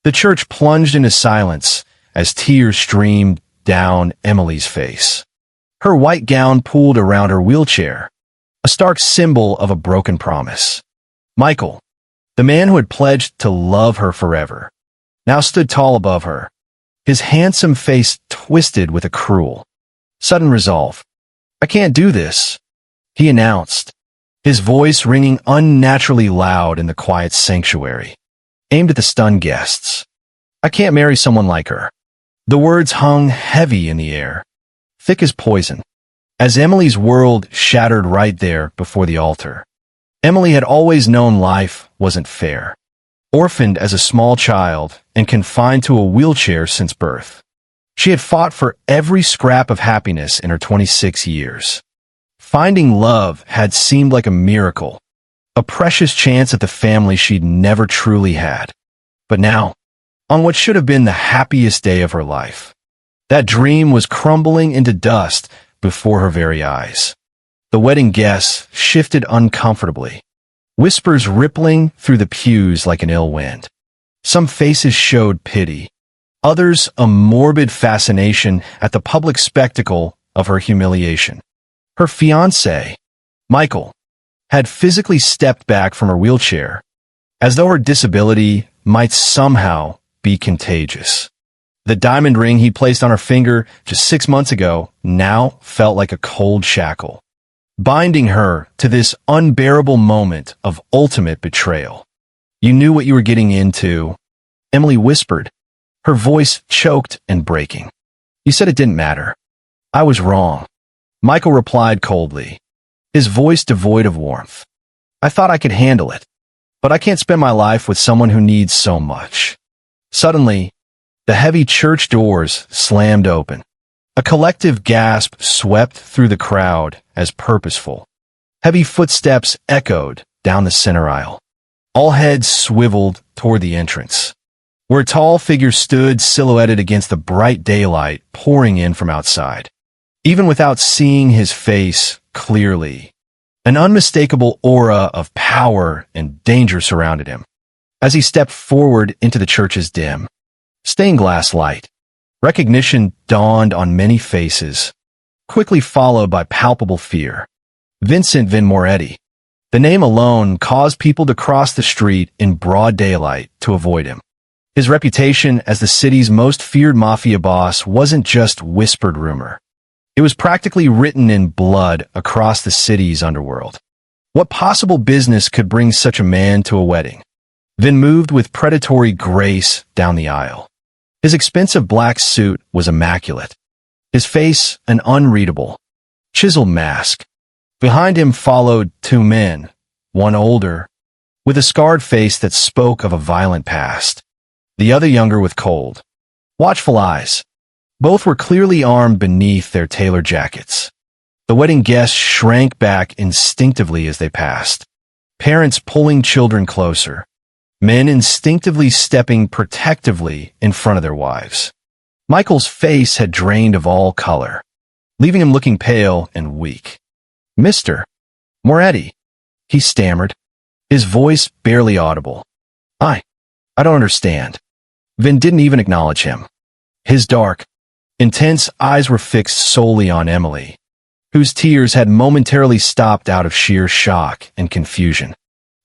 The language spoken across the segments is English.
The church plunged into silence as tears streamed down Emily's face. Her white gown pulled around her wheelchair, a stark symbol of a broken promise. Michael, the man who had pledged to love her forever, now stood tall above her, his handsome face twisted with a cruel, sudden resolve. "I can't do this," he announced, his voice ringing unnaturally loud in the quiet sanctuary, aimed at the stunned guests. "I can't marry someone like her." The words hung heavy in the air, thick as poison, as Emily's world shattered right there before the altar. Emily had always known life wasn't fair. Orphaned as a small child and confined to a wheelchair since birth, she had fought for every scrap of happiness in her 26 years. Finding love had seemed like a miracle, a precious chance at the family she'd never truly had. But now, on what should have been the happiest day of her life, that dream was crumbling into dust before her very eyes. The wedding guests shifted uncomfortably, whispers rippling through the pews like an ill wind. Some faces showed pity, others a morbid fascination at the public spectacle of her humiliation. Her fiancé, Michael, had physically stepped back from her wheelchair, as though her disability might somehow be contagious. The diamond ring he placed on her finger just 6 months ago now felt like a cold shackle, binding her to this unbearable moment of ultimate betrayal. "You knew what you were getting into," Emily whispered, her voice choked and breaking. "You said it didn't matter." "I was wrong," Michael replied coldly, his voice devoid of warmth. "I thought I could handle it, but I can't spend my life with someone who needs so much." Suddenly, the heavy church doors slammed open. A collective gasp swept through the crowd as purposeful, heavy footsteps echoed down the center aisle. All heads swiveled toward the entrance, where a tall figure stood silhouetted against the bright daylight pouring in from outside. Even without seeing his face clearly, an unmistakable aura of power and danger surrounded him. As he stepped forward into the church's dim, stained glass light, recognition dawned on many faces, quickly followed by palpable fear. Vincent Vin Moretti. The name alone caused people to cross the street in broad daylight to avoid him. His reputation as the city's most feared mafia boss wasn't just whispered rumor. It was practically written in blood across the city's underworld. What possible business could bring such a man to a wedding? Vin moved with predatory grace down the aisle. His expensive black suit was immaculate, his face an unreadable, chiseled mask. Behind him followed 2 men, one older, with a scarred face that spoke of a violent past, the other younger with cold, watchful eyes. Both were clearly armed beneath their tailored jackets. The wedding guests shrank back instinctively as they passed, parents pulling children closer, men instinctively stepping protectively in front of their wives. Michael's face had drained of all color, leaving him looking pale and weak. "Mr. Moretti," he stammered, his voice barely audible. I don't understand." Vin didn't even acknowledge him. His dark, intense eyes were fixed solely on Emily, whose tears had momentarily stopped out of sheer shock and confusion.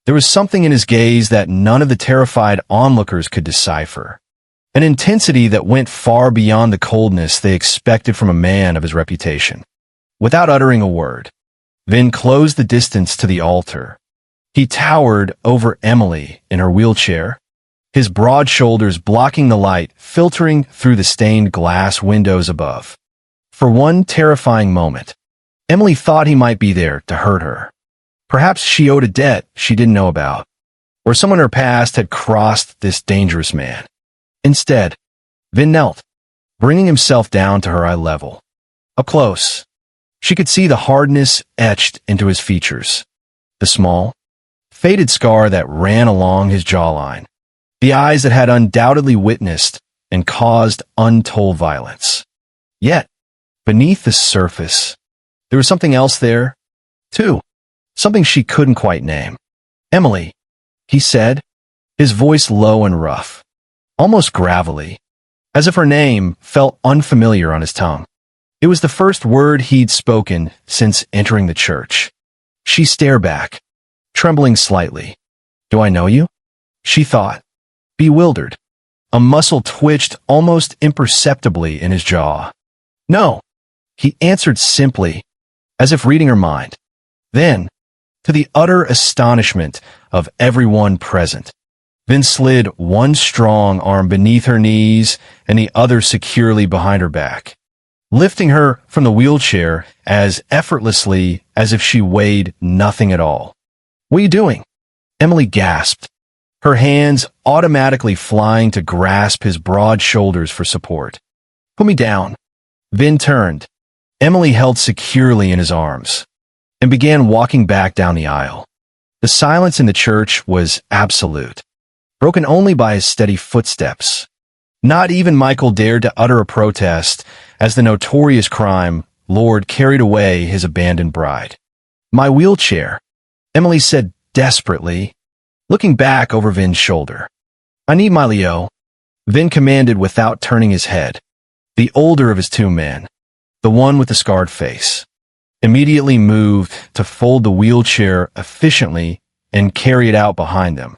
There was something in his gaze that none of the terrified onlookers could decipher, an intensity that went far beyond the coldness they expected from a man of his reputation. Without uttering a word, Vin closed the distance to the altar. He towered over Emily in her wheelchair, his broad shoulders blocking the light filtering through the stained glass windows above. For one terrifying moment, Emily thought he might be there to hurt her. Perhaps she owed a debt she didn't know about, or someone in her past had crossed this dangerous man. Instead, Vin knelt, bringing himself down to her eye level. Up close, she could see the hardness etched into his features, the small, faded scar that ran along his jawline, the eyes that had undoubtedly witnessed and caused untold violence. Yet, beneath the surface, there was something else there, too, something she couldn't quite name. "Emily," he said, his voice low and rough. almost gravelly, as if her name felt unfamiliar on his tongue. It was the first word he'd spoken since entering the church. She stared back, trembling slightly. "Do I know you?" she thought, bewildered. A muscle twitched almost imperceptibly in his jaw. "No," he answered simply, as if reading her mind. Then, to the utter astonishment of everyone present, Vin slid one strong arm beneath her knees and the other securely behind her back, lifting her from the wheelchair as effortlessly as if she weighed nothing at all. "What are you doing?" Emily gasped, her hands automatically flying to grasp his broad shoulders for support. "Put me down." Vin turned. Emily held securely in his arms and began walking back down the aisle. The silence in the church was absolute, broken only by his steady footsteps. Not even Michael dared to utter a protest as the notorious crime lord carried away his abandoned bride. "My wheelchair," Emily said desperately, looking back over Vin's shoulder. "I need my Leo," Vin commanded without turning his head. The older of his two men, the one with the scarred face, immediately moved to fold the wheelchair efficiently and carry it out behind them.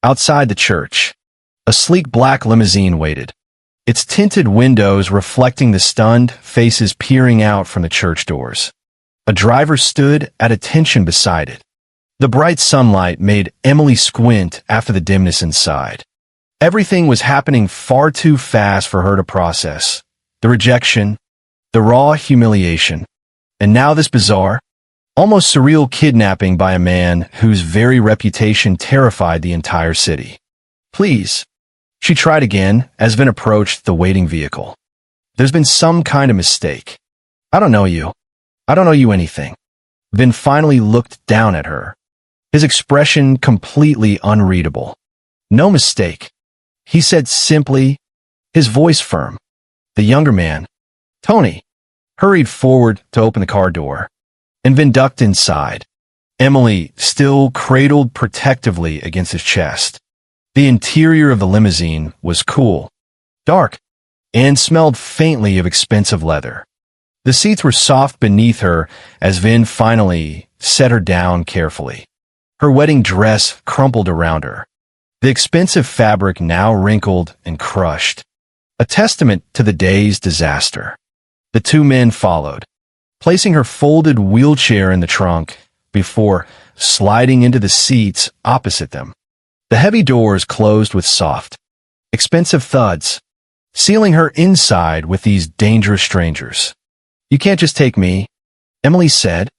Outside the church, a sleek black limousine waited, its tinted windows reflecting the stunned faces peering out from the church doors. A driver stood at attention beside it. The bright sunlight made Emily squint after the dimness inside. Everything was happening far too fast for her to process. The rejection, the raw humiliation, and now this bizarre, almost surreal kidnapping by a man whose very reputation terrified the entire city. "Please," she tried again as Vin approached the waiting vehicle. "There's been some kind of mistake. I don't know you. I don't know you anything." Vin finally looked down at her, his expression completely unreadable. "No mistake," he said simply, his voice firm. The younger man, Tony, hurried forward to open the car door, and Vin ducked inside, Emily still cradled protectively against his chest. The interior of the limousine was cool, dark, and smelled faintly of expensive leather. The seats were soft beneath her as Vin finally set her down carefully. Her wedding dress crumpled around her, the expensive fabric now wrinkled and crushed, a testament to the day's disaster. The two men followed, placing her folded wheelchair in the trunk before sliding into the seats opposite them. The heavy doors closed with soft, expensive thuds, sealing her inside with these dangerous strangers. "You can't just take me," Emily said,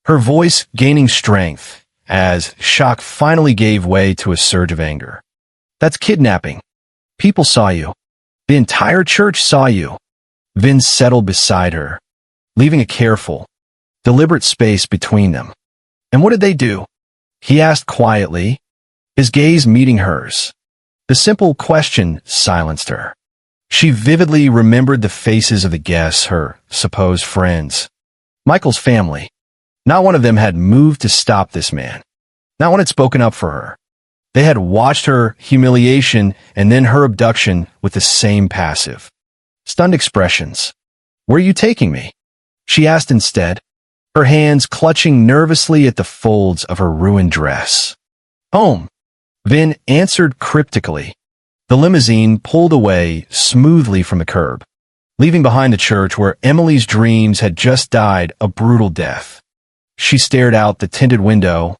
her voice gaining strength as shock finally gave way to a surge of anger. "That's kidnapping. People saw you. The entire church saw you." Vin settled beside her, leaving a careful, deliberate space between them. "And what did they do?" he asked quietly, his gaze meeting hers. The simple question silenced her. She vividly remembered the faces of the guests, her supposed friends, Michael's family. Not one of them had moved to stop this man. Not one had spoken up for her. They had watched her humiliation and then her abduction with the same passive, stunned expressions. "Where are you taking me?" she asked instead, her hands clutching nervously at the folds of her ruined dress. "Home," Vin answered cryptically. The limousine pulled away smoothly from the curb, leaving behind the church where Emily's dreams had just died a brutal death. She stared out the tinted window,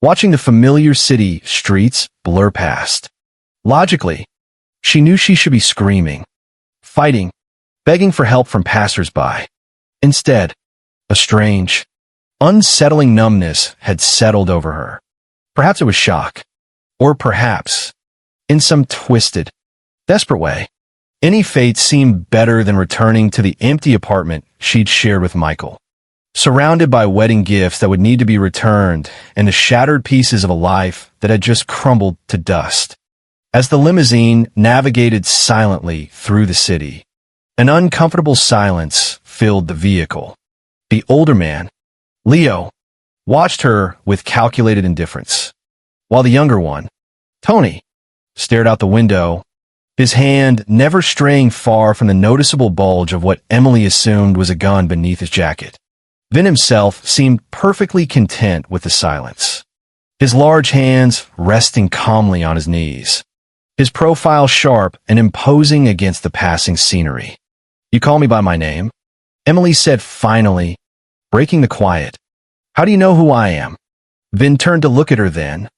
watching the familiar city streets blur past. Logically, she knew she should be screaming, fighting, begging for help from passers-by. Instead, a strange, unsettling numbness had settled over her. Perhaps it was shock, or perhaps, in some twisted, desperate way, any fate seemed better than returning to the empty apartment she'd shared with Michael, surrounded by wedding gifts that would need to be returned and the shattered pieces of a life that had just crumbled to dust. As the limousine navigated silently through the city, an uncomfortable silence filled the vehicle. The older man, Leo, watched her with calculated indifference, while the younger one, Tony, stared out the window, his hand never straying far from the noticeable bulge of what Emily assumed was a gun beneath his jacket. Vin himself seemed perfectly content with the silence, his large hands resting calmly on his knees, his profile sharp and imposing against the passing scenery. "You call me by my name?" Emily said finally, breaking the quiet. "How do you know who I am?" Vin turned to look at her then,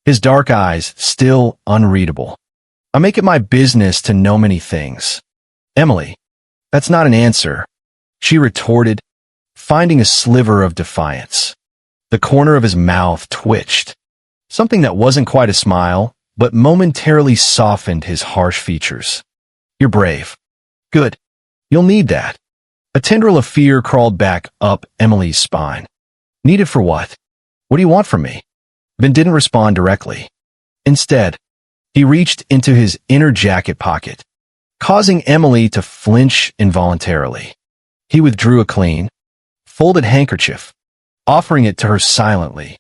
his dark eyes still unreadable. "I make it my business to know many things." "Emily, that's not an answer," she retorted, finding a sliver of defiance. The corner of his mouth twitched, something that wasn't quite a smile, but momentarily softened his harsh features. "You're brave. Good. You'll need that." A tendril of fear crawled back up Emily's spine. "Need it for what? What do you want from me?" Vin didn't respond directly. Instead, he reached into his inner jacket pocket, causing Emily to flinch involuntarily. He withdrew a clean, folded handkerchief, offering it to her silently.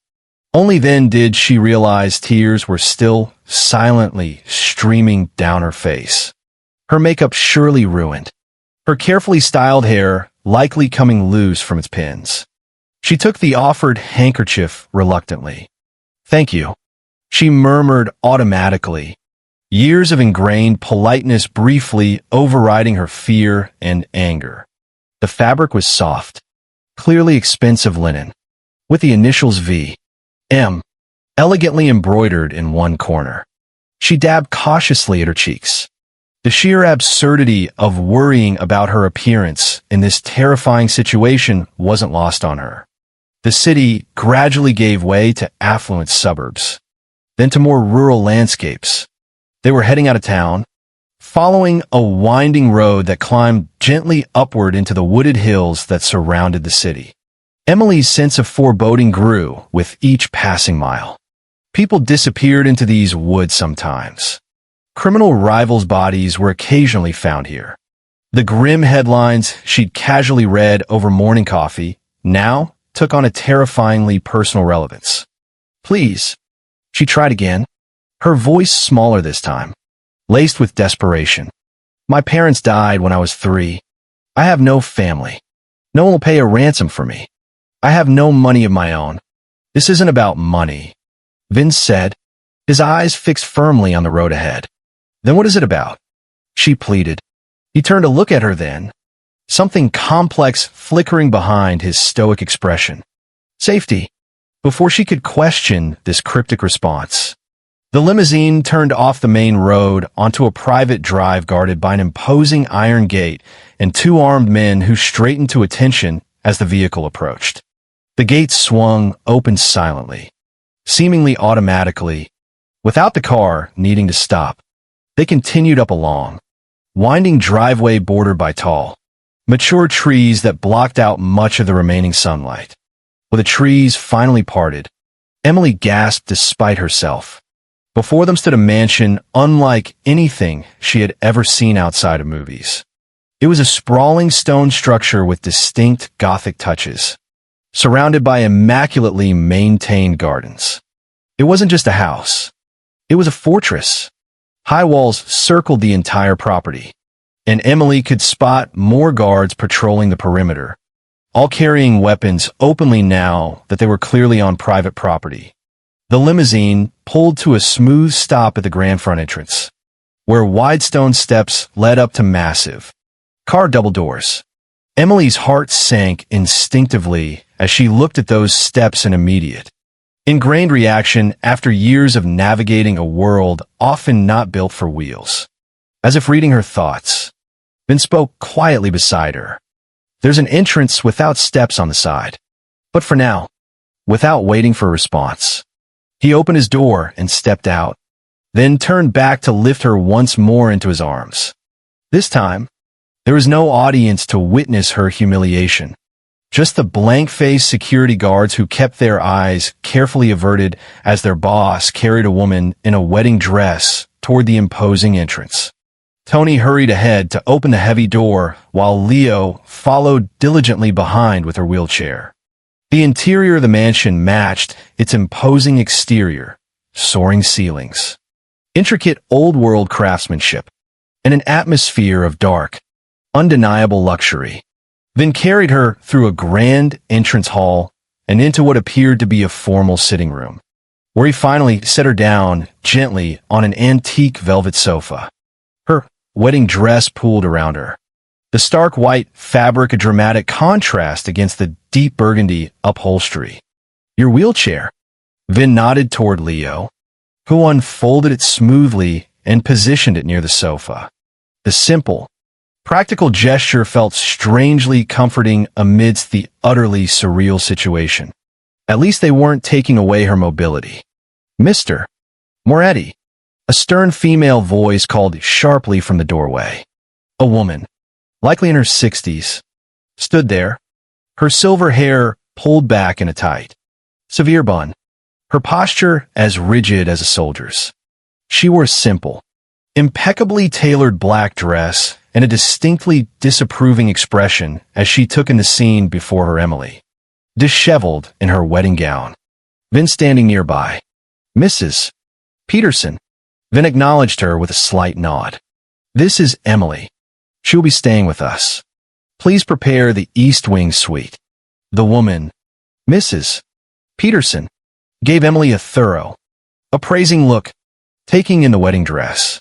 Only then did she realize tears were still silently streaming down her face. Her makeup surely ruined, her carefully styled hair likely coming loose from its pins. She took the offered handkerchief reluctantly. "Thank you," she murmured automatically, years of ingrained politeness briefly overriding her fear and anger. The fabric was soft, clearly expensive linen, with the initials V.M. elegantly embroidered in one corner. She dabbed cautiously at her cheeks. The sheer absurdity of worrying about her appearance in this terrifying situation wasn't lost on her. The city gradually gave way to affluent suburbs, then to more rural landscapes. They were heading out of town, following a winding road that climbed gently upward into the wooded hills that surrounded the city. Emily's sense of foreboding grew with each passing mile. People disappeared into these woods sometimes. Criminal rivals' bodies were occasionally found here. The grim headlines she'd casually read over morning coffee now took on a terrifyingly personal relevance. "Please," she tried again, her voice smaller this time, laced with desperation. "My parents died when I was 3. I have no family. No one will pay a ransom for me. I have no money of my own. This isn't about money," Vince said, his eyes fixed firmly on the road ahead. "Then what is it about?" she pleaded. He turned to look at her then, something complex flickering behind his stoic expression. "Safety." Before she could question this cryptic response, the limousine turned off the main road onto a private drive guarded by an imposing iron gate and 2 armed men who straightened to attention as the vehicle approached. The gate swung open silently, seemingly automatically, without the car needing to stop. They continued up a long, winding driveway bordered by tall, mature trees that blocked out much of the remaining sunlight. When the trees finally parted, Emily gasped despite herself. Before them stood a mansion unlike anything she had ever seen outside of movies. It was a sprawling stone structure with distinct Gothic touches, surrounded by immaculately maintained gardens. It wasn't just a house. It was a fortress. High walls circled the entire property, and Emily could spot more guards patrolling the perimeter, all carrying weapons openly now that they were clearly on private property. The limousine pulled to a smooth stop at the grand front entrance, where wide stone steps led up to massive car double doors. Emily's heart sank instinctively as she looked at those steps in immediate, ingrained reaction after years of navigating a world often not built for wheels. As if reading her thoughts, Ben spoke quietly beside her. "There's an entrance without steps on the side." But for now, without waiting for a response, he opened his door and stepped out, then turned back to lift her once more into his arms. This time, there was no audience to witness her humiliation. Just the blank-faced security guards who kept their eyes carefully averted as their boss carried a woman in a wedding dress toward the imposing entrance. Tony hurried ahead to open the heavy door while Leo followed diligently behind with her wheelchair. The interior of the mansion matched its imposing exterior, soaring ceilings, intricate old-world craftsmanship, and an atmosphere of dark, undeniable luxury. Then carried her through a grand entrance hall and into what appeared to be a formal sitting room, where he finally set her down gently on an antique velvet sofa. Her wedding dress pooled around her, the stark white fabric a dramatic contrast against the deep burgundy upholstery. Your wheelchair. Vin nodded toward Leo, who unfolded it smoothly and positioned it near the sofa. The simple, practical gesture felt strangely comforting amidst the utterly surreal situation. At least they weren't taking away her mobility. Mr. Moretti, a stern female voice called sharply from the doorway. A woman, likely in her 60s, stood there, her silver hair pulled back in a tight, severe bun, her posture as rigid as a soldier's. She wore a simple, impeccably tailored black dress and a distinctly disapproving expression as she took in the scene before her Emily, disheveled in her wedding gown. Vin standing nearby. Mrs. Peterson. Vin acknowledged her with a slight nod. This is Emily. She will be staying with us. Please prepare the East Wing suite. The woman, Mrs. Peterson, gave Emily a thorough, appraising look, taking in the wedding dress,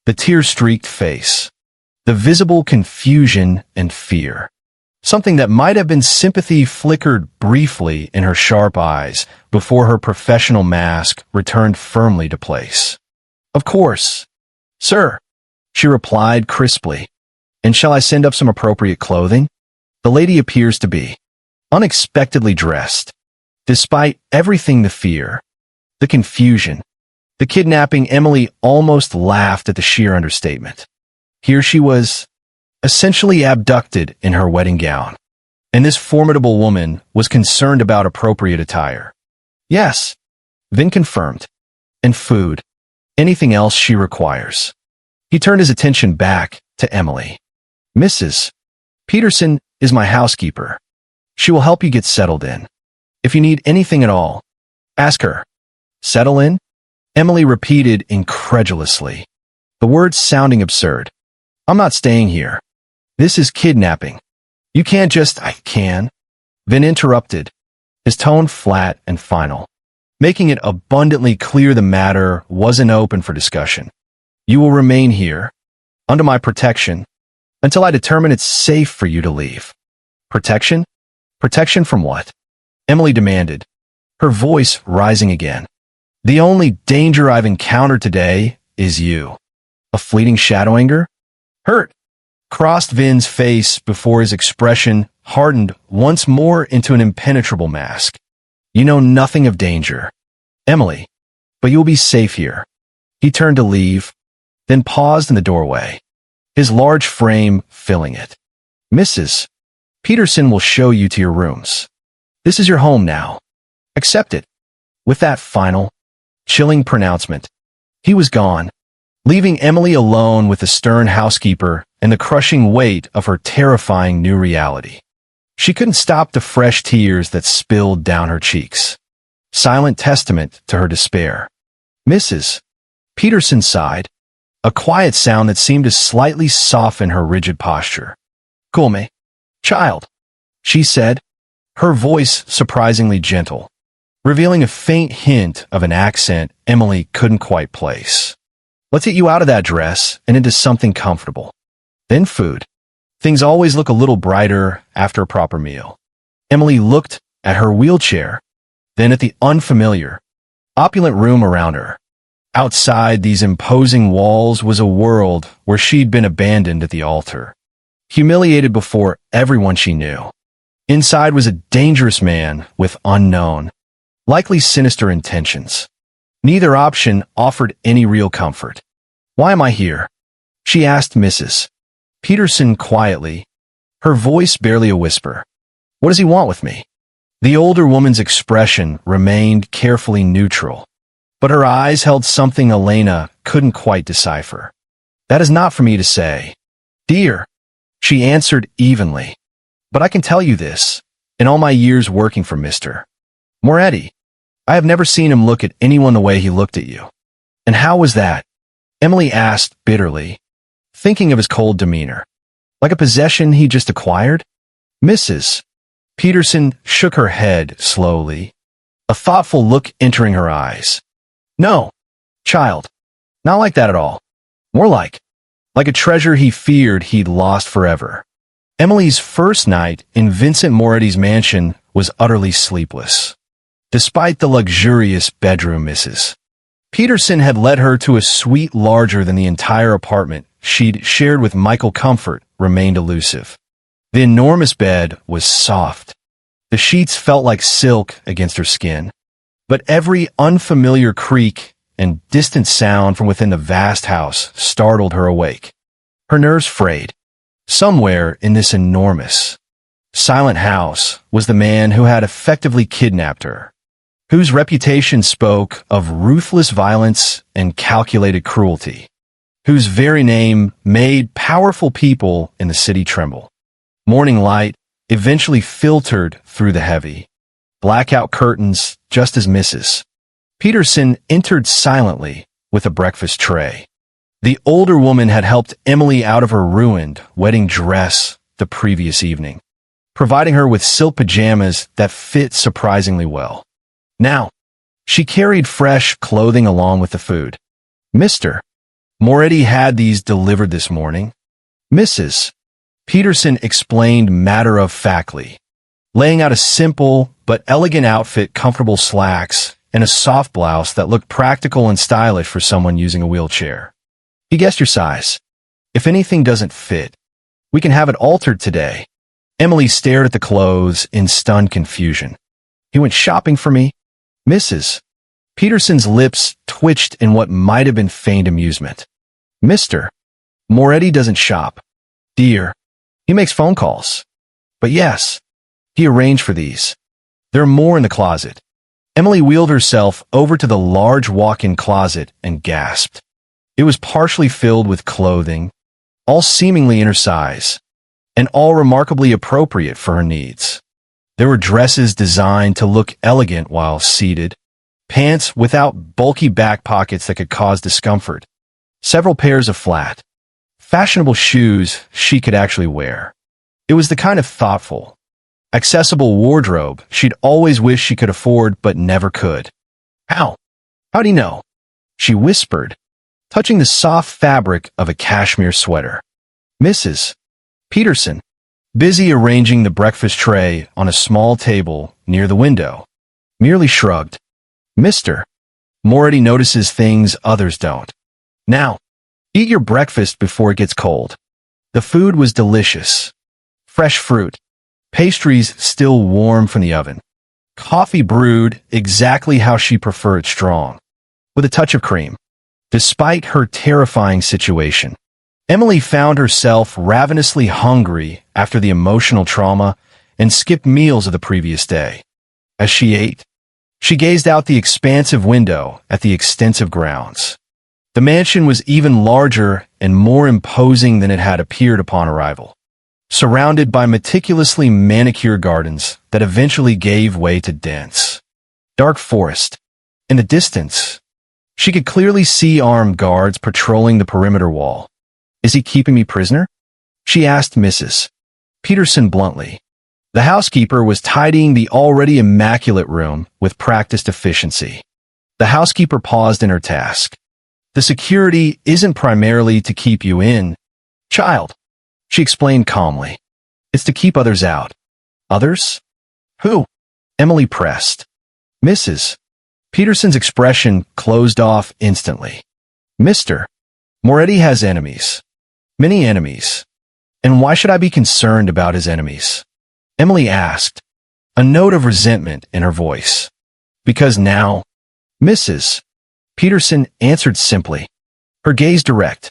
the tear-streaked face, the visible confusion and fear. Something that might have been sympathy flickered briefly in her sharp eyes before her professional mask returned firmly to place. Of course, sir, she replied crisply. And shall I send up some appropriate clothing? The lady appears to be unexpectedly dressed. Despite everything, the fear, the confusion, the kidnapping, Emily almost laughed at the sheer understatement. Here she was, essentially abducted in her wedding gown, and this formidable woman was concerned about appropriate attire. Yes, Vin confirmed. And food, anything else she requires. He turned his attention back to Emily. Mrs. Peterson is my housekeeper. She will help you get settled in. If you need anything at all, ask her. Settle in? Emily repeated incredulously, the words sounding absurd. I'm not staying here. This is kidnapping. You can't just— I can. Vin interrupted, his tone flat and final, making it abundantly clear the matter wasn't open for discussion. You will remain here, under my protection, until I determine it's safe for you to leave. Protection? Protection from what? Emily demanded, her voice rising again. The only danger I've encountered today is you. A fleeting shadow anger? Hurt crossed Vin's face before his expression hardened once more into an impenetrable mask. You know nothing of danger, Emily, but you'll be safe here. He turned to leave, then paused in the doorway, his large frame filling it. Mrs. Peterson will show you to your rooms. This is your home now. Accept it. With that final, chilling pronouncement, he was gone, leaving Emily alone with the stern housekeeper and the crushing weight of her terrifying new reality. She couldn't stop the fresh tears that spilled down her cheeks, silent testament to her despair. Mrs. Peterson sighed, a quiet sound that seemed to slightly soften her rigid posture. Come, child, she said, her voice surprisingly gentle, revealing a faint hint of an accent Emily couldn't quite place. Let's get you out of that dress and into something comfortable. Then food. Things always look a little brighter after a proper meal. Emily looked at her wheelchair, then at the unfamiliar, opulent room around her. Outside these imposing walls was a world where she'd been abandoned at the altar, humiliated before everyone she knew. Inside was a dangerous man with unknown, likely sinister intentions. Neither option offered any real comfort. Why am I here? She asked Mrs. Peterson quietly, her voice barely a whisper. What does he want with me? The older woman's expression remained carefully neutral, but her eyes held something Elena couldn't quite decipher. That is not for me to say, dear, she answered evenly. But I can tell you this, in all my years working for Mr. Moretti, I have never seen him look at anyone the way he looked at you. And how was that? Emily asked bitterly, thinking of his cold demeanor. Like a possession he just acquired? Mrs. Peterson shook her head slowly, a thoughtful look entering her eyes. No, child, not like that at all. More like a treasure he feared he'd lost forever. Emily's first night in Vincent Moretti's mansion was utterly sleepless. Despite the luxurious bedroom, Mrs. Peterson had led her to a suite larger than the entire apartment she'd shared with Michael. Comfort remained elusive. The enormous bed was soft. The sheets felt like silk against her skin. But every unfamiliar creak and distant sound from within the vast house startled her awake. Her nerves frayed. Somewhere in this enormous, silent house was the man who had effectively kidnapped her, whose reputation spoke of ruthless violence and calculated cruelty, whose very name made powerful people in the city tremble. Morning light eventually filtered through the heavy, blackout curtains just as Mrs. Peterson entered silently with a breakfast tray. The older woman had helped Emily out of her ruined wedding dress the previous evening, providing her with silk pajamas that fit surprisingly well. Now, she carried fresh clothing along with the food. Mr. Moretti had these delivered this morning. Mrs. Peterson explained matter-of-factly, laying out a simple but elegant outfit, comfortable slacks, and a soft blouse that looked practical and stylish for someone using a wheelchair. He guessed your size. If anything doesn't fit, we can have it altered today. Emily stared at the clothes in stunned confusion. He went shopping for me? Mrs. Peterson's lips twitched in what might have been feigned amusement. Mr. Moretti doesn't shop, dear. He makes phone calls. But yes, he arranged for these. There are more in the closet. Emily wheeled herself over to the large walk-in closet and gasped. It was partially filled with clothing, all seemingly in her size, and all remarkably appropriate for her needs. There were dresses designed to look elegant while seated, pants without bulky back pockets that could cause discomfort, several pairs of flat, fashionable shoes she could actually wear. It was the kind of thoughtful, accessible wardrobe she'd always wished she could afford but never could. How'd he know? She whispered, touching the soft fabric of a cashmere sweater. Mrs. Peterson, busy arranging the breakfast tray on a small table near the window, merely shrugged. Mr. Moretti notices things others don't. Now, eat your breakfast before it gets cold. The food was delicious. Fresh fruit, pastries still warm from the oven, coffee brewed exactly how she preferred, strong, with a touch of cream. Despite her terrifying situation, Emily found herself ravenously hungry after the emotional trauma and skipped meals of the previous day. As she ate, she gazed out the expansive window at the extensive grounds. The mansion was even larger and more imposing than it had appeared upon arrival, surrounded by meticulously manicured gardens that eventually gave way to dense, dark forest. In the distance, she could clearly see armed guards patrolling the perimeter wall. Is he keeping me prisoner? She asked Mrs. Peterson bluntly. The housekeeper was tidying the already immaculate room with practiced efficiency. The housekeeper paused in her task. The security isn't primarily to keep you in, child, she explained calmly. It's to keep others out. Others? Who? Emily pressed. Mrs. Peterson's expression closed off instantly. Mr. Moretti has enemies. Many enemies. And why should I be concerned about his enemies? Emily asked, a note of resentment in her voice. Because now, Mrs. Peterson answered simply, her gaze direct.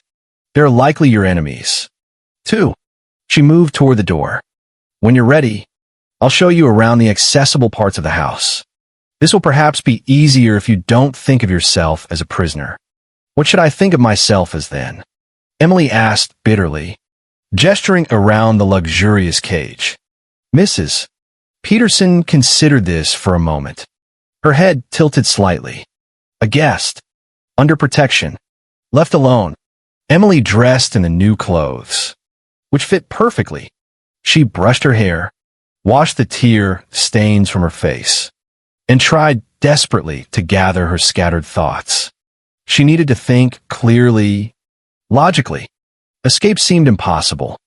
They're likely your enemies. Too. She moved toward the door. When you're ready, I'll show you around the accessible parts of the house. This will perhaps be easier if you don't think of yourself as a prisoner. What should I think of myself as then? Emily asked bitterly, gesturing around the luxurious cage. Mrs. Peterson considered this for a moment. Her head tilted slightly. A guest. Under protection. Left alone. Emily dressed in the new clothes, which fit perfectly. She brushed her hair, washed the tear stains from her face, and tried desperately to gather her scattered thoughts. She needed to think clearly, logically. Escape seemed impossible,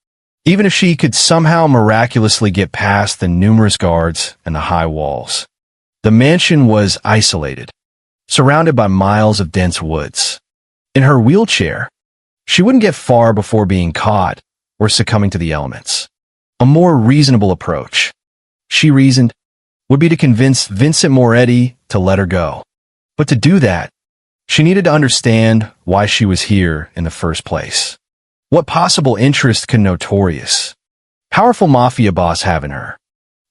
even if she could somehow miraculously get past the numerous guards and the high walls. The mansion was isolated, surrounded by miles of dense woods. In her wheelchair, she wouldn't get far before being caught or succumbing to the elements. A more reasonable approach, she reasoned, would be to convince Vincent Moretti to let her go. But to do that, she needed to understand why she was here in the first place. What possible interest could notorious, powerful mafia boss have in her?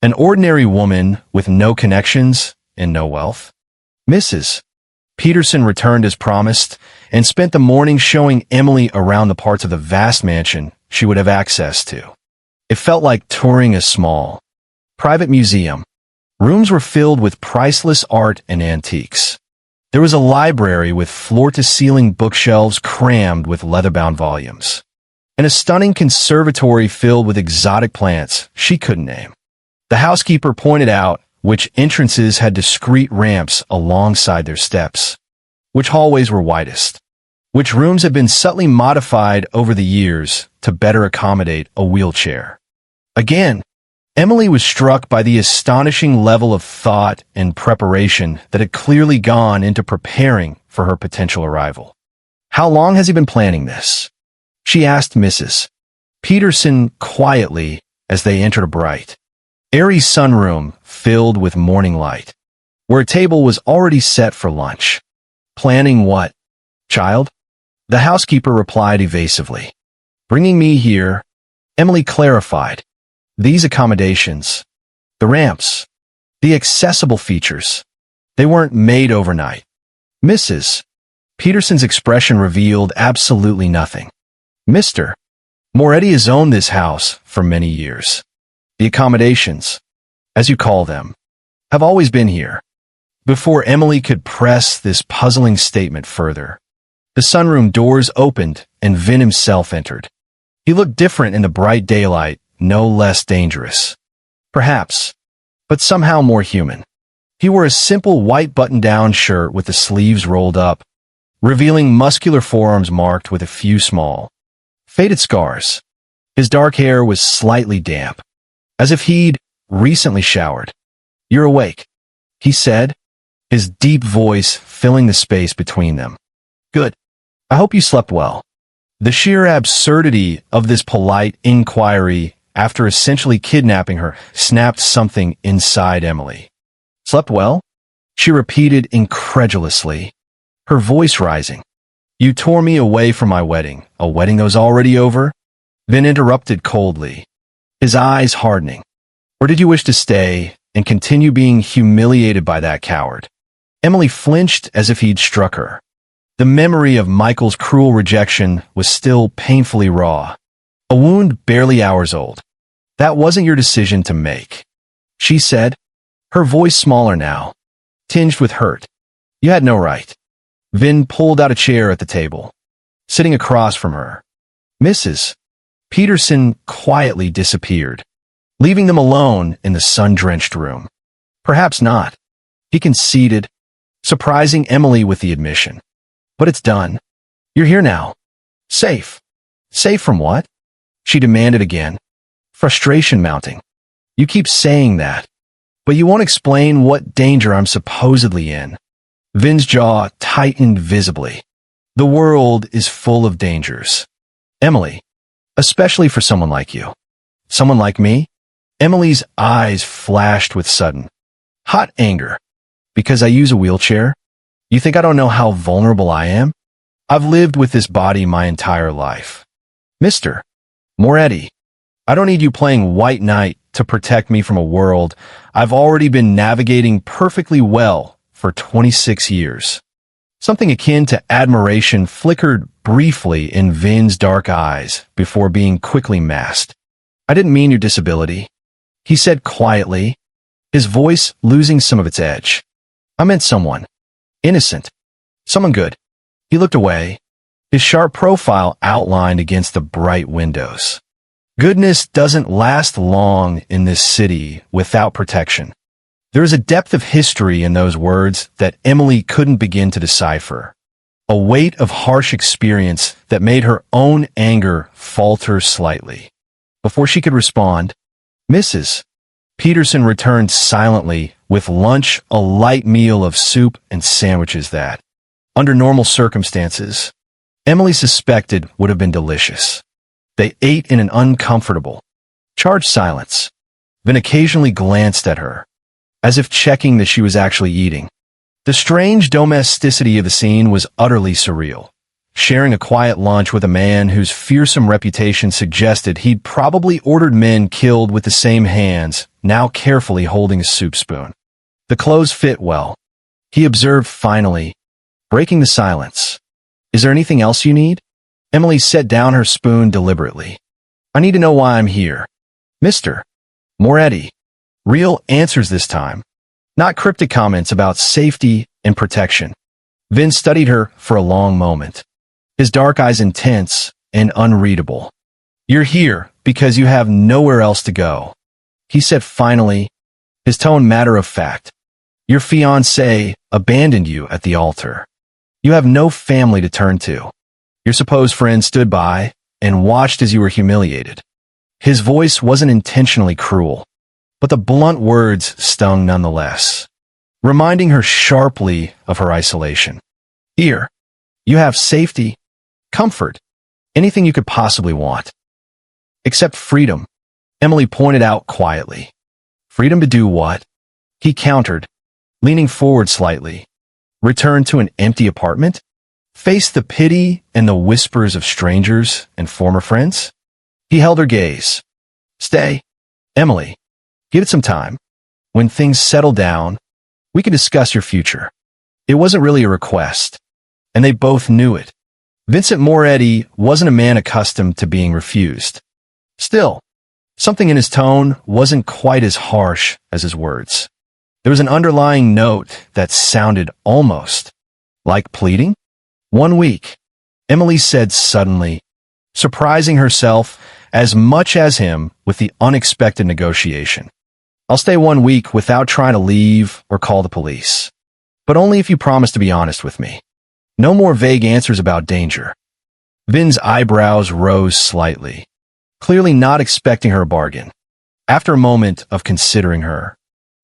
An ordinary woman with no connections and no wealth? Mrs. Peterson returned as promised and spent the morning showing Emily around the parts of the vast mansion she would have access to. It felt like touring a small, private museum. Rooms were filled with priceless art and antiques. There was a library with floor-to-ceiling bookshelves crammed with leather-bound volumes, and a stunning conservatory filled with exotic plants she couldn't name. The housekeeper pointed out which entrances had discreet ramps alongside their steps, which hallways were widest, which rooms had been subtly modified over the years to better accommodate a wheelchair. Again, Emily was struck by the astonishing level of thought and preparation that had clearly gone into preparing for her potential arrival. "How long has he been planning this?" she asked Mrs. Peterson quietly as they entered a bright, airy sunroom filled with morning light, where a table was already set for lunch. "Planning what, child?" the housekeeper replied evasively. "Bringing me here," Emily clarified. "These accommodations, the ramps, the accessible features, they weren't made overnight." Mrs. Peterson's expression revealed absolutely nothing. "Mr. Moretti has owned this house for many years. The accommodations, as you call them, have always been here." Before Emily could press this puzzling statement further, the sunroom doors opened and Vin himself entered. He looked different in the bright daylight, no less dangerous, perhaps, but somehow more human. He wore a simple white button-down shirt with the sleeves rolled up, revealing muscular forearms marked with a few small, faded scars. His dark hair was slightly damp, as if he'd recently showered. "You're awake," he said, his deep voice filling the space between them. "Good. I hope you slept well." The sheer absurdity of this polite inquiry after essentially kidnapping her snapped something inside Emily. "Slept well?" she repeated incredulously, her voice rising. "You tore me away from my wedding, a wedding that was already over?" Vin interrupted coldly, his eyes hardening. "Or did you wish to stay and continue being humiliated by that coward?" Emily flinched as if he'd struck her. The memory of Michael's cruel rejection was still painfully raw, a wound barely hours old. "That wasn't your decision to make," she said, her voice smaller now, tinged with hurt. "You had no right." Vin pulled out a chair at the table, sitting across from her. Mrs. Peterson quietly disappeared, leaving them alone in the sun-drenched room. "Perhaps not," he conceded, surprising Emily with the admission. "But it's done. You're here now. Safe." "Safe from what?" she demanded again, frustration mounting. "You keep saying that, but you won't explain what danger I'm supposedly in." Vin's jaw tightened visibly. "The world is full of dangers, Emily, especially for someone like you." "Someone like me?" Emily's eyes flashed with sudden, hot anger. "Because I use a wheelchair? You think I don't know how vulnerable I am? I've lived with this body my entire life. Mr. Moretti, I don't need you playing white knight to protect me from a world I've already been navigating perfectly well for 26 years." Something akin to admiration flickered briefly in Vin's dark eyes before being quickly masked. "I didn't mean your disability," he said quietly, his voice losing some of its edge. "I meant someone innocent, someone good." He looked away, his sharp profile outlined against the bright windows. Goodness doesn't last long in this city without protection. There is a depth of history in those words that Emily couldn't begin to decipher. A weight of harsh experience that made her own anger falter slightly. Before she could respond, Mrs. Peterson returned silently with lunch, a light meal of soup and sandwiches that, under normal circumstances, Emily suspected would have been delicious. They ate in an uncomfortable, charged silence. Vin occasionally glanced at her, as if checking that she was actually eating. The strange domesticity of the scene was utterly surreal. Sharing a quiet lunch with a man whose fearsome reputation suggested he'd probably ordered men killed with the same hands, now carefully holding a soup spoon. The clothes fit well, he observed finally, breaking the silence. Is there anything else you need? Emily set down her spoon deliberately. I need to know why I'm here. Mr. Moretti. Real answers this time, not cryptic comments about safety and protection. Vin studied her for a long moment, his dark eyes intense and unreadable. You're here because you have nowhere else to go, he said finally, his tone matter of fact. Your fiancé abandoned you at the altar. You have no family to turn to. Your supposed friend stood by and watched as you were humiliated. His voice wasn't intentionally cruel, but the blunt words stung nonetheless, reminding her sharply of her isolation. Here, you have safety, comfort, anything you could possibly want. Except freedom, Emily pointed out quietly. Freedom to do what? He countered, leaning forward slightly. Return to an empty apartment? Face the pity and the whispers of strangers and former friends? He held her gaze. Stay, Emily. Give it some time. When things settle down, we can discuss your future. It wasn't really a request, and they both knew it. Vincent Moretti wasn't a man accustomed to being refused. Still, something in his tone wasn't quite as harsh as his words. There was an underlying note that sounded almost like pleading. 1 week, Emily said suddenly, surprising herself as much as him with the unexpected negotiation. I'll stay 1 week without trying to leave or call the police. But only if you promise to be honest with me. No more vague answers about danger. Vin's eyebrows rose slightly, clearly not expecting her bargain. After a moment of considering her,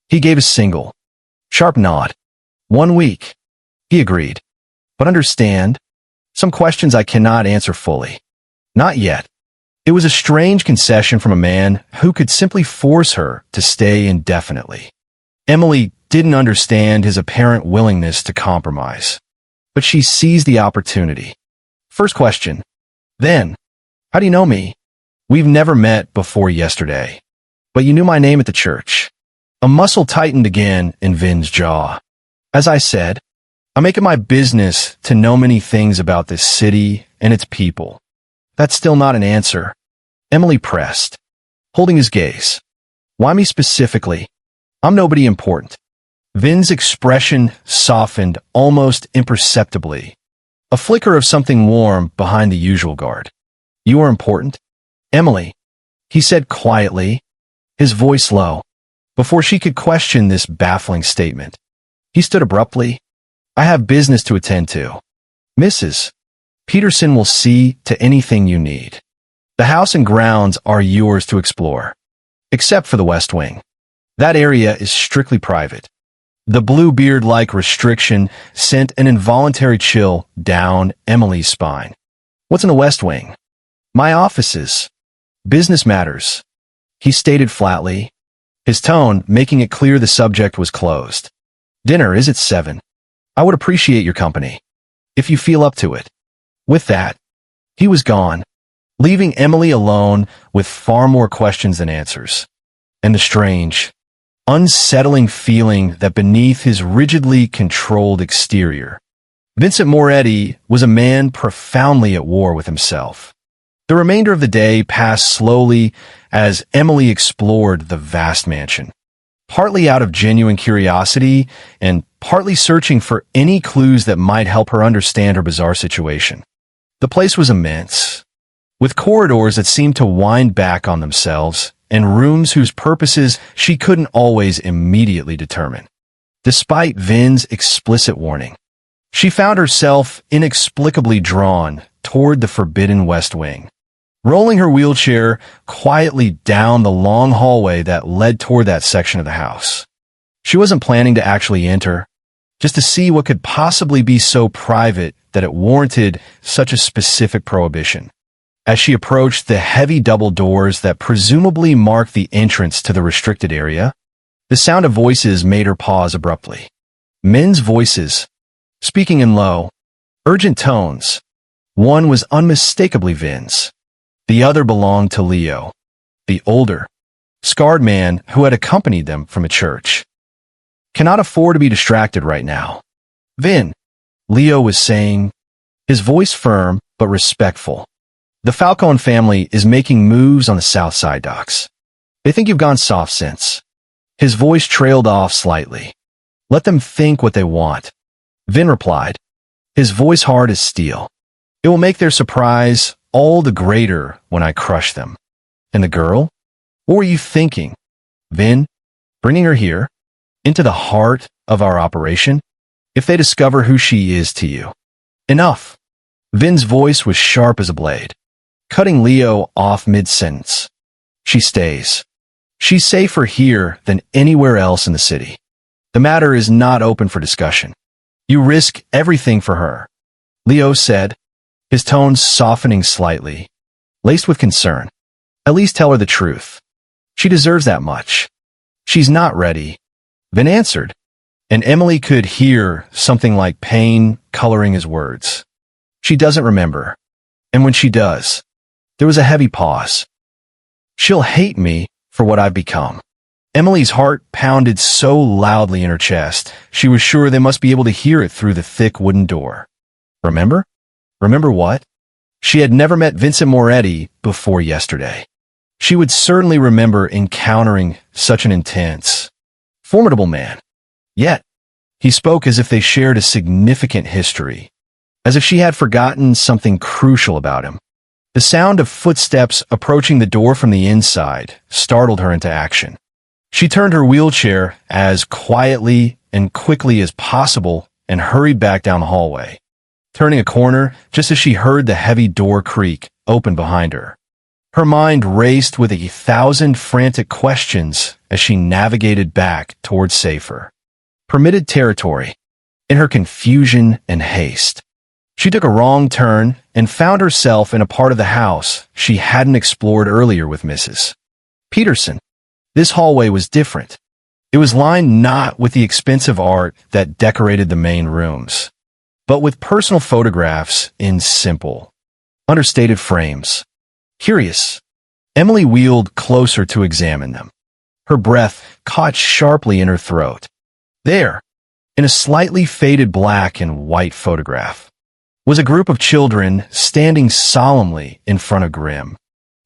he gave a single, sharp nod. 1 week, he agreed. But understand, some questions I cannot answer fully. Not yet. It was a strange concession from a man who could simply force her to stay indefinitely. Emily didn't understand his apparent willingness to compromise, but she seized the opportunity. First question. Then, how do you know me? We've never met before yesterday, but you knew my name at the church. A muscle tightened again in Vin's jaw. As I said, I make it my business to know many things about this city and its people. That's still not an answer. Emily pressed, holding his gaze. Why me specifically? I'm nobody important. Vin's expression softened almost imperceptibly, a flicker of something warm behind the usual guard. You are important? Emily, he said quietly, his voice low. Before she could question this baffling statement, he stood abruptly. I have business to attend to. Mrs. Peterson will see to anything you need. The house and grounds are yours to explore, except for the West Wing. That area is strictly private. The Bluebeard-like restriction sent an involuntary chill down Emily's spine. What's in the West Wing? My offices. Business matters, he stated flatly, his tone making it clear the subject was closed. Dinner is at 7. I would appreciate your company, if you feel up to it. With that, he was gone, leaving Emily alone with far more questions than answers. And the strange, unsettling feeling that beneath his rigidly controlled exterior, Vincent Moretti was a man profoundly at war with himself. The remainder of the day passed slowly as Emily explored the vast mansion, partly out of genuine curiosity and partly searching for any clues that might help her understand her bizarre situation. The place was immense, with corridors that seemed to wind back on themselves and rooms whose purposes she couldn't always immediately determine. Despite Vin's explicit warning, she found herself inexplicably drawn toward the forbidden West Wing, rolling her wheelchair quietly down the long hallway that led toward that section of the house. She wasn't planning to actually enter, just to see what could possibly be so private that it warranted such a specific prohibition. As she approached the heavy double doors that presumably marked the entrance to the restricted area, the sound of voices made her pause abruptly. Men's voices, speaking in low, urgent tones. One was unmistakably Vin's. The other belonged to Leo, the older, scarred man who had accompanied them from a church. "Cannot afford to be distracted right now, Vin," Leo was saying, his voice firm but respectful. "The Falcone family is making moves on the South Side docks. They think you've gone soft since." His voice trailed off slightly. "Let them think what they want," Vin replied, his voice hard as steel. "It will make their surprise all the greater when I crush them." "And the girl? What were you thinking, Vin? Bringing her here? Into the heart of our operation? If they discover who she is to you?" "Enough." Vin's voice was sharp as a blade, cutting Leo off mid-sentence. "She stays. She's safer here than anywhere else in the city. The matter is not open for discussion. You risk everything for her," Leo said, his tones softening slightly, laced with concern. "At least tell her the truth. She deserves that much." "She's not ready," Vin answered, and Emily could hear something like pain coloring his words. "She doesn't remember, and when she does," there was a heavy pause. "She'll hate me for what I've become." Emily's heart pounded so loudly in her chest, she was sure they must be able to hear it through the thick wooden door. Remember? Remember what? She had never met Vincent Moretti before yesterday. She would certainly remember encountering such an intense, formidable man. Yet, he spoke as if they shared a significant history, as if she had forgotten something crucial about him. The sound of footsteps approaching the door from the inside startled her into action. She turned her wheelchair as quietly and quickly as possible and hurried back down the hallway, turning a corner just as she heard the heavy door creak open behind her. Her mind raced with 1,000 frantic questions as she navigated back towards safer, permitted territory. In her confusion and haste, she took a wrong turn and found herself in a part of the house she hadn't explored earlier with Mrs. Peterson. This hallway was different. It was lined not with the expensive art that decorated the main rooms, but with personal photographs in simple, understated frames. Curious, Emily wheeled closer to examine them. Her breath caught sharply in her throat. There, in a slightly faded black and white photograph, was a group of children standing solemnly in front of grim,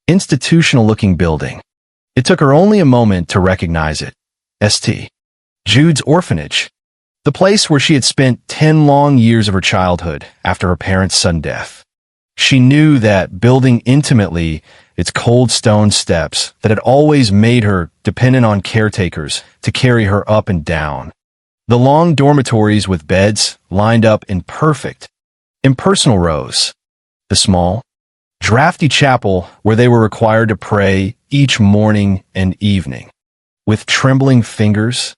institutional-looking building. It took her only a moment to recognize it. St. Jude's Orphanage, the place where she had spent 10 long years of her childhood after her parents' sudden death. She knew that building intimately its cold stone steps that had always made her dependent on caretakers to carry her up and down. The long dormitories with beds lined up in perfect, impersonal rows. The small, drafty chapel where they were required to pray each morning and evening. With trembling fingers,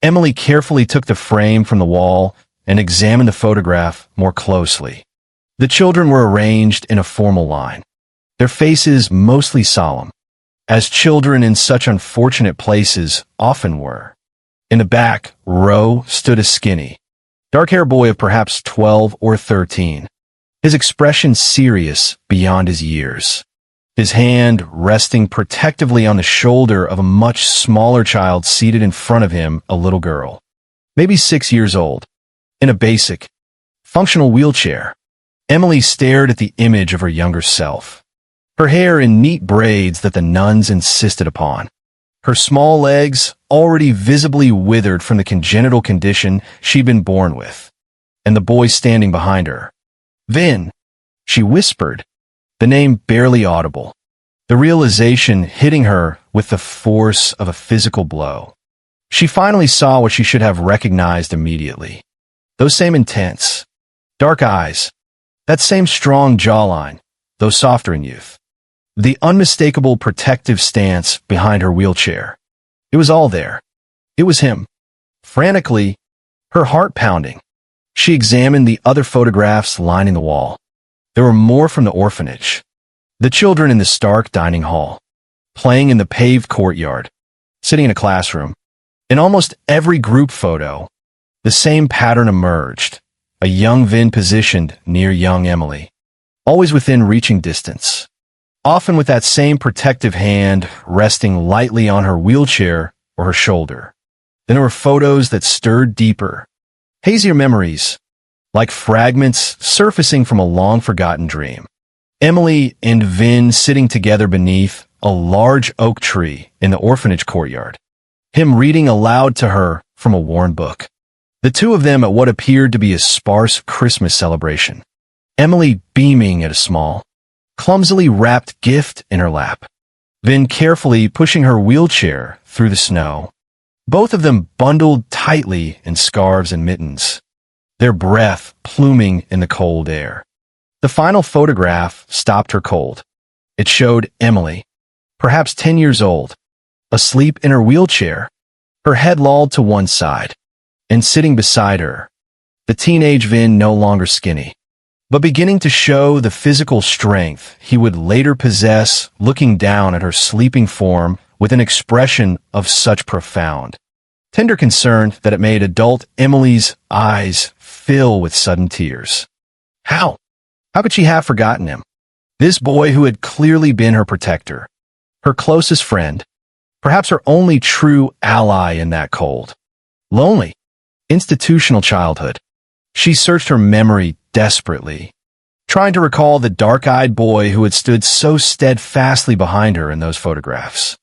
Emily carefully took the frame from the wall and examined the photograph more closely. The children were arranged in a formal line, their faces mostly solemn, as children in such unfortunate places often were. In the back row stood a skinny, dark-haired boy of perhaps 12 or 13, his expression serious beyond his years, his hand resting protectively on the shoulder of a much smaller child seated in front of him, a little girl, maybe 6 years old, in a basic, functional wheelchair. Emily stared at the image of her younger self, her hair in neat braids that the nuns insisted upon, her small legs already visibly withered from the congenital condition she'd been born with, and the boy standing behind her. Vin, She whispered, the name barely audible, the realization hitting her with the force of a physical blow. She finally saw what she should have recognized immediately. Those same intense, dark eyes, that same strong jawline, though softer in youth. The unmistakable protective stance behind her wheelchair. It was all there. It was him. Frantically, her heart pounding, she examined the other photographs lining the wall. There were more from the orphanage. The children in the Stark dining hall, playing in the paved courtyard, sitting in a classroom. In almost every group photo, the same pattern emerged. A young Vin positioned near young Emily, always within reaching distance, often with that same protective hand resting lightly on her wheelchair or her shoulder. Then there were photos that stirred deeper, hazier memories, like fragments surfacing from a long-forgotten dream. Emily and Vin sitting together beneath a large oak tree in the orphanage courtyard, him reading aloud to her from a worn book. The two of them at what appeared to be a sparse Christmas celebration. Emily beaming at a small, clumsily wrapped gift in her lap. Vin carefully pushing her wheelchair through the snow. Both of them bundled tightly in scarves and mittens, their breath pluming in the cold air. The final photograph stopped her cold. It showed Emily, perhaps 10 years old, asleep in her wheelchair, her head lolled to one side, and sitting beside her, the teenage Vin no longer skinny, but beginning to show the physical strength he would later possess, looking down at her sleeping form with an expression of such profound, tender concern that it made adult Emily's eyes fill with sudden tears. How? How could she have forgotten him? This boy who had clearly been her protector, her closest friend, perhaps her only true ally in that cold, lonely, institutional childhood. She searched her memory desperately, trying to recall the dark-eyed boy who had stood so steadfastly behind her in those photographs.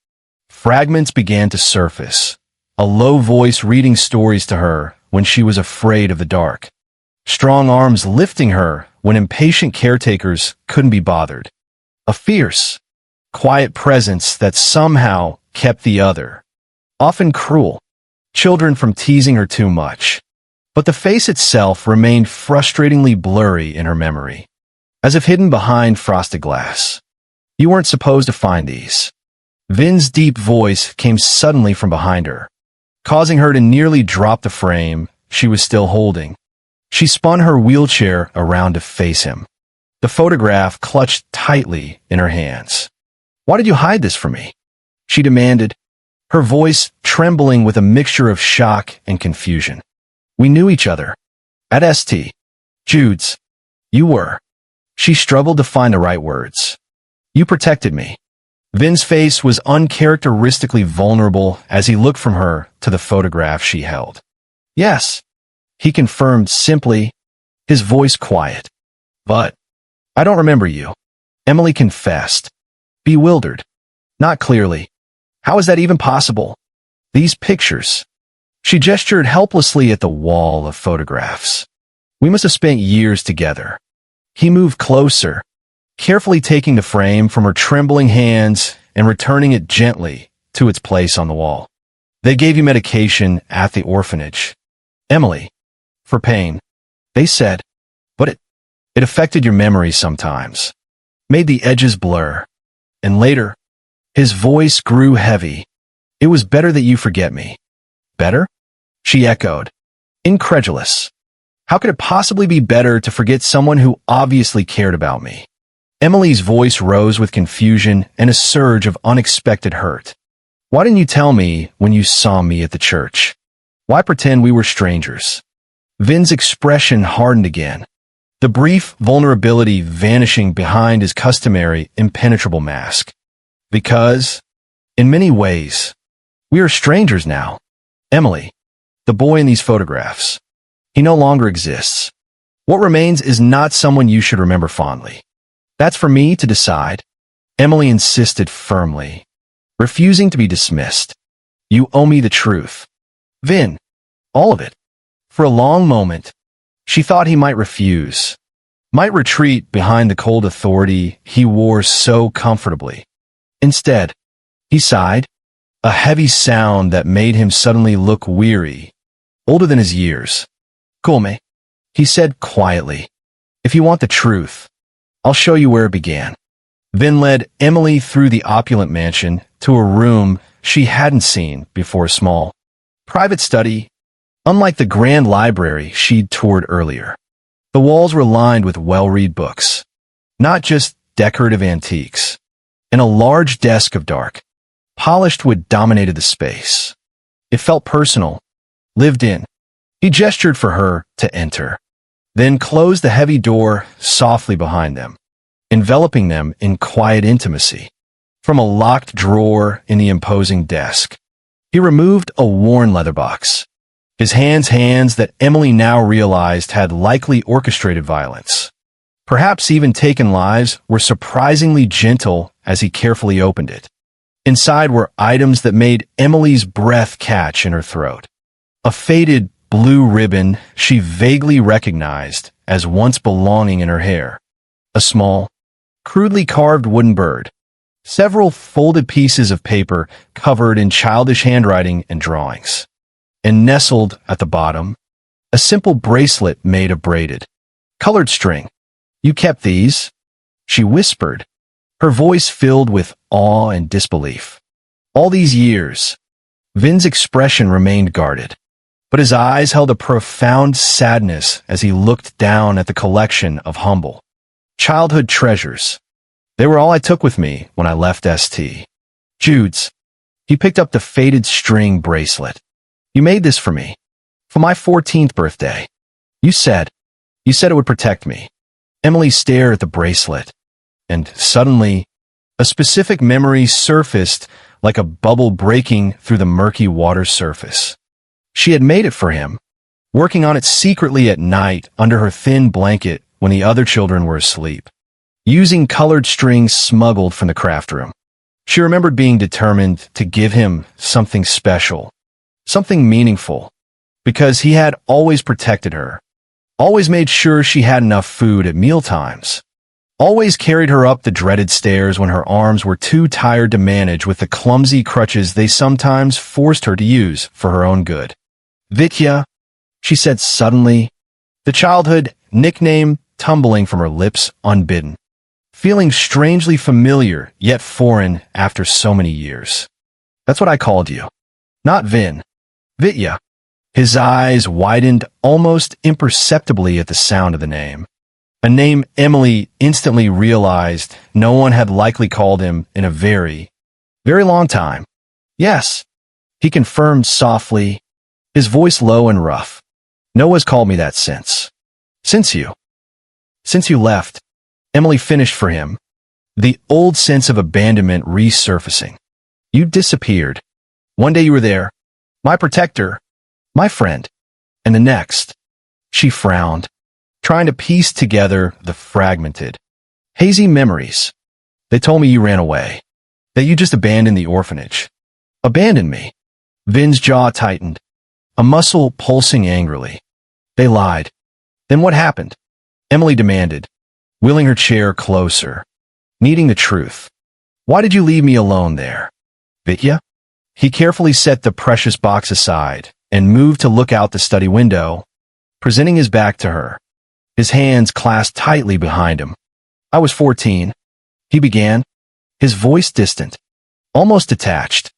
Fragments began to surface, a low voice reading stories to her when she was afraid of the dark, strong arms lifting her when impatient caretakers couldn't be bothered, a fierce, quiet presence that somehow kept the other, often cruel, children from teasing her too much. But the face itself remained frustratingly blurry in her memory, as if hidden behind frosted glass. You weren't supposed to find these. Vin's deep voice came suddenly from behind her, causing her to nearly drop the frame she was still holding. She spun her wheelchair around to face him, the photograph clutched tightly in her hands. Why did you hide this from me? She demanded, her voice trembling with a mixture of shock and confusion. We knew each other. At St. Jude's. You were. She struggled to find the right words. You protected me. Vin's face was uncharacteristically vulnerable as he looked from her to the photograph she held. Yes, he confirmed simply, his voice quiet. But I don't remember you. Emily confessed, bewildered. Not clearly. How is that even possible? These pictures. She gestured helplessly at the wall of photographs. We must have spent years together. He moved closer, carefully taking the frame from her trembling hands and returning it gently to its place on the wall. They gave you medication at the orphanage. Emily. For pain. They said. But it affected your memory sometimes. Made the edges blur. And later, his voice grew heavy. It was better that you forget me. Better? She echoed, incredulous. How could it possibly be better to forget someone who obviously cared about me? Emily's voice rose with confusion and a surge of unexpected hurt. Why didn't you tell me when you saw me at the church? Why pretend we were strangers? Vin's expression hardened again, the brief vulnerability vanishing behind his customary impenetrable mask. Because, in many ways, we are strangers now. Emily, the boy in these photographs, he no longer exists. What remains is not someone you should remember fondly. That's for me to decide. Emily insisted firmly, refusing to be dismissed. You owe me the truth. Vin, all of it. For a long moment, she thought he might refuse. might retreat behind the cold authority he wore so comfortably. Instead, he sighed, a heavy sound that made him suddenly look weary, older than his years. "Kulme," he said quietly. "If you want the truth, I'll show you where it began." Vin led Emily through the opulent mansion to a room she hadn't seen before, a small, private study, unlike the grand library she'd toured earlier. The walls were lined with well-read books, not just decorative antiques, and a large desk of dark, polished wood dominated the space. It felt personal, lived in. He gestured for her to enter, then closed the heavy door softly behind them, enveloping them in quiet intimacy. From a locked drawer in the imposing desk, he removed a worn leather box. His hands that Emily now realized had likely orchestrated violence. Perhaps even taken lives, were surprisingly gentle as he carefully opened it. Inside were items that made Emily's breath catch in her throat. A faded blue ribbon she vaguely recognized as once belonging in her hair. A small, crudely carved wooden bird. Several folded pieces of paper covered in childish handwriting and drawings. And nestled at the bottom, a simple bracelet made of braided, colored string. "You kept these?" she whispered, her voice filled with awe and disbelief. All these years, Vin's expression remained guarded, but his eyes held a profound sadness as he looked down at the collection of humble childhood treasures. "They were all I took with me when I left St. Jude's." He picked up the faded string bracelet. "You made this for me, for my 14th birthday. You said it would protect me." Emily stared at the bracelet, and suddenly, a specific memory surfaced like a bubble breaking through the murky water surface. She had made it for him, working on it secretly at night under her thin blanket when the other children were asleep, using colored strings smuggled from the craft room. She remembered being determined to give him something special, something meaningful, because he had always protected her, always made sure she had enough food at mealtimes, always carried her up the dreaded stairs when her arms were too tired to manage with the clumsy crutches they sometimes forced her to use for her own good. "Vitya," she said suddenly, the childhood nickname tumbling from her lips unbidden, feeling strangely familiar yet foreign after so many years. "That's what I called you. Not Vin. Vitya." His eyes widened almost imperceptibly at the sound of the name. A name Emily instantly realized no one had likely called him in a very, very long time. "Yes," he confirmed softly, his voice low and rough. "No one's called me that since you left." Emily finished for him, the old sense of abandonment resurfacing. "You disappeared. One day you were there, my protector, my friend, and the next." She frowned, trying to piece together the fragmented, hazy memories. "They told me you ran away, that you just abandoned the orphanage." "Abandoned me?" Vin's jaw tightened, a muscle pulsing angrily. "They lied. Then what happened?" Emily demanded, wheeling her chair closer, needing the truth. "Why did you leave me alone there, Vitya?" He carefully set the precious box aside and moved to look out the study window, presenting his back to her, his hands clasped tightly behind him. "I was 14, he began, his voice distant, almost detached,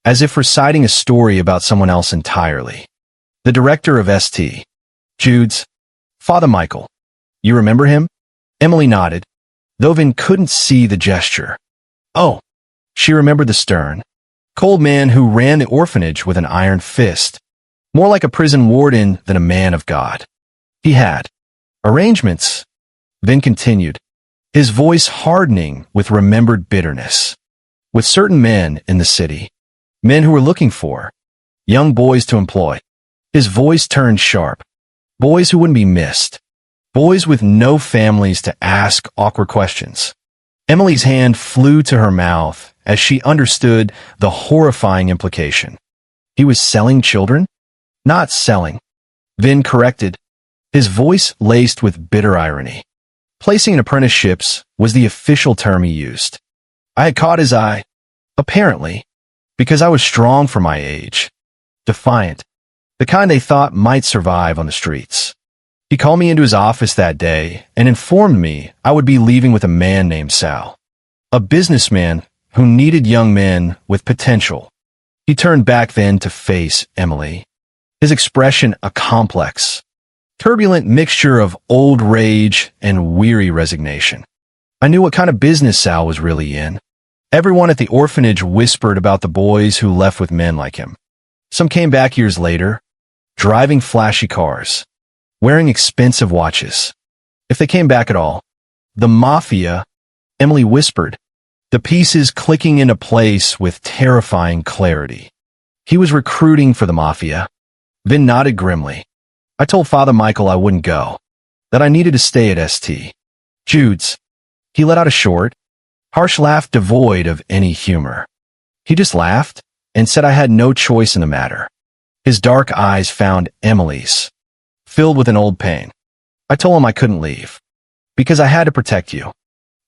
as if reciting a story about someone else entirely. "The director of St. Jude's, Father Michael. You remember him?" Emily nodded, though Vin couldn't see the gesture. "Oh." She remembered the stern, cold man who ran the orphanage with an iron fist, more like a prison warden than a man of God. "He had arrangements," Vin continued, his voice hardening with remembered bitterness, "with certain men in the city, men who were looking for young boys to employ." His voice turned sharp. "Boys who wouldn't be missed. Boys with no families to ask awkward questions." Emily's hand flew to her mouth as she understood the horrifying implication. He was selling children? "Not selling," Vin corrected, his voice laced with bitter irony. Placing in apprenticeships was the official term he used. I had caught his eye, apparently, because I was strong for my age, defiant, the kind they thought might survive on the streets. He called me into his office that day and informed me I would be leaving with a man named Sal, a businessman who needed young men with potential. He turned back then to face Emily, his expression a complex, turbulent mixture of old rage and weary resignation. I knew what kind of business Sal was really in. Everyone at the orphanage whispered about the boys who left with men like him. Some came back years later, driving flashy cars, wearing expensive watches. If they came back at all, the mafia, Emily whispered, the pieces clicking into place with terrifying clarity. He was recruiting for the mafia. Vin nodded grimly. I told Father Michael I wouldn't go, that I needed to stay at St. Jude's. He let out a short, harsh laugh devoid of any humor. He just laughed and said I had no choice in the matter. His dark eyes found Emily's, filled with an old pain. I told him I couldn't leave, because I had to protect you.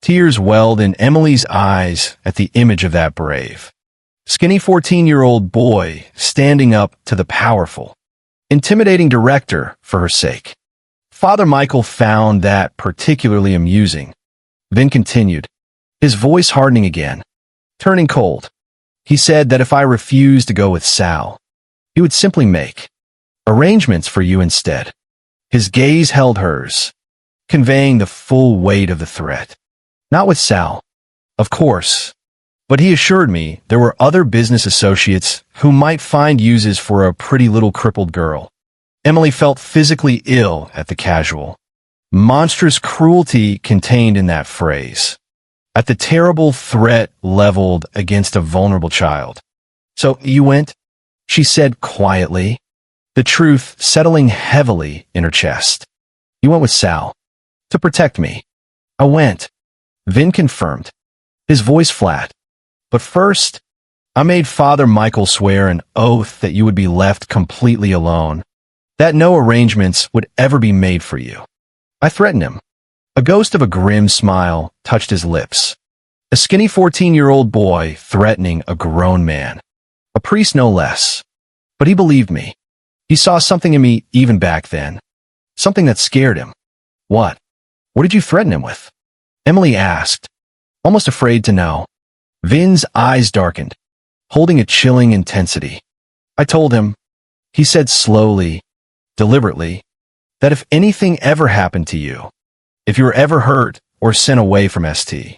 Tears welled in Emily's eyes at the image of that brave, skinny 14-year-old boy standing up to the powerful, intimidating director for her sake. Father Michael found that particularly amusing. Vin continued, his voice hardening again, turning cold. He said that if I refused to go with Sal, he would simply make arrangements for you instead. His gaze held hers, conveying the full weight of the threat. Not with Sal, of course, but he assured me there were other business associates who might find uses for a pretty little crippled girl. Emily felt physically ill at the casual, monstrous cruelty contained in that phrase, at the terrible threat leveled against a vulnerable child. So you went? She said quietly, the truth settling heavily in her chest. You went with Sal. To protect me. I went. Vin confirmed, his voice flat. But first, I made Father Michael swear an oath that you would be left completely alone, that no arrangements would ever be made for you. I threatened him. A ghost of a grim smile touched his lips. A skinny 14-year-old boy threatening a grown man. A priest no less. But he believed me. He saw something in me even back then. Something that scared him. What? What did you threaten him with? Emily asked, almost afraid to know. Vin's eyes darkened, holding a chilling intensity. I told him, he said slowly, deliberately, that if anything ever happened to you, if you were ever hurt or sent away from St.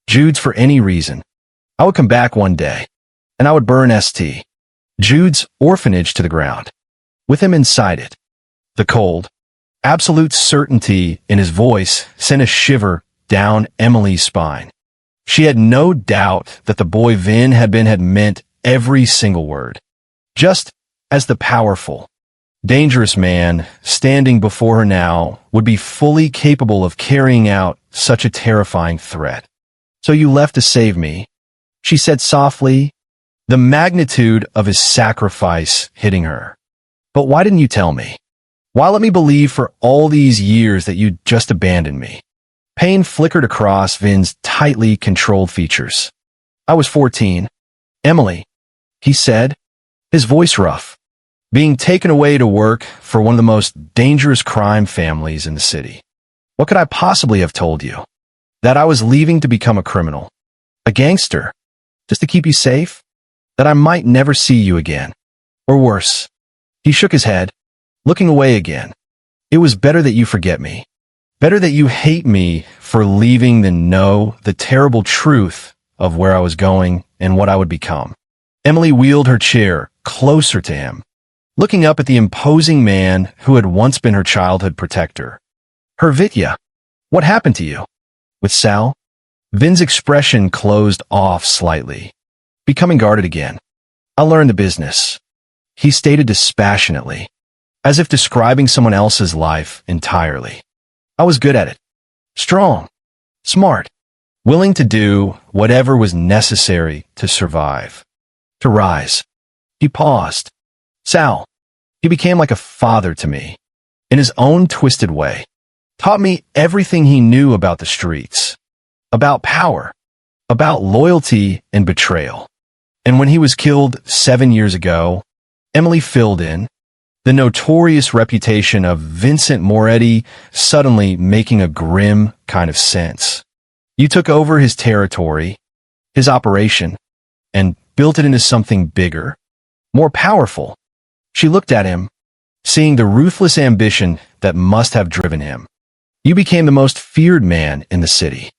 Jude's for any reason, I would come back one day, and I would burn St. Jude's orphanage to the ground, with him inside it. The cold, absolute certainty in his voice sent a shiver down Emily's spine. She had no doubt that the boy Vin had meant every single word. Just as the powerful, dangerous man standing before her now would be fully capable of carrying out such a terrifying threat. So you left to save me, she said softly, the magnitude of his sacrifice hitting her. But why didn't you tell me? Why let me believe for all these years that you'd just abandoned me? Pain flickered across Vin's tightly controlled features. I was 14. Emily, he said, his voice rough, being taken away to work for one of the most dangerous crime families in the city. What could I possibly have told you? That I was leaving to become a criminal, a gangster, just to keep you safe? That I might never see you again? Or worse? He shook his head, looking away again. It was better that you forget me. Better that you hate me for leaving than know the terrible truth of where I was going and what I would become. Emily wheeled her chair closer to him, looking up at the imposing man who had once been her childhood protector. Her Vitya, what happened to you? With Sal? Vin's expression closed off slightly, becoming guarded again. I learned the business, he stated dispassionately, as if describing someone else's life entirely. I was good at it. Strong. Smart. Willing to do whatever was necessary to survive. To rise. He paused. Sal. He became like a father to me. In his own twisted way. taught me everything he knew about the streets, about power, about loyalty and betrayal. And when he was killed 7 years ago, Emily filled in, the notorious reputation of Vincent Moretti suddenly making a grim kind of sense. You took over his territory, his operation, and built it into something bigger, more powerful. She looked at him, seeing the ruthless ambition that must have driven him. You became the most feared man in the city.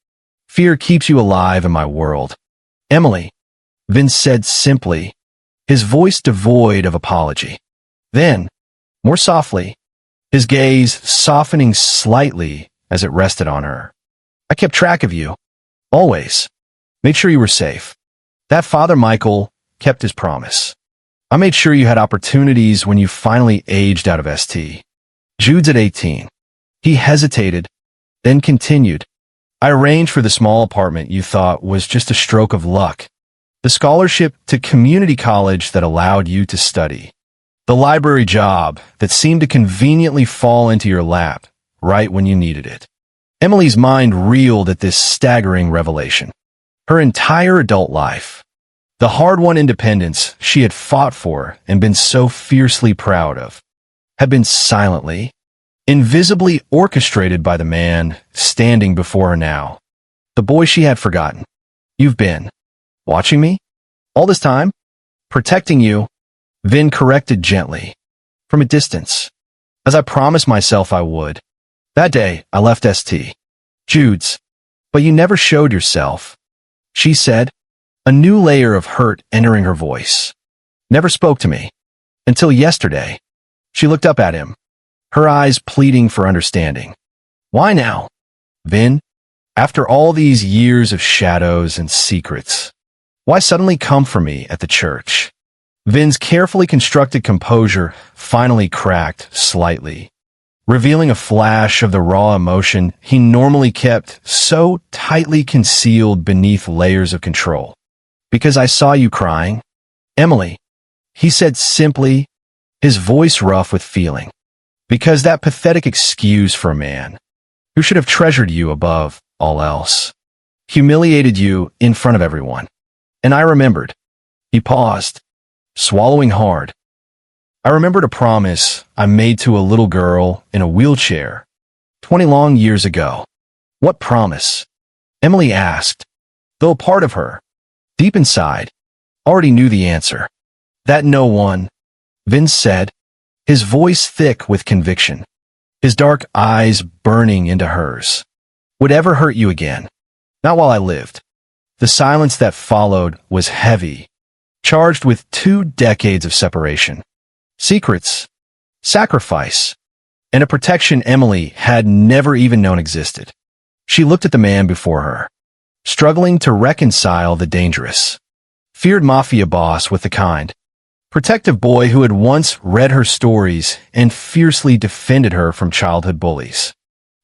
Fear keeps you alive in my world. Emily, Vince said simply, his voice devoid of apology. Then, more softly, his gaze softening slightly as it rested on her. I kept track of you. Always. Made sure you were safe. That Father Michael kept his promise. I made sure you had opportunities when you finally aged out of ST. Jude's at 18. He hesitated, then continued. I arranged for the small apartment you thought was just a stroke of luck. The scholarship to community college that allowed you to study. The library job that seemed to conveniently fall into your lap right when you needed it. Emily's mind reeled at this staggering revelation. Her entire adult life, the hard-won independence she had fought for and been so fiercely proud of, had been silently, invisibly orchestrated by the man standing before her now. The boy she had forgotten. You've been watching me? All this time? Protecting you? Vin corrected gently, from a distance, as I promised myself I would. That day, I left ST. Jude's. But you never showed yourself, she said, a new layer of hurt entering her voice. Never spoke to me. Until yesterday. She looked up at him, her eyes pleading for understanding. Why now? Vin, after all these years of shadows and secrets, why suddenly come for me at the church? Vin's carefully constructed composure finally cracked slightly, revealing a flash of the raw emotion he normally kept so tightly concealed beneath layers of control. Because I saw you crying, Emily, he said simply, his voice rough with feeling. Because that pathetic excuse for a man who should have treasured you above all else, humiliated you in front of everyone. And I remembered. He paused, swallowing hard. I remembered a promise I made to a little girl in a wheelchair 20 long years ago. What promise? Emily asked, though a part of her, deep inside, already knew the answer. That no one, Vince said, his voice thick with conviction, his dark eyes burning into hers, would ever hurt you again. Not while I lived. The silence that followed was heavy, charged with 2 decades of separation. Secrets, sacrifice, and a protection Emily had never even known existed. She looked at the man before her, struggling to reconcile the dangerous, feared mafia boss with the kind, protective boy who had once read her stories and fiercely defended her from childhood bullies.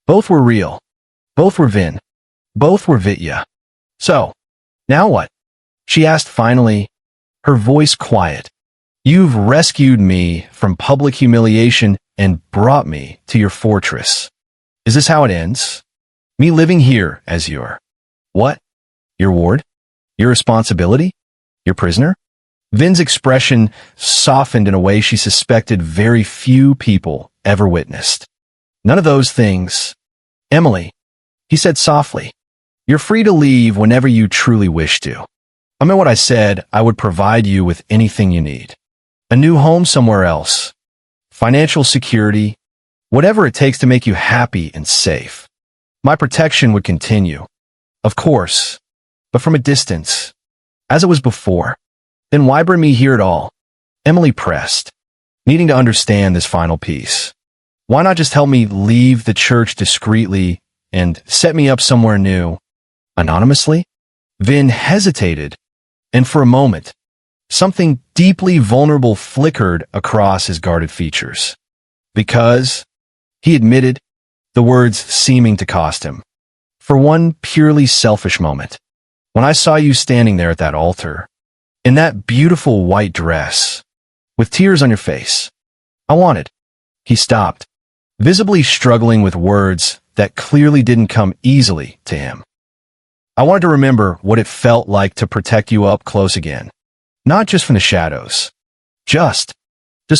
Both were real. Both were Vin. Both were Vitya. So, now what? She asked finally, her voice quiet. You've rescued me from public humiliation and brought me to your fortress. Is this how it ends? Me living here as your... What? Your ward? Your responsibility? Your prisoner? Vin's expression softened in a way she suspected very few people ever witnessed. None of those things. Emily, he said softly, you're free to leave whenever you truly wish to. I meant what I said. I would provide you with anything you need. A new home somewhere else. Financial security. Whatever it takes to make you happy and safe. My protection would continue. Of course. But from a distance. As it was before. Then why bring me here at all? Emily pressed, needing to understand this final piece. Why not just help me leave the church discreetly and set me up somewhere new? Anonymously? Vin hesitated, and for a moment, something deeply vulnerable flickered across his guarded features. Because, he admitted, the words seeming to cost him. For one purely selfish moment, when I saw you standing there at that altar, in that beautiful white dress, with tears on your face, I wanted. He stopped, visibly struggling with words that clearly didn't come easily to him. I wanted to remember what it felt like to protect you up close again. Not just from the shadows. Just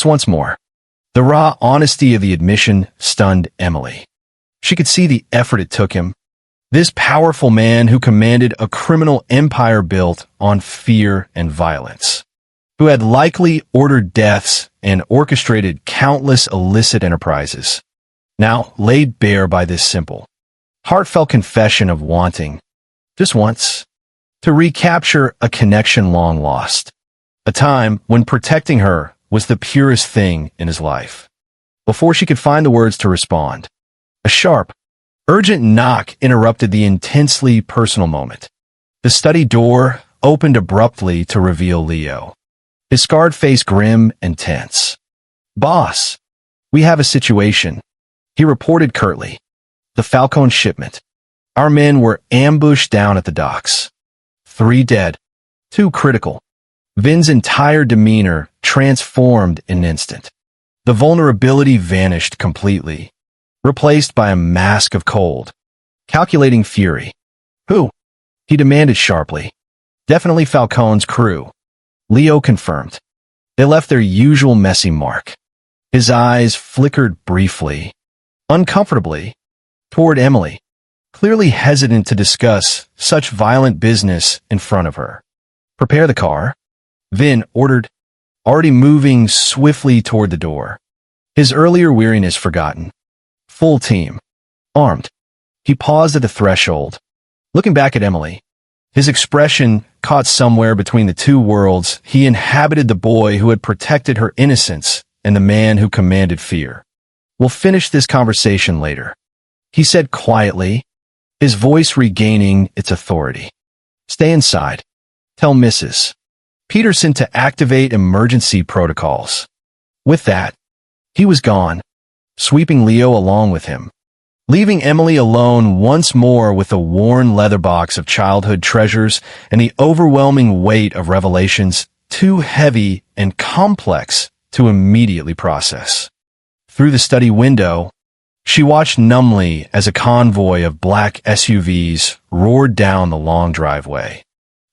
once more. The raw honesty of the admission stunned Emily. She could see the effort it took him. This powerful man who commanded a criminal empire built on fear and violence, who had likely ordered deaths and orchestrated countless illicit enterprises, now laid bare by this simple, heartfelt confession of wanting, just once, to recapture a connection long lost, a time when protecting her was the purest thing in his life. Before she could find the words to respond, a sharp, urgent knock interrupted the intensely personal moment. The study door opened abruptly to reveal Leo, his scarred face grim and tense. "Boss, we have a situation," he reported curtly. "The Falcone shipment. Our men were ambushed down at the docks. 3 dead, 2 critical." Vin's entire demeanor transformed in an instant. The vulnerability vanished completely, replaced by a mask of cold, calculating fury. "Who?" he demanded sharply. "Definitely Falcone's crew," Leo confirmed. They left their usual messy mark. His eyes flickered briefly, uncomfortably, toward Emily, clearly hesitant to discuss such violent business in front of her. "Prepare the car," Vin ordered, already moving swiftly toward the door. His earlier weariness forgotten. Full team. Armed. He paused at the threshold, looking back at Emily. His expression caught somewhere between the two worlds. He inhabited the boy who had protected her innocence and the man who commanded fear. "We'll finish this conversation later," he said quietly, his voice regaining its authority. "Stay inside. Tell Mrs. Peterson to activate emergency protocols." With that, he was gone, sweeping Leo along with him, leaving Emily alone once more with the worn leather box of childhood treasures and the overwhelming weight of revelations too heavy and complex to immediately process. Through the study window, she watched numbly as a convoy of black SUVs roared down the long driveway,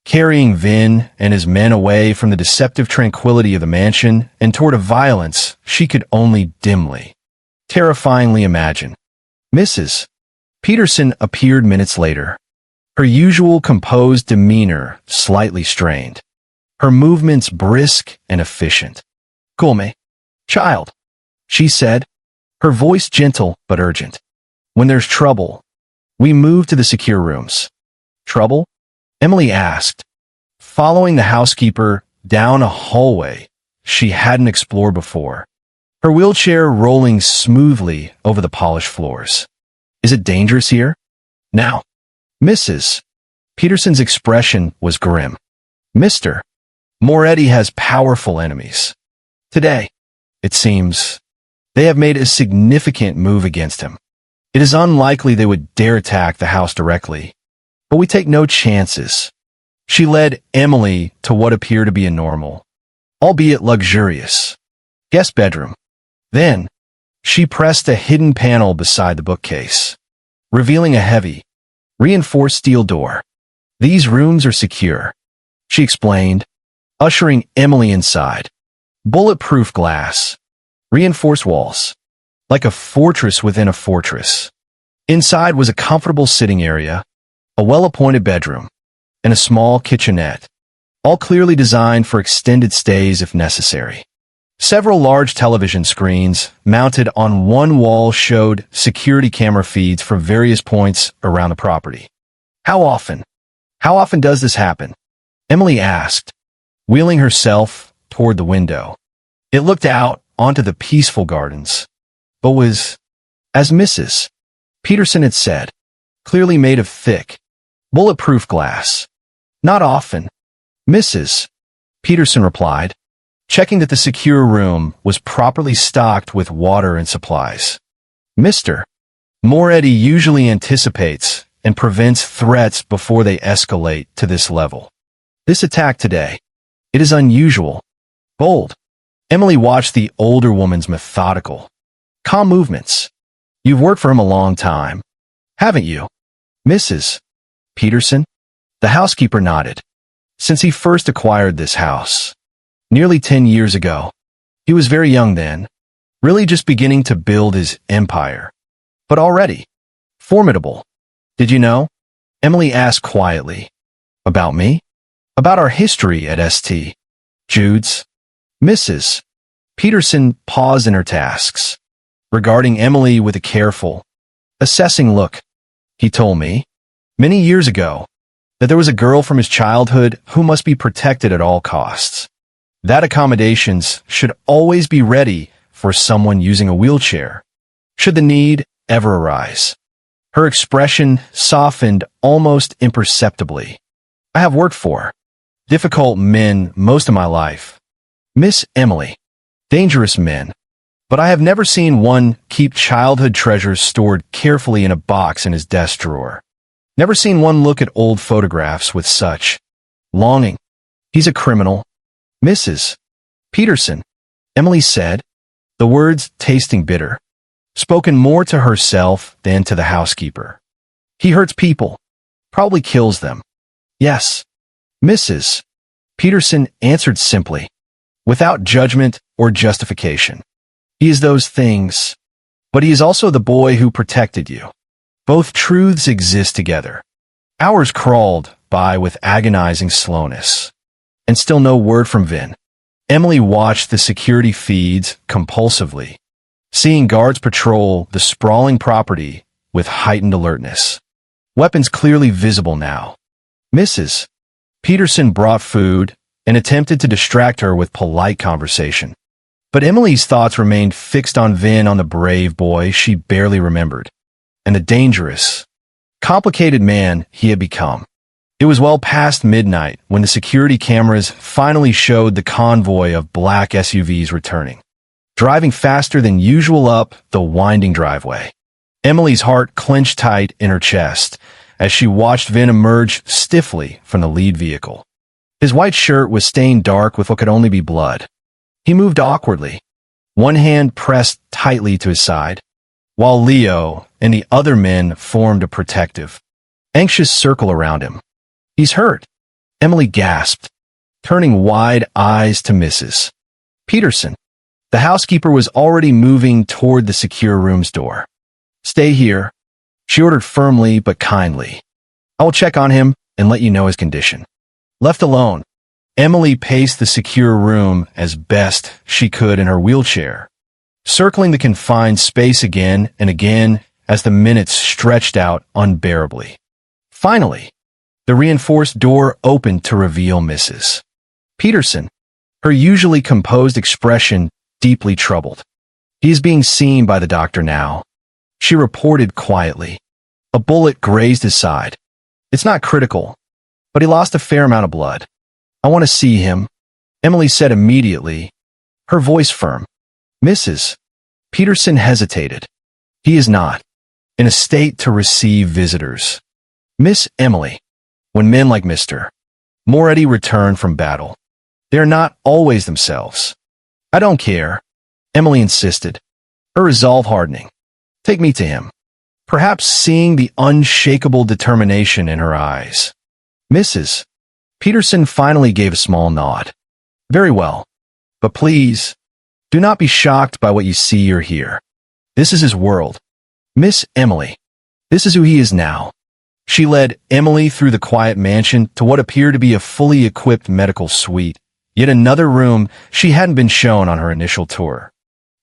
carrying Vin and his men away from the deceptive tranquility of the mansion and toward a violence she could only dimly, terrifyingly imagine. Mrs. Peterson appeared minutes later, her usual composed demeanor slightly strained, her movements brisk and efficient. "Come, child," she said, her voice gentle but urgent. "When there's trouble, we move to the secure rooms." "Trouble?" Emily asked, following the housekeeper down a hallway she hadn't explored before, her wheelchair rolling smoothly over the polished floors. "Is it dangerous here?" "Now." Mrs. Peterson's expression was grim. "Mr. Moretti has powerful enemies. Today, it seems, they have made a significant move against him. It is unlikely they would dare attack the house directly, but we take no chances." She led Emily to what appeared to be a normal, albeit luxurious, guest bedroom. Then, she pressed a hidden panel beside the bookcase, revealing a heavy, reinforced steel door. "These rooms are secure," she explained, ushering Emily inside. Bulletproof glass, reinforced walls, like a fortress within a fortress. Inside was a comfortable sitting area, a well-appointed bedroom, and a small kitchenette, all clearly designed for extended stays if necessary. Several large television screens mounted on one wall showed security camera feeds from various points around the property. How often does this happen?" Emily asked, wheeling herself toward the window. It looked out onto the peaceful gardens, but was, as Mrs. Peterson had said, clearly made of thick, bulletproof glass. "Not often," Mrs. Peterson replied, checking that the secure room was properly stocked with water and supplies. "Mr. Moretti usually anticipates and prevents threats before they escalate to this level. This attack today, it is unusual, bold." Emily watched the older woman's methodical, calm movements. "You've worked for him a long time," Haven't you, Mrs. Peterson? The housekeeper nodded. Since he first acquired this house, nearly 10 years ago, he was very young then, really just beginning to build his empire. But already formidable. Did you know? Emily asked quietly. About me? About our history at St. Jude's? Mrs. Peterson paused in her tasks, regarding Emily with a careful, assessing look. He told me, many years ago, that there was a girl from his childhood who must be protected at all costs. That accommodations should always be ready for someone using a wheelchair, should the need ever arise. Her expression softened almost imperceptibly. I have worked for difficult men most of my life, Miss Emily. Dangerous men. But I have never seen one keep childhood treasures stored carefully in a box in his desk drawer. Never seen one look at old photographs with such longing. He's a criminal. Mrs. Peterson, Emily said, the words tasting bitter, spoken more to herself than to the housekeeper. He hurts people, probably kills them. Yes, Mrs. Peterson answered simply, without judgment or justification. He is those things, but he is also the boy who protected you. Both truths exist together. Hours crawled by with agonizing slowness, and still no word from Vin. Emily watched the security feeds compulsively, seeing guards patrol the sprawling property with heightened alertness. Weapons clearly visible now. Mrs. Peterson brought food and attempted to distract her with polite conversation. But Emily's thoughts remained fixed on Vin, on the brave boy she barely remembered, and the dangerous, complicated man he had become. It was well past midnight when the security cameras finally showed the convoy of black SUVs returning, driving faster than usual up the winding driveway. Emily's heart clenched tight in her chest as she watched Vin emerge stiffly from the lead vehicle. His white shirt was stained dark with what could only be blood. He moved awkwardly, one hand pressed tightly to his side, while Leo and the other men formed a protective, anxious circle around him. He's hurt, Emily gasped, turning wide eyes to Mrs. Peterson. The housekeeper was already moving toward the secure room's door. Stay here, she ordered firmly but kindly. I will check on him and let you know his condition. Left alone, Emily paced the secure room as best she could in her wheelchair, circling the confined space again and again as the minutes stretched out unbearably. Finally, the reinforced door opened to reveal Mrs. Peterson, her usually composed expression deeply troubled. He is being seen by the doctor now, she reported quietly. A bullet grazed his side. It's not critical, but he lost a fair amount of blood. I want to see him, Emily said immediately, her voice firm. Mrs. Peterson hesitated. He is not in a state to receive visitors. Miss Emily, when men like Mr. Moretti return from battle, they are not always themselves. I don't care, Emily insisted, her resolve hardening. Take me to him. Perhaps seeing the unshakable determination in her eyes. Mrs. Peterson finally gave a small nod. Very well. But please, do not be shocked by what you see or hear. This is his world. Miss Emily, this is who he is now. She led Emily through the quiet mansion to what appeared to be a fully equipped medical suite, yet another room she hadn't been shown on her initial tour.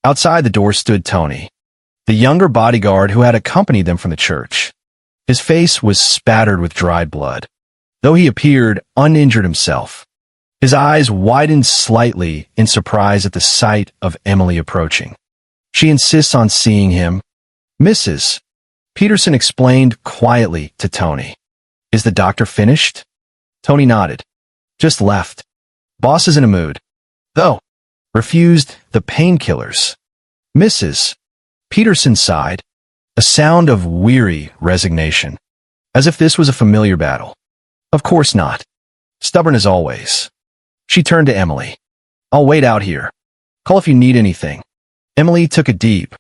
Outside the door stood Tony, the younger bodyguard who had accompanied them from the church. His face was spattered with dried blood, though he appeared uninjured himself. His eyes widened slightly in surprise at the sight of Emily approaching. She insists on seeing him. Mrs. Peterson explained quietly to Tony. Is the doctor finished? Tony nodded. Just left. Boss is in a mood, though. Refused the painkillers. Mrs. Peterson sighed, a sound of weary resignation, as if this was a familiar battle. Of course not. Stubborn as always. She turned to Emily. I'll wait out here. Call if you need anything. Emily took a deep,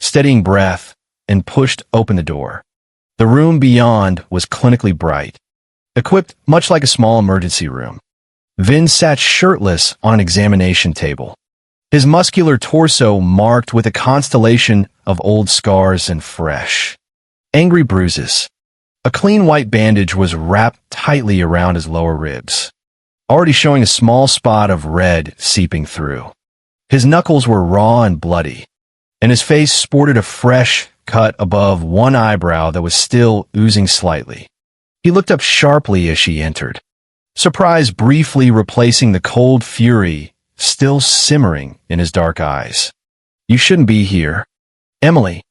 steadying breath and pushed open the door. The room beyond was clinically bright, equipped much like a small emergency room. Vin sat shirtless on an examination table, his muscular torso marked with a constellation of old scars and fresh, angry bruises. A clean white bandage was wrapped tightly around his lower ribs, already showing a small spot of red seeping through. His knuckles were raw and bloody, and his face sported a fresh cut above one eyebrow that was still oozing slightly. He looked up sharply as she entered, surprise briefly replacing the cold fury still simmering in his dark eyes. "You shouldn't be here, Emily,"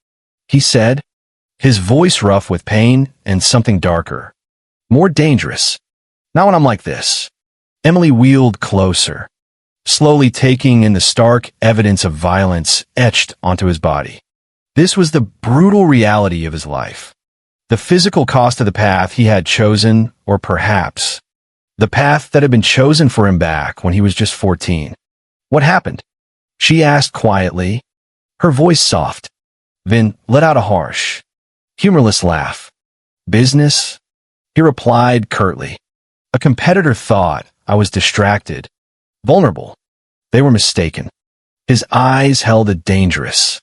he said, his voice rough with pain and something darker, more dangerous. "Not when I'm like this." Emily wheeled closer, slowly taking in the stark evidence of violence etched onto his body. This was the brutal reality of his life, the physical cost of the path he had chosen, or perhaps the path that had been chosen for him back when he was just 14. "What happened?" she asked quietly, her voice soft. Vin let out a harsh, humorless laugh. "Business?" he replied curtly. "A competitor thought I was distracted, vulnerable. They were mistaken." His eyes held a dangerous,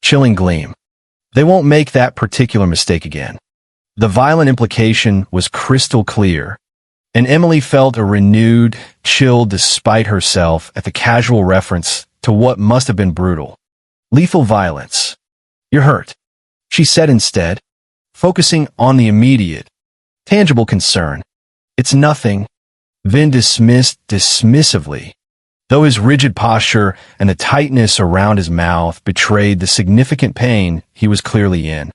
chilling gleam. "They won't make that particular mistake again." The violent implication was crystal clear, and Emily felt a renewed chill despite herself at the casual reference to what must have been brutal, lethal violence. "You're hurt," she said instead, focusing on the immediate, tangible concern. "It's nothing," Vin dismissed dismissively, though his rigid posture and the tightness around his mouth betrayed the significant pain he was clearly in.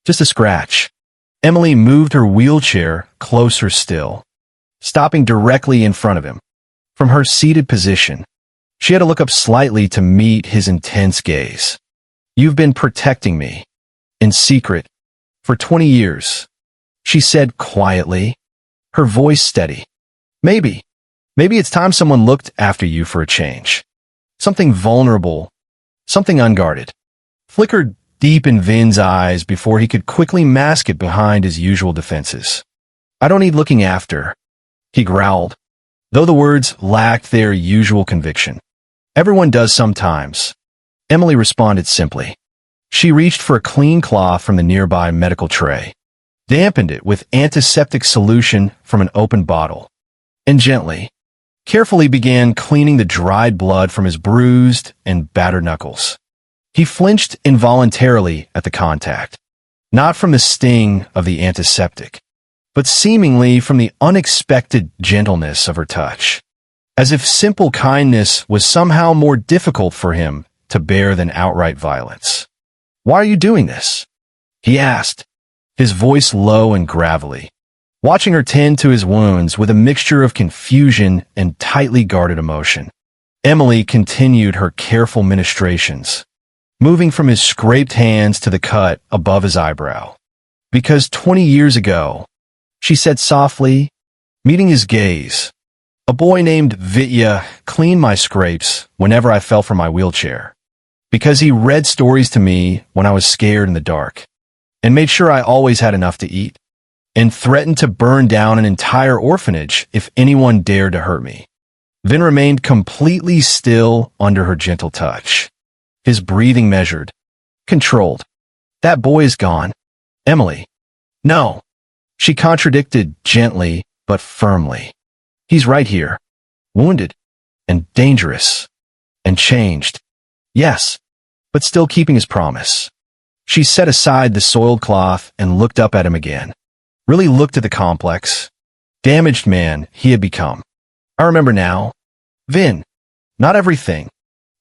"Just a scratch." Emily moved her wheelchair closer still, stopping directly in front of him. From her seated position, she had to look up slightly to meet his intense gaze. "You've been protecting me, in secret, for 20 years, she said quietly, her voice steady. Maybe it's time someone looked after you for a change. Something vulnerable, something unguarded." Flickered deep in Vin's eyes before he could quickly mask it behind his usual defenses. "I don't need looking after," he growled, though the words lacked their usual conviction. "Everyone does sometimes," Emily responded simply. She reached for a clean cloth from the nearby medical tray, dampened it with antiseptic solution from an open bottle, and gently, carefully began cleaning the dried blood from his bruised and battered knuckles. He flinched involuntarily at the contact, not from the sting of the antiseptic, but seemingly from the unexpected gentleness of her touch, as if simple kindness was somehow more difficult for him to bear than outright violence. "Why are you doing this?" he asked, his voice low and gravelly, watching her tend to his wounds with a mixture of confusion and tightly guarded emotion. Emily continued her careful ministrations, moving from his scraped hands to the cut above his eyebrow. "Because 20 years ago," she said softly, meeting his gaze, "a boy named Vitya cleaned my scrapes whenever I fell from my wheelchair. Because he read stories to me when I was scared in the dark, and made sure I always had enough to eat, and threatened to burn down an entire orphanage if anyone dared to hurt me." Vin remained completely still under her gentle touch, his breathing measured, controlled. "That boy is gone, Emily." "No," she contradicted gently but firmly. "He's right here, wounded, and dangerous, and changed. Yes, but still keeping his promise." She set aside the soiled cloth and looked up at him again, really looked at the complex, damaged man he had become. "I remember now, Vin. Not everything.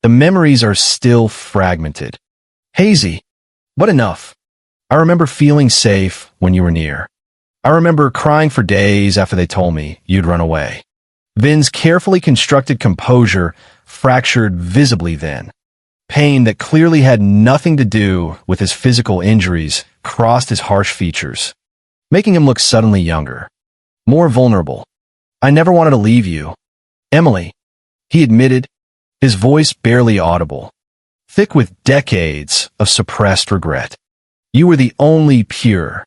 The memories are still fragmented, hazy, but enough. I remember feeling safe when you were near. I remember crying for days after they told me you'd run away." Vin's carefully constructed composure fractured visibly then. Pain that clearly had nothing to do with his physical injuries crossed his harsh features, making him look suddenly younger, more vulnerable. "I never wanted to leave you, Emily," he admitted, his voice barely audible, thick with decades of suppressed regret. "You were the only pure,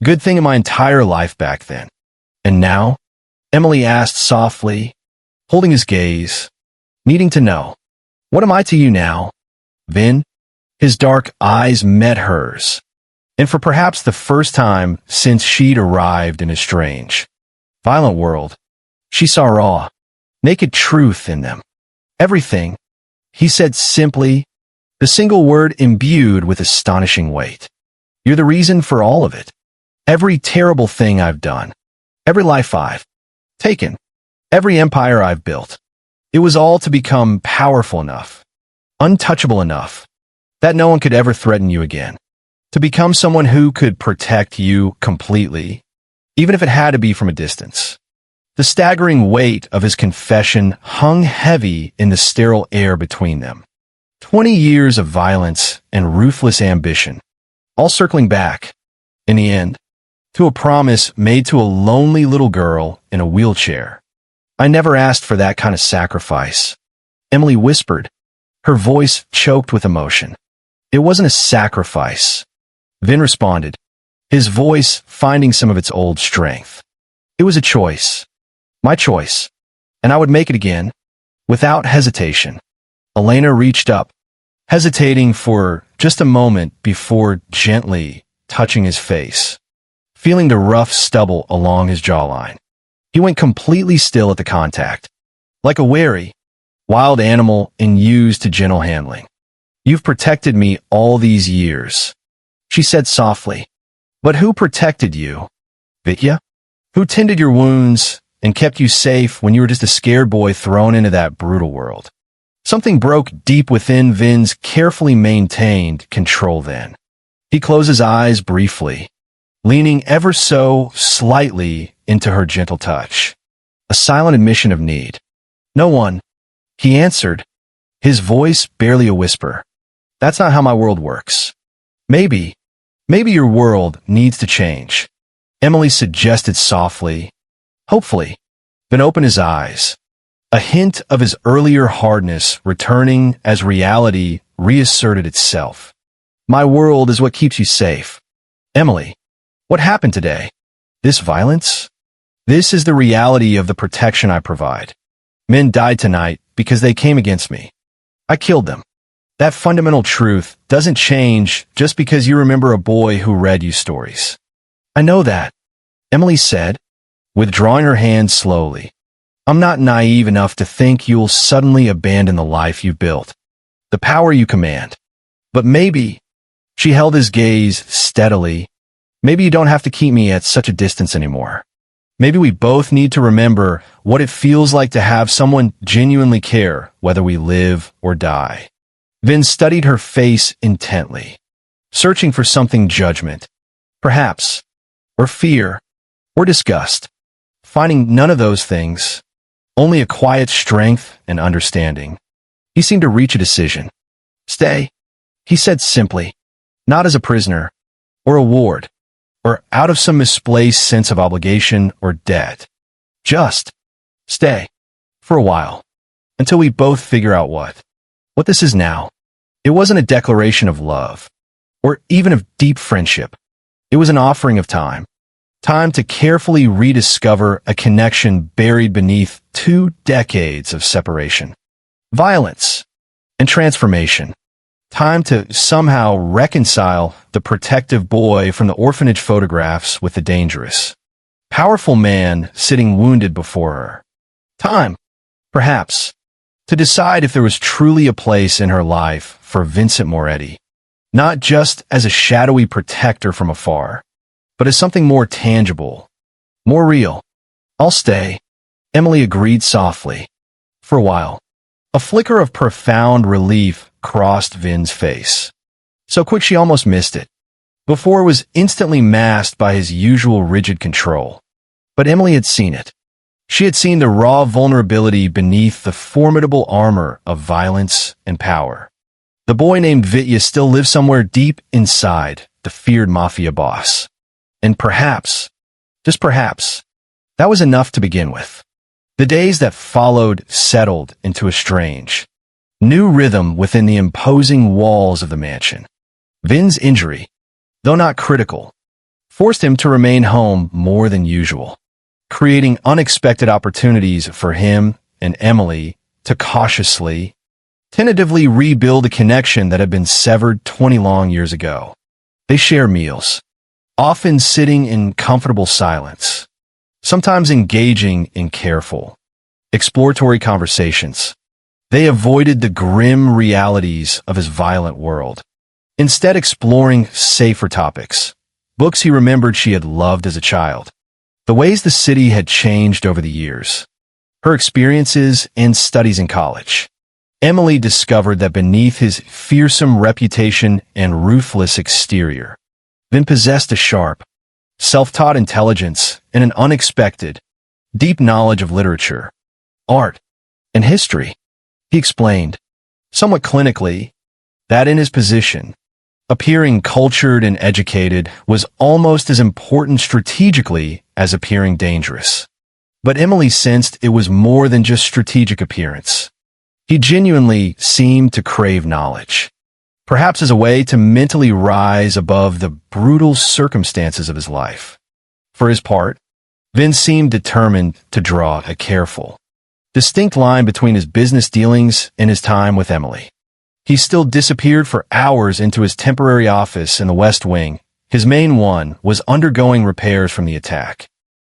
Good thing in my entire life back then. And now? Emily asked softly, holding his gaze, needing to know. What am I to you now? Vin? His dark eyes met hers. And for perhaps the first time since she'd arrived in a strange, violent world, she saw raw, naked truth in them. Everything, he said simply, the single word imbued with astonishing weight. You're the reason for all of it. Every terrible thing I've done. Every life I've taken. Every empire I've built. It was all to become powerful enough, untouchable enough, that no one could ever threaten you again. To become someone who could protect you completely, even if it had to be from a distance. The staggering weight of his confession hung heavy in the sterile air between them. 20 years of violence and ruthless ambition, all circling back, in the end, to a promise made to a lonely little girl in a wheelchair. I never asked for that kind of sacrifice, Emily whispered, her voice choked with emotion. It wasn't a sacrifice, Vin responded, his voice finding some of its old strength. It was a choice. My choice. And I would make it again, without hesitation. Elena reached up, hesitating for just a moment before gently touching his face, feeling the rough stubble along his jawline. He went completely still at the contact, like a wary, wild animal unused to gentle handling. You've protected me all these years, she said softly. But who protected you? Vitya? Who tended your wounds and kept you safe when you were just a scared boy thrown into that brutal world? Something broke deep within Vin's carefully maintained control then. He closed his eyes briefly, leaning ever so slightly into her gentle touch. A silent admission of need. No one, he answered, his voice barely a whisper. That's not how my world works. Maybe your world needs to change, Emily suggested softly, hopefully. Vin opened his eyes, a hint of his earlier hardness returning as reality reasserted itself. My world is what keeps you safe. Emily, what happened today? This violence? This is the reality of the protection I provide. Men died tonight because they came against me. I killed them. That fundamental truth doesn't change just because you remember a boy who read you stories. I know that, Emily said, withdrawing her hand slowly. I'm not naive enough to think you'll suddenly abandon the life you've built, the power you command. But maybe, she held his gaze steadily, maybe you don't have to keep me at such a distance anymore. Maybe we both need to remember what it feels like to have someone genuinely care whether we live or die. Vin studied her face intently, searching for something judgment, perhaps, or fear, or disgust. Finding none of those things, only a quiet strength and understanding. He seemed to reach a decision. Stay, he said simply, not as a prisoner, or a ward, or out of some misplaced sense of obligation or debt. Just stay, for a while, until we both figure out what this is now. It wasn't a declaration of love, or even of deep friendship. It was an offering of time. Time to carefully rediscover a connection buried beneath 2 decades of separation, violence, and transformation. Time to somehow reconcile the protective boy from the orphanage photographs with the dangerous, powerful man sitting wounded before her. Time, perhaps, to decide if there was truly a place in her life for Vincent Moretti, not just as a shadowy protector from afar, but as something more tangible, more real. I'll stay, Emily agreed softly. For a while. A flicker of profound relief crossed Vin's face. So quick she almost missed it. Before it was instantly masked by his usual rigid control. But Emily had seen it. She had seen the raw vulnerability beneath the formidable armor of violence and power. The boy named Vitya still lived somewhere deep inside the feared mafia boss. And perhaps, just perhaps, that was enough to begin with. The days that followed settled into a strange, new rhythm within the imposing walls of the mansion. Vin's injury, though not critical, forced him to remain home more than usual, creating unexpected opportunities for him and Emily to cautiously, tentatively rebuild a connection that had been severed 20 long years ago. They share meals, often sitting in comfortable silence, sometimes engaging in careful, exploratory conversations. They avoided the grim realities of his violent world, instead exploring safer topics, books he remembered she had loved as a child, the ways the city had changed over the years, her experiences and studies in college. Emily discovered that beneath his fearsome reputation and ruthless exterior, Vin possessed a sharp, self-taught intelligence and an unexpected, deep knowledge of literature, art, and history. He explained, somewhat clinically, that in his position, appearing cultured and educated was almost as important strategically as appearing dangerous. But Emily sensed it was more than just strategic appearance. He genuinely seemed to crave knowledge, perhaps as a way to mentally rise above the brutal circumstances of his life. For his part, Vin seemed determined to draw a careful, distinct line between his business dealings and his time with Emily. He still disappeared for hours into his temporary office in the West Wing. His main one was undergoing repairs from the attack,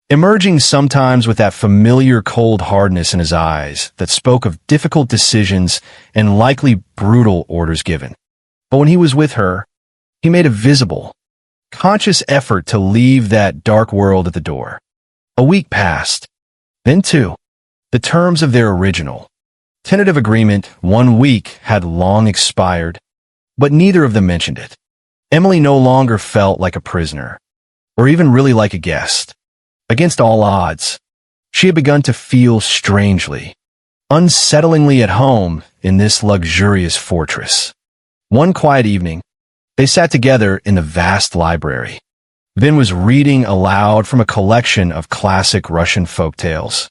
emerging sometimes with that familiar cold hardness in his eyes that spoke of difficult decisions and likely brutal orders given. But when he was with her, he made a visible, conscious effort to leave that dark world at the door. A week passed. Then two. The terms of their original, tentative agreement 1 week had long expired, but neither of them mentioned it. Emily no longer felt like a prisoner, or even really like a guest. Against all odds, she had begun to feel strangely, unsettlingly at home in this luxurious fortress. One quiet evening, they sat together in the vast library. Vin was reading aloud from a collection of classic Russian folktales.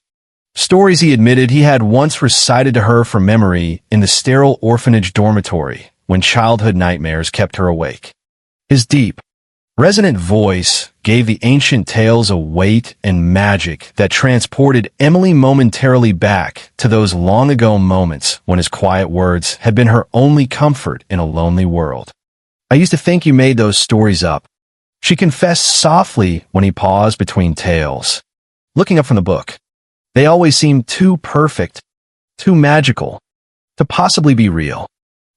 Stories he admitted he had once recited to her from memory in the sterile orphanage dormitory when childhood nightmares kept her awake. His deep, resonant voice gave the ancient tales a weight and magic that transported Emily momentarily back to those long-ago moments when his quiet words had been her only comfort in a lonely world. "I used to think you made those stories up," she confessed softly when he paused between tales, looking up from the book. "They always seemed too perfect, too magical, to possibly be real."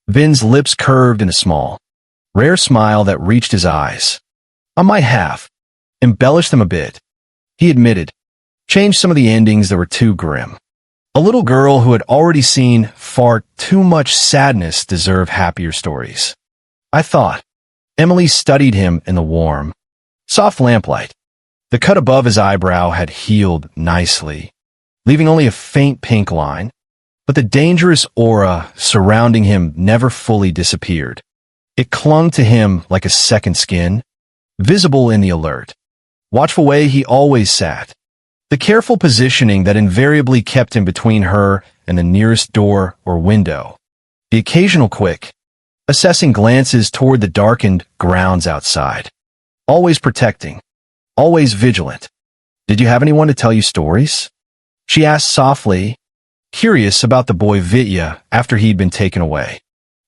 Vin's lips curved in a small, rare smile that reached his eyes. "I might have embellished them a bit," he admitted, "changed some of the endings that were too grim. A little girl who had already seen far too much sadness deserved happier stories. I thought." Emily studied him in the warm, soft lamplight. The cut above his eyebrow had healed nicely, leaving only a faint pink line, but the dangerous aura surrounding him never fully disappeared. It clung to him like a second skin, visible in the alert, watchful way he always sat, the careful positioning that invariably kept him between her and the nearest door or window, the occasional quick, assessing glances toward the darkened grounds outside, always protecting, always vigilant. "Did you have anyone to tell you stories?" she asked softly, curious about the boy Vitya after he'd been taken away.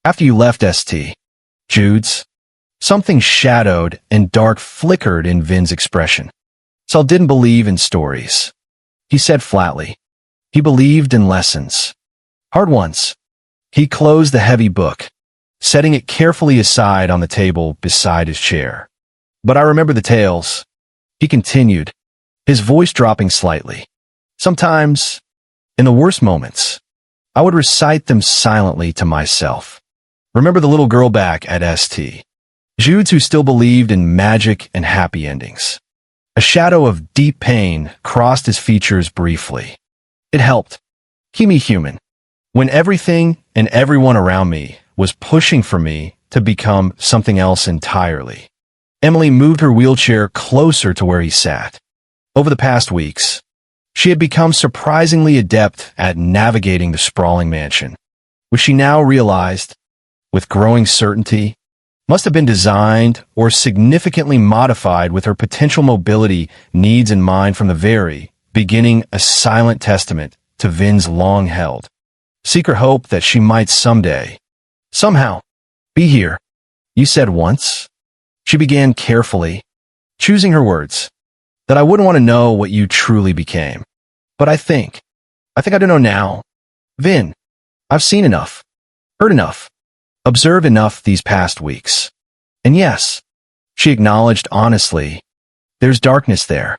"After you left St. Jude's?" Something shadowed and dark flickered in Vin's expression. Saul didn't believe in stories, he said flatly. He believed in lessons. Hard ones. He closed the heavy book, setting it carefully aside on the table beside his chair. "But I remember the tales," he continued, his voice dropping slightly. "Sometimes, in the worst moments, I would recite them silently to myself. Remember the little girl back at St. Jude's who still believed in magic and happy endings." A shadow of deep pain crossed his features briefly. "It helped keep me human, when everything and everyone around me was pushing for me to become something else entirely." Emily moved her wheelchair closer to where he sat. Over the past weeks, she had become surprisingly adept at navigating the sprawling mansion, which she now realized, with growing certainty, must have been designed or significantly modified with her potential mobility needs in mind from the very beginning, a silent testament to Vin's long-held secret hope that she might someday, somehow, be here. You said once, she began carefully, choosing her words, that I wouldn't want to know what you truly became. But I think I do know now. Vin, I've seen enough, heard enough, observed enough these past weeks. And yes, she acknowledged honestly, there's darkness there,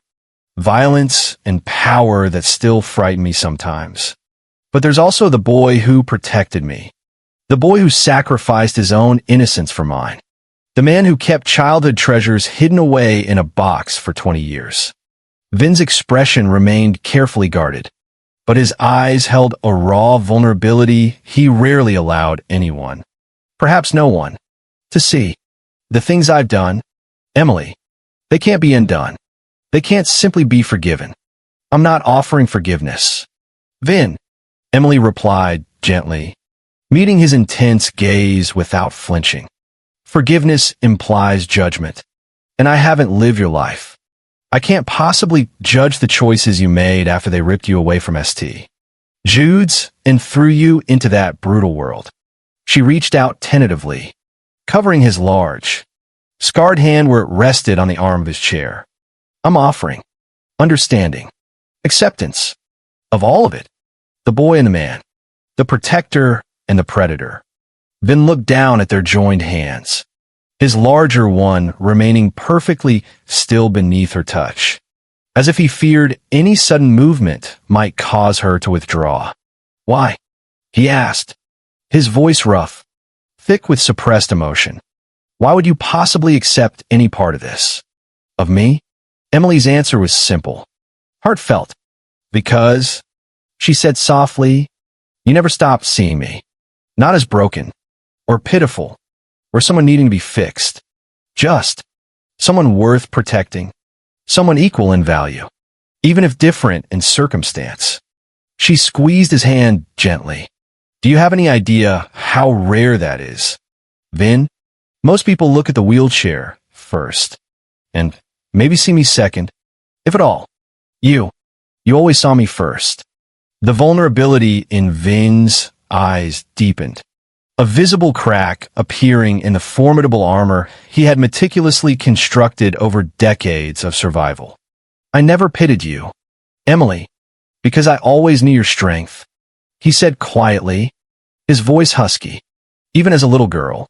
violence and power that still frighten me sometimes. But there's also the boy who protected me, the boy who sacrificed his own innocence for mine, the man who kept childhood treasures hidden away in a box for 20 years. Vin's expression remained carefully guarded, but his eyes held a raw vulnerability he rarely allowed anyone, perhaps no one, to see. The things I've done, Emily, they can't be undone. They can't simply be forgiven. I'm not offering forgiveness. Vin, Emily replied gently, meeting his intense gaze without flinching. Forgiveness implies judgment, and I haven't lived your life. I can't possibly judge the choices you made after they ripped you away from St. Jude's and threw you into that brutal world. She reached out tentatively, covering his large, scarred hand where it rested on the arm of his chair. I'm offering understanding, acceptance of all of it, the boy and the man, the protector and the predator. Vin looked down at their joined hands, his larger one remaining perfectly still beneath her touch, as if he feared any sudden movement might cause her to withdraw. Why? He asked, his voice rough, thick with suppressed emotion. Why would you possibly accept any part of this? Of me? Emily's answer was simple, heartfelt. Because, she said softly, you never stopped seeing me. Not as broken, or pitiful, or someone needing to be fixed. Just someone worth protecting, someone equal in value, even if different in circumstance. She squeezed his hand gently. Do you have any idea how rare that is? Vin, most people look at the wheelchair first, and maybe see me second, if at all. You always saw me first. The vulnerability in Vin's eyes deepened, a visible crack appearing in the formidable armor he had meticulously constructed over decades of survival. I never pitied you, Emily, because I always knew your strength, he said quietly, his voice husky. Even as a little girl,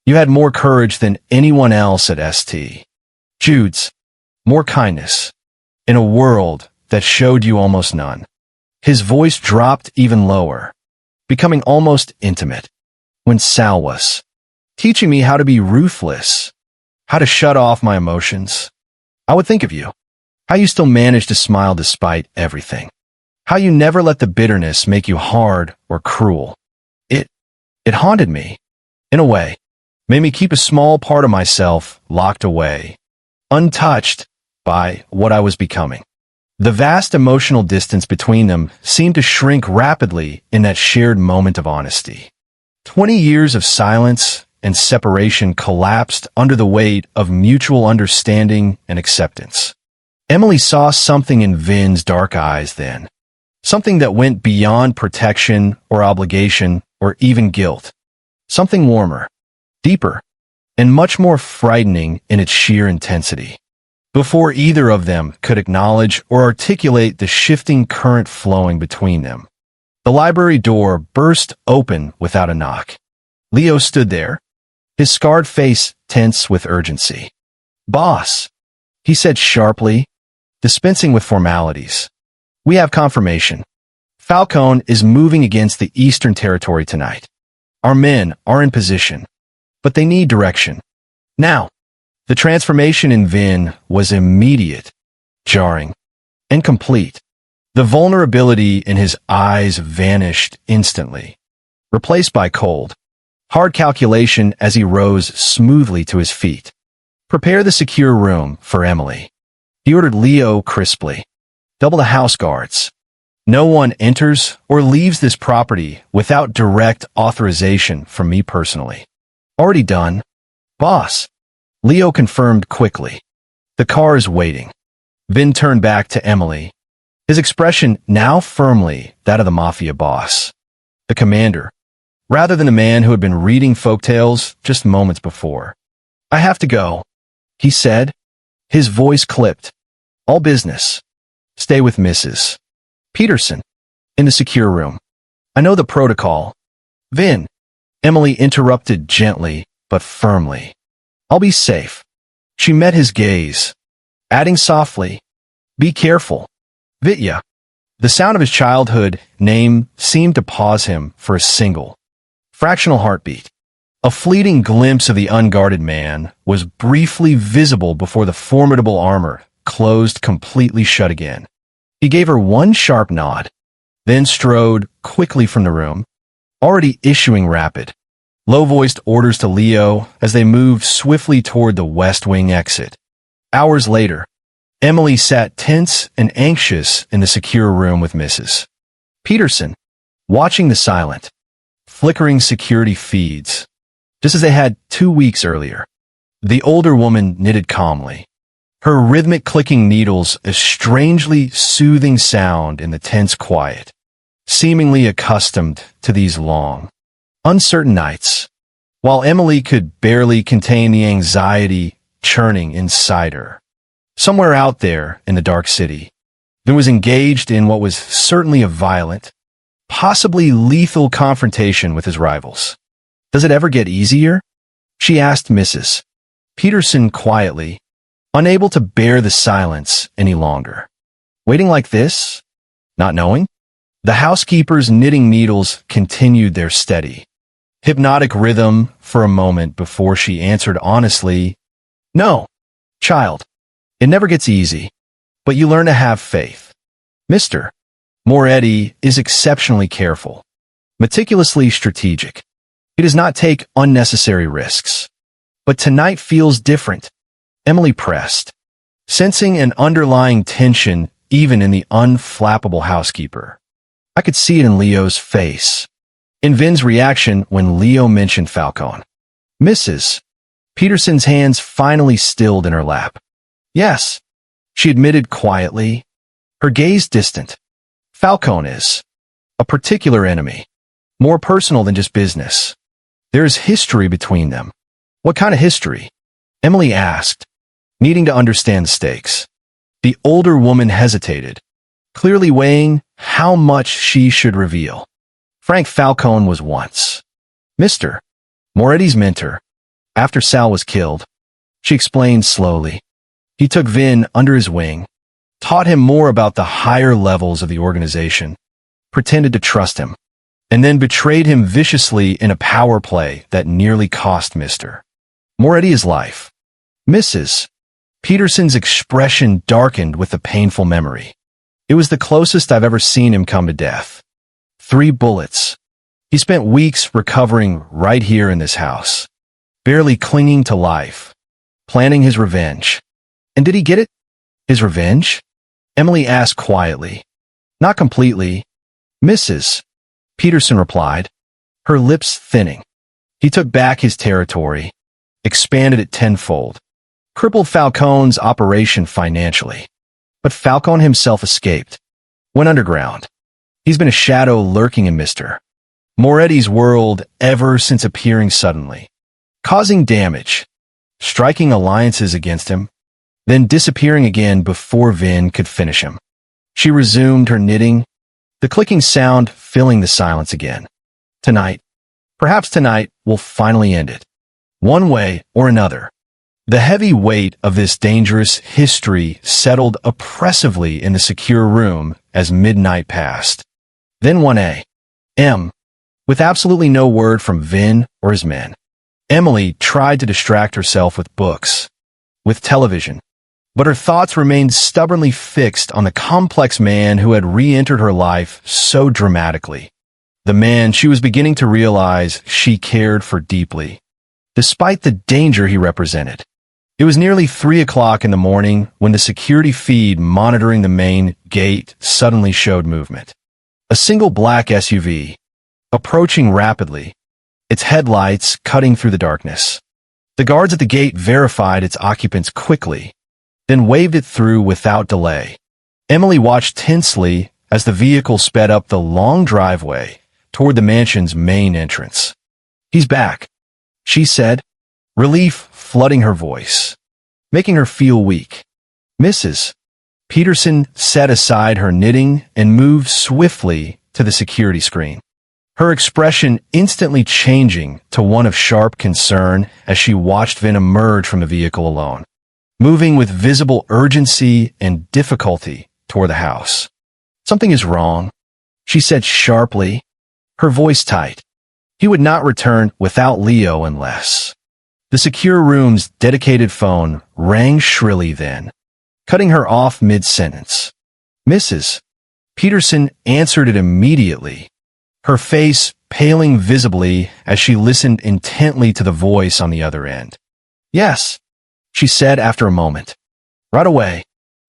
you had more courage than anyone else at St. Jude's, more kindness, in a world that showed you almost none. His voice dropped even lower, becoming almost intimate. When Sal was teaching me how to be ruthless, how to shut off my emotions, I would think of you, how you still managed to smile despite everything, how you never let the bitterness make you hard or cruel. It haunted me, in a way, made me keep a small part of myself locked away, untouched by what I was becoming. The vast emotional distance between them seemed to shrink rapidly in that shared moment of honesty. 20 years of silence and separation collapsed under the weight of mutual understanding and acceptance. Emily saw something in Vin's dark eyes then, something that went beyond protection or obligation or even guilt, something warmer, deeper, and much more frightening in its sheer intensity. Before either of them could acknowledge or articulate the shifting current flowing between them, the library door burst open without a knock. Leo stood there, his scarred face tense with urgency. "Boss," he said sharply, dispensing with formalities. "We have confirmation. Falcone is moving against the Eastern Territory tonight. Our men are in position, but they need direction. Now." The transformation in Vin was immediate, jarring, and complete. The vulnerability in his eyes vanished instantly, replaced by cold, hard calculation as he rose smoothly to his feet. "Prepare the secure room for Emily," he ordered Leo crisply. "Double the house guards. No one enters or leaves this property without direct authorization from me personally." "Already done," Boss, Leo confirmed quickly. The car is waiting. Vin turned back to Emily, his expression now firmly that of the mafia boss, the commander, rather than the man who had been reading folktales just moments before. I have to go, he said, his voice clipped. All business. Stay with Mrs. Peterson in the secure room. I know the protocol. Vin, Emily interrupted gently but firmly. I'll be safe. She met his gaze, adding softly, be careful. Vitya. The sound of his childhood name seemed to pause him for a single, fractional heartbeat. A fleeting glimpse of the unguarded man was briefly visible before the formidable armor closed completely shut again. He gave her one sharp nod, then strode quickly from the room, already issuing rapid, low-voiced orders to Leo as they moved swiftly toward the West Wing exit. Hours later, Emily sat tense and anxious in the secure room with Mrs. Peterson, watching the silent, flickering security feeds, just as they had 2 weeks earlier. The older woman knitted calmly, her rhythmic clicking needles a strangely soothing sound in the tense quiet, seemingly accustomed to these long, uncertain nights, while Emily could barely contain the anxiety churning inside her. Somewhere out there in the dark city, Vin was engaged in what was certainly a violent, possibly lethal confrontation with his rivals. Does it ever get easier? She asked Mrs. Peterson quietly, unable to bear the silence any longer. Waiting like this? Not knowing? The housekeeper's knitting needles continued their steady, hypnotic rhythm for a moment before she answered honestly, No, child. It never gets easy, but you learn to have faith. Mr. Moretti is exceptionally careful, meticulously strategic. He does not take unnecessary risks. But tonight feels different, Emily pressed, sensing an underlying tension even in the unflappable housekeeper. I could see it in Leo's face, in Vin's reaction when Leo mentioned Falcone. Mrs. Peterson's hands finally stilled in her lap. Yes, she admitted quietly, her gaze distant. Falcone is a particular enemy, more personal than just business. There is history between them. What kind of history? Emily asked, needing to understand the stakes. The older woman hesitated, clearly weighing how much she should reveal. Frank Falcone was once Mr. Moretti's mentor. After Sal was killed, she explained slowly. He took Vin under his wing, taught him more about the higher levels of the organization, pretended to trust him, and then betrayed him viciously in a power play that nearly cost Mr. Moretti his life. Mrs. Peterson's expression darkened with the painful memory. It was the closest I've ever seen him come to death. 3 bullets. He spent weeks recovering right here in this house, barely clinging to life, planning his revenge. And did he get it? His revenge? Emily asked quietly. Not completely. Mrs. Peterson replied, her lips thinning. He took back his territory, expanded it tenfold, crippled Falcone's operation financially. But Falcone himself escaped, went underground. He's been a shadow lurking in Mr. Moretti's world ever since appearing suddenly, causing damage, striking alliances against him, then disappearing again before Vin could finish him. She resumed her knitting, the clicking sound filling the silence again. Tonight, perhaps tonight, will finally end it. One way or another. The heavy weight of this dangerous history settled oppressively in the secure room as midnight passed. Then 1 a.m., with absolutely no word from Vin or his men. Emily tried to distract herself with books, with television, but her thoughts remained stubbornly fixed on the complex man who had re-entered her life so dramatically. The man she was beginning to realize she cared for deeply, despite the danger he represented. It was nearly 3 o'clock in the morning when the security feed monitoring the main gate suddenly showed movement. A single black SUV, approaching rapidly, its headlights cutting through the darkness. The guards at the gate verified its occupants quickly, then waved it through without delay. Emily watched tensely as the vehicle sped up the long driveway toward the mansion's main entrance. "He's back," she said, relief flooding her voice, making her feel weak. "Mrs. Peterson set aside her knitting and moved swiftly to the security screen, her expression instantly changing to one of sharp concern as she watched Vin emerge from the vehicle alone, moving with visible urgency and difficulty toward the house. "Something is wrong," she said sharply, her voice tight. He would not return without Leo unless... The secure room's dedicated phone rang shrilly then, cutting her off mid-sentence. Mrs. Peterson answered it immediately, her face paling visibly as she listened intently to the voice on the other end. "Yes," she said after a moment. "Right away."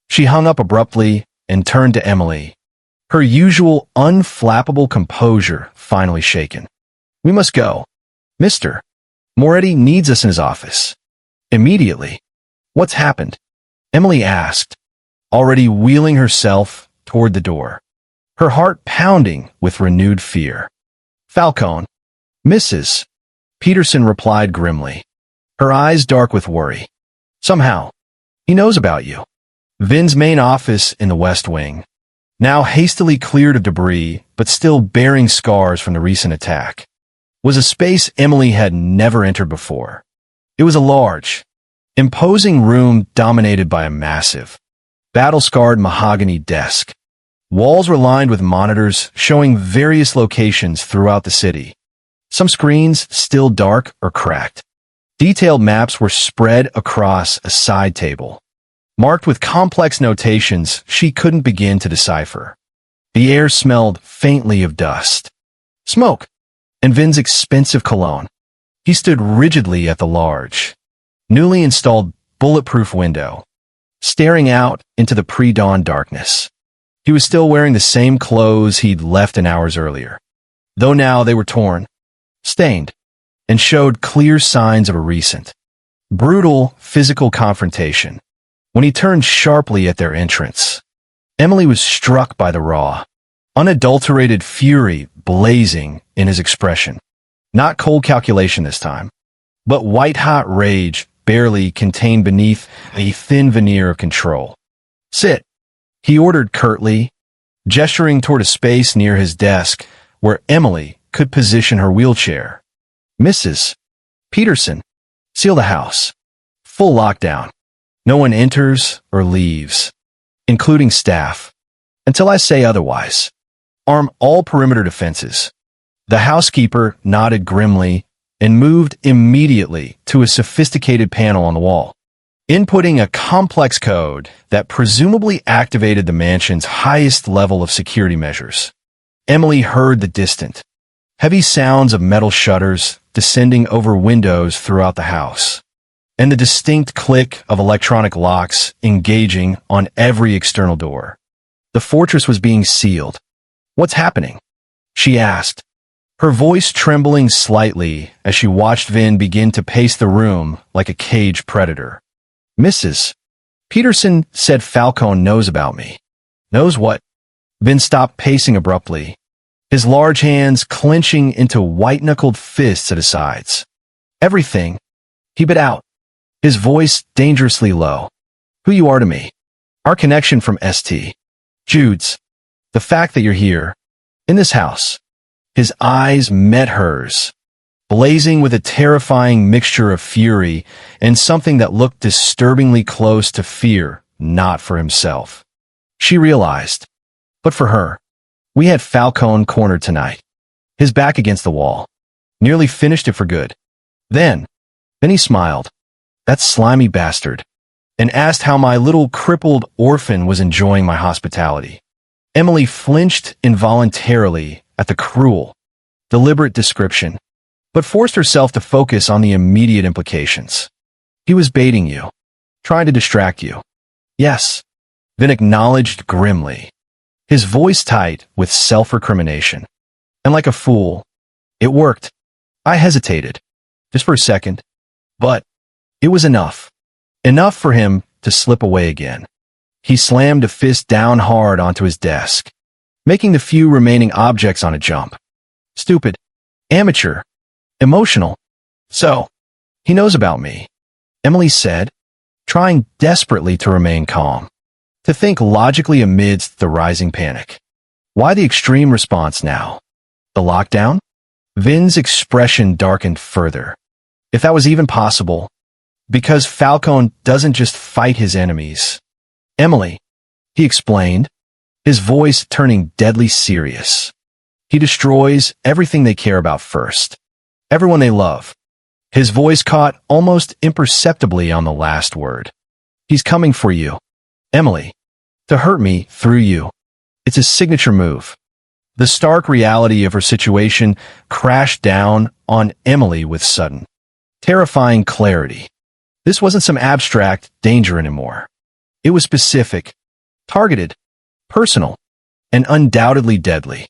She hung up abruptly and turned to Emily, her usual unflappable composure finally shaken. "We must go. Mr. Moretti needs us in his office. Immediately." "What's happened?" Emily asked, already wheeling herself toward the door, her heart pounding with renewed fear. "Falcone." Mrs. Peterson replied grimly, her eyes dark with worry. "Somehow, he knows about you." Vin's main office in the West Wing, now hastily cleared of debris but still bearing scars from the recent attack, was a space Emily had never entered before. It was a large, imposing room dominated by a massive, battle-scarred mahogany desk. Walls were lined with monitors showing various locations throughout the city, some screens still dark or cracked. Detailed maps were spread across a side table, marked with complex notations she couldn't begin to decipher. The air smelled faintly of dust, smoke, and Vin's expensive cologne. He stood rigidly at the large, newly installed bulletproof window, staring out into the pre-dawn darkness. He was still wearing the same clothes he'd left an hours earlier, though now they were torn, stained, and showed clear signs of a recent, brutal physical confrontation. When he turned sharply at their entrance, Emily was struck by the raw, unadulterated fury blazing in his expression. Not cold calculation this time, but white-hot rage barely contained beneath a thin veneer of control. "Sit," he ordered curtly, gesturing toward a space near his desk where Emily could position her wheelchair. "Mrs. Peterson, seal the house. Full lockdown. No one enters or leaves, including staff, until I say otherwise. Arm all perimeter defenses." The housekeeper nodded grimly and moved immediately to a sophisticated panel on the wall, inputting a complex code that presumably activated the mansion's highest level of security measures. Emily heard the distant, heavy sounds of metal shutters descending over windows throughout the house, and the distinct click of electronic locks engaging on every external door. The fortress was being sealed. "What's happening?" she asked, her voice trembling slightly as she watched Vin begin to pace the room like a caged predator. "Mrs. Peterson said Falcone knows about me." "Knows what?" Vin stopped pacing abruptly, his large hands clenching into white-knuckled fists at his sides. "Everything," he bit out, his voice dangerously low. "Who you are to me. Our connection from St. Jude's. The fact that you're here, in this house." His eyes met hers, blazing with a terrifying mixture of fury and something that looked disturbingly close to fear, not for himself. She realized. But for her, we had Falcone cornered tonight, his back against the wall. Nearly finished it for good. Then he smiled, that slimy bastard, and asked how my little crippled orphan was enjoying my hospitality. Emily flinched involuntarily at the cruel, deliberate description, but forced herself to focus on the immediate implications. "He was baiting you, trying to distract you." "Yes," Vin acknowledged grimly, his voice tight with self-recrimination. "And like a fool, it worked." I hesitated, just for a second, but It was enough. Enough for him to slip away again. He slammed a fist down hard onto his desk, making the few remaining objects on it jump. Stupid. Amateur. Emotional. So, he knows about me, Emily said, trying desperately to remain calm, to think logically amidst the rising panic. Why the extreme response now? The lockdown? Vin's expression darkened further. If that was even possible, because Falcone doesn't just fight his enemies. Emily, he explained, his voice turning deadly serious. He destroys everything they care about first. Everyone they love. His voice caught almost imperceptibly on the last word. He's coming for you, Emily, to hurt me through you. It's his signature move. The stark reality of her situation crashed down on Emily with sudden, terrifying clarity. This wasn't some abstract danger anymore. It was specific, targeted, personal, and undoubtedly deadly.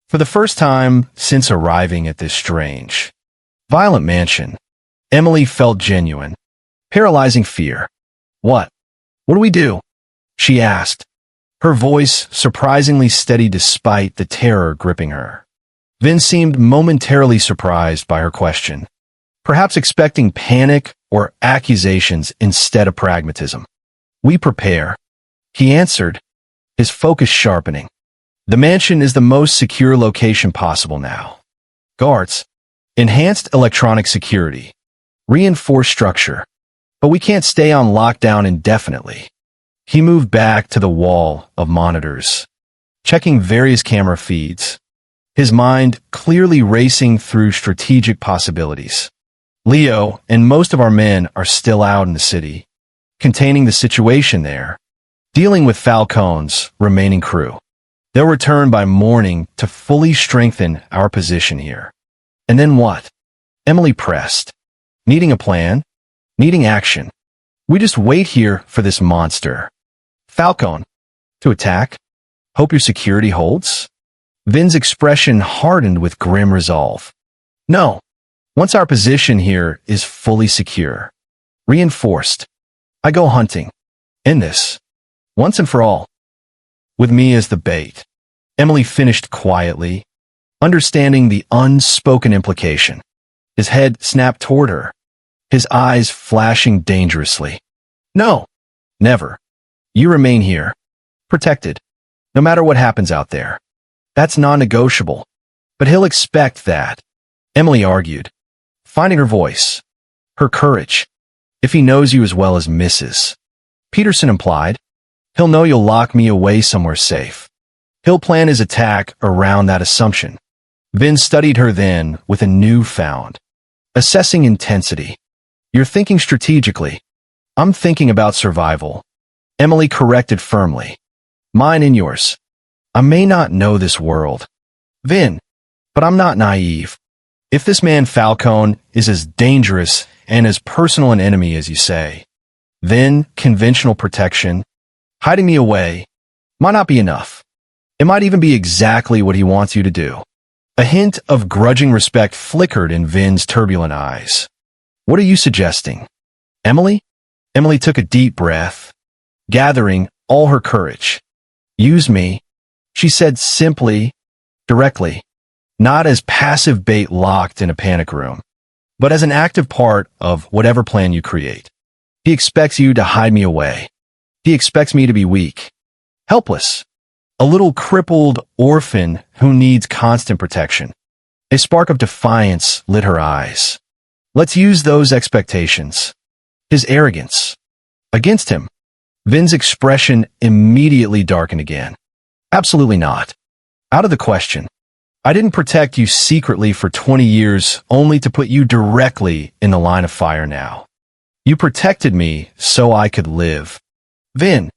For the first time since arriving at this strange, violent mansion, Emily felt genuine, paralyzing fear. What? What do we do? She asked, her voice surprisingly steady despite the terror gripping her. Vin seemed momentarily surprised by her question, perhaps expecting panic or accusations instead of pragmatism. We prepare, he answered, his focus sharpening. The mansion is the most secure location possible now. Guards, enhanced electronic security, reinforced structure, but we can't stay on lockdown indefinitely. He moved back to the wall of monitors, checking various camera feeds, his mind clearly racing through strategic possibilities. Leo and most of our men are still out in the city, containing the situation there, dealing with Falcone's remaining crew. They'll return by morning to fully strengthen our position here. And then what? Emily pressed, needing a plan, needing action. We just wait here for this monster, Falcone, to attack? Hope your security holds? Vin's expression hardened with grim resolve. No. Once our position here is fully secure, reinforced, I go hunting. End this. Once and for all. With me as the bait. Emily finished quietly, understanding the unspoken implication. His head snapped toward her, his eyes flashing dangerously. No. Never. You remain here. Protected. No matter what happens out there. That's non-negotiable. But he'll expect that. Emily argued, finding her voice, her courage. If he knows you as well as Mrs. Peterson implied, he'll know you'll lock me away somewhere safe. He'll plan his attack around that assumption. Vin studied her then with a newfound, assessing intensity. You're thinking strategically. I'm thinking about survival. Emily corrected firmly. Mine and yours. I may not know this world, Vin, but I'm not naive. If this man Falcone is as dangerous and as personal an enemy as you say, then conventional protection, hiding me away, might not be enough. It might even be exactly what he wants you to do. A hint of grudging respect flickered in Vin's turbulent eyes. What are you suggesting? Emily? Emily took a deep breath, gathering all her courage. Use me, she said simply, directly, not as passive bait locked in a panic room, but as an active part of whatever plan you create. He expects you to hide me away. He expects me to be weak, helpless, a little crippled orphan who needs constant protection. A spark of defiance lit her eyes. Let's use those expectations. His arrogance. Against him. Vin's expression immediately darkened again. Absolutely not. Out of the question. I didn't protect you secretly for 20 years only to put you directly in the line of fire now. You protected me so I could live. Vin,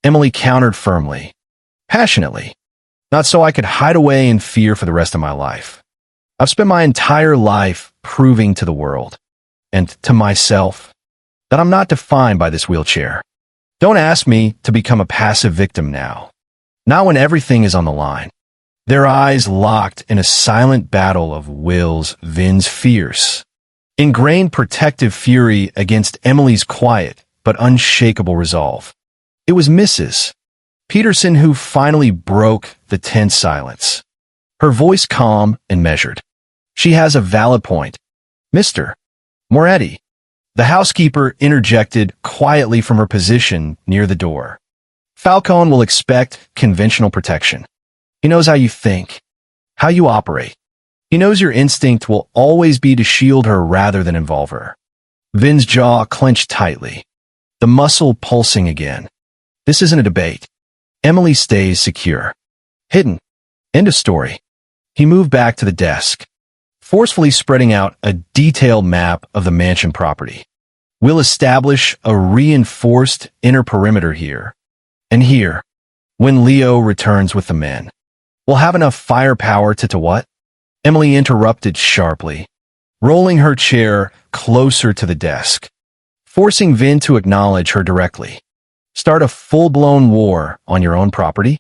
Emily countered firmly, passionately, not so I could hide away in fear for the rest of my life. I've spent my entire life proving to the world, and to myself, that I'm not defined by this wheelchair. Don't ask me to become a passive victim now. Not when everything is on the line. Their eyes locked in a silent battle of wills. Vin's fierce, ingrained protective fury against Emily's quiet but unshakable resolve. It was Mrs. Peterson who finally broke the tense silence. Her voice calm and measured. "She has a valid point. Mr. Moretti." The housekeeper interjected quietly from her position near the door. "Falcone will expect conventional protection. He knows how you think, how you operate. He knows your instinct will always be to shield her rather than involve her." Vin's jaw clenched tightly, the muscle pulsing again. This isn't a debate. Emily stays secure. Hidden. End of story. He moved back to the desk, forcefully spreading out a detailed map of the mansion property. "We'll establish a reinforced inner perimeter here. And here, when Leo returns with the men. We'll have enough firepower to what?" Emily interrupted sharply, rolling her chair closer to the desk, forcing Vin to acknowledge her directly. "Start a full-blown war on your own property?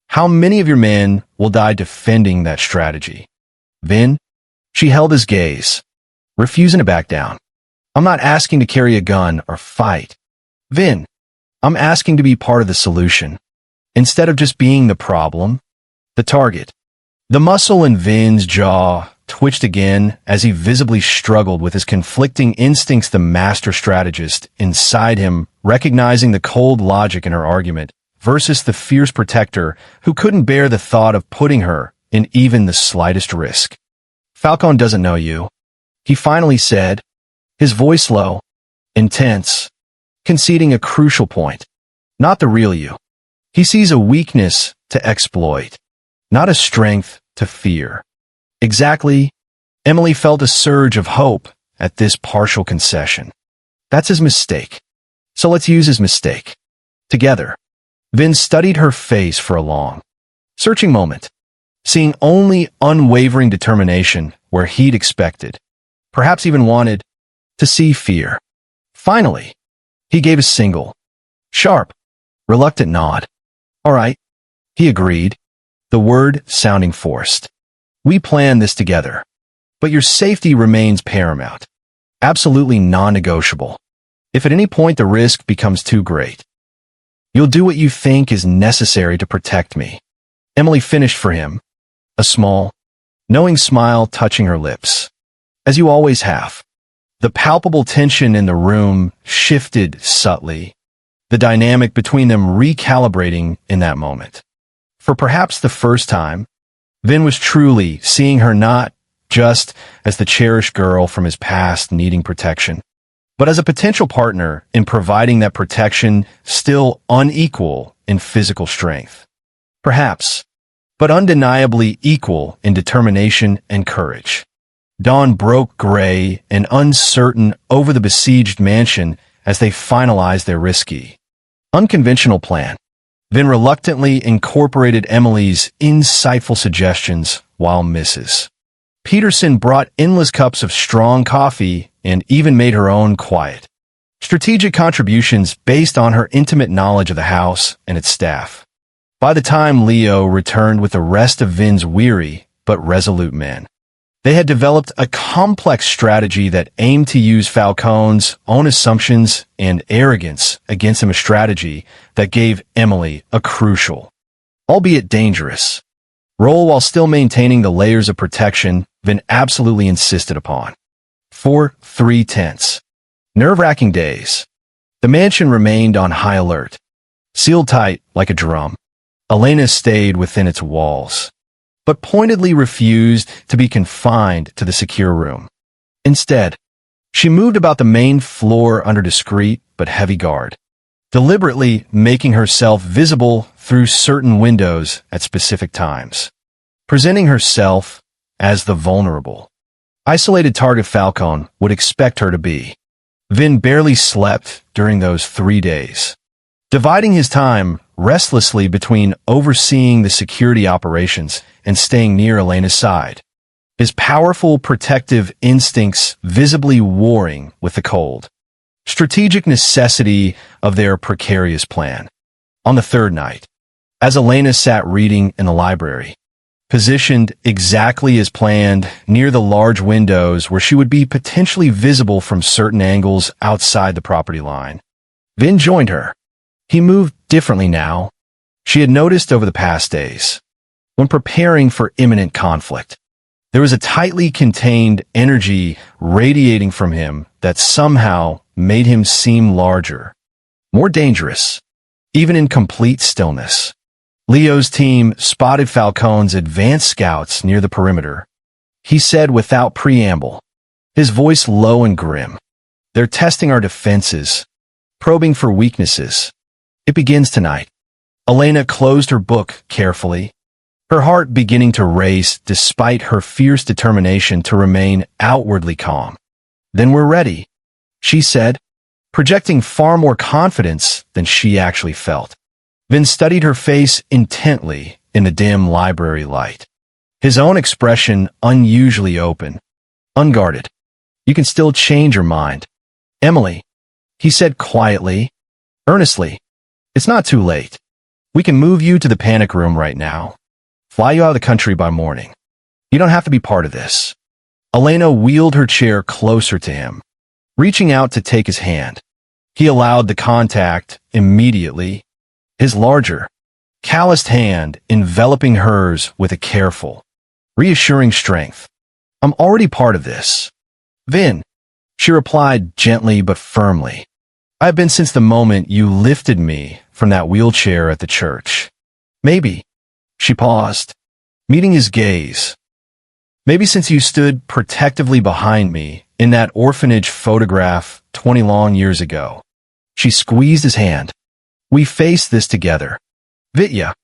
How many of your men will die defending that strategy?" "Vin?" She held his gaze, refusing to back down. "I'm not asking to carry a gun or fight. Vin, I'm asking to be part of the solution, instead of just being the problem, the target." The muscle in Vin's jaw twitched again as he visibly struggled with his conflicting instincts, the master strategist inside him, recognizing the cold logic in her argument versus the fierce protector who couldn't bear the thought of putting her in even the slightest risk. "Falcone doesn't know you," he finally said, his voice low, intense, conceding a crucial point. "Not the real you. He sees a weakness to exploit, not a strength to fear." Exactly. Emily felt a surge of hope at this partial concession. That's his mistake. So let's use his mistake. Together. Vin studied her face for a long, searching moment, seeing only unwavering determination where he'd expected, perhaps even wanted, to see fear. Finally, he gave a single, sharp, reluctant nod. "All right," he agreed, the word sounding forced. "We planned this together, but your safety remains paramount, absolutely non-negotiable. If at any point the risk becomes too great, you'll do what you think is necessary to protect me." Emily finished for him, a small, knowing smile touching her lips. "As you always have." The palpable tension in the room shifted subtly, the dynamic between them recalibrating in that moment. For perhaps the first time, Vin was truly seeing her not just as the cherished girl from his past needing protection, but as a potential partner in providing that protection, still unequal in physical strength. Perhaps, but undeniably equal in determination and courage. Dawn broke gray and uncertain over the besieged mansion as they finalized their risky, unconventional plan. Vin reluctantly incorporated Emily's insightful suggestions while Mrs. Peterson brought endless cups of strong coffee and even made her own quiet, strategic contributions based on her intimate knowledge of the house and its staff. By the time Leo returned with the rest of Vin's weary but resolute men, they had developed a complex strategy that aimed to use Falcone's own assumptions and arrogance against him, a strategy that gave Emily a crucial, albeit dangerous, role while still maintaining the layers of protection Vin absolutely insisted upon. For 3 tense, nerve-wracking days, the mansion remained on high alert. Sealed tight like a drum, Elena stayed within its walls, but pointedly refused to be confined to the secure room. Instead, she moved about the main floor under discreet but heavy guard, deliberately making herself visible through certain windows at specific times, presenting herself as the vulnerable, isolated target Falcone would expect her to be. Vin barely slept during those 3 days, dividing his time restlessly between overseeing the security operations and staying near Elena's side, his powerful protective instincts visibly warring with the cold, strategic necessity of their precarious plan. On the 3rd night, as Elena sat reading in the library, positioned exactly as planned near the large windows where she would be potentially visible from certain angles outside the property line. Vin joined her. He moved differently now. She had noticed over the past days. When preparing for imminent conflict, there was a tightly contained energy radiating from him that somehow made him seem larger, more dangerous, even in complete stillness. Leo's team spotted Falcone's advanced scouts near the perimeter. He said without preamble, his voice low and grim, "They're testing our defenses, probing for weaknesses. It begins tonight." Elena closed her book carefully, her heart beginning to race despite her fierce determination to remain outwardly calm. "Then we're ready," she said, projecting far more confidence than she actually felt. Vin studied her face intently in the dim library light, his own expression unusually open, unguarded. "You can still change your mind, Emily," he said quietly, earnestly. "It's not too late. We can move you to the panic room right now, fly you out of the country by morning. You don't have to be part of this." Elena wheeled her chair closer to him, reaching out to take his hand. He allowed the contact immediately, his larger, calloused hand enveloping hers with a careful, reassuring strength. "I'm already part of this, Vin," she replied gently but firmly. "I've been since the moment you lifted me from that wheelchair at the church. Maybe," she paused, meeting his gaze, "maybe since you stood protectively behind me in that orphanage photograph 20 long years ago." She squeezed his hand. "We faced this together. Vitya,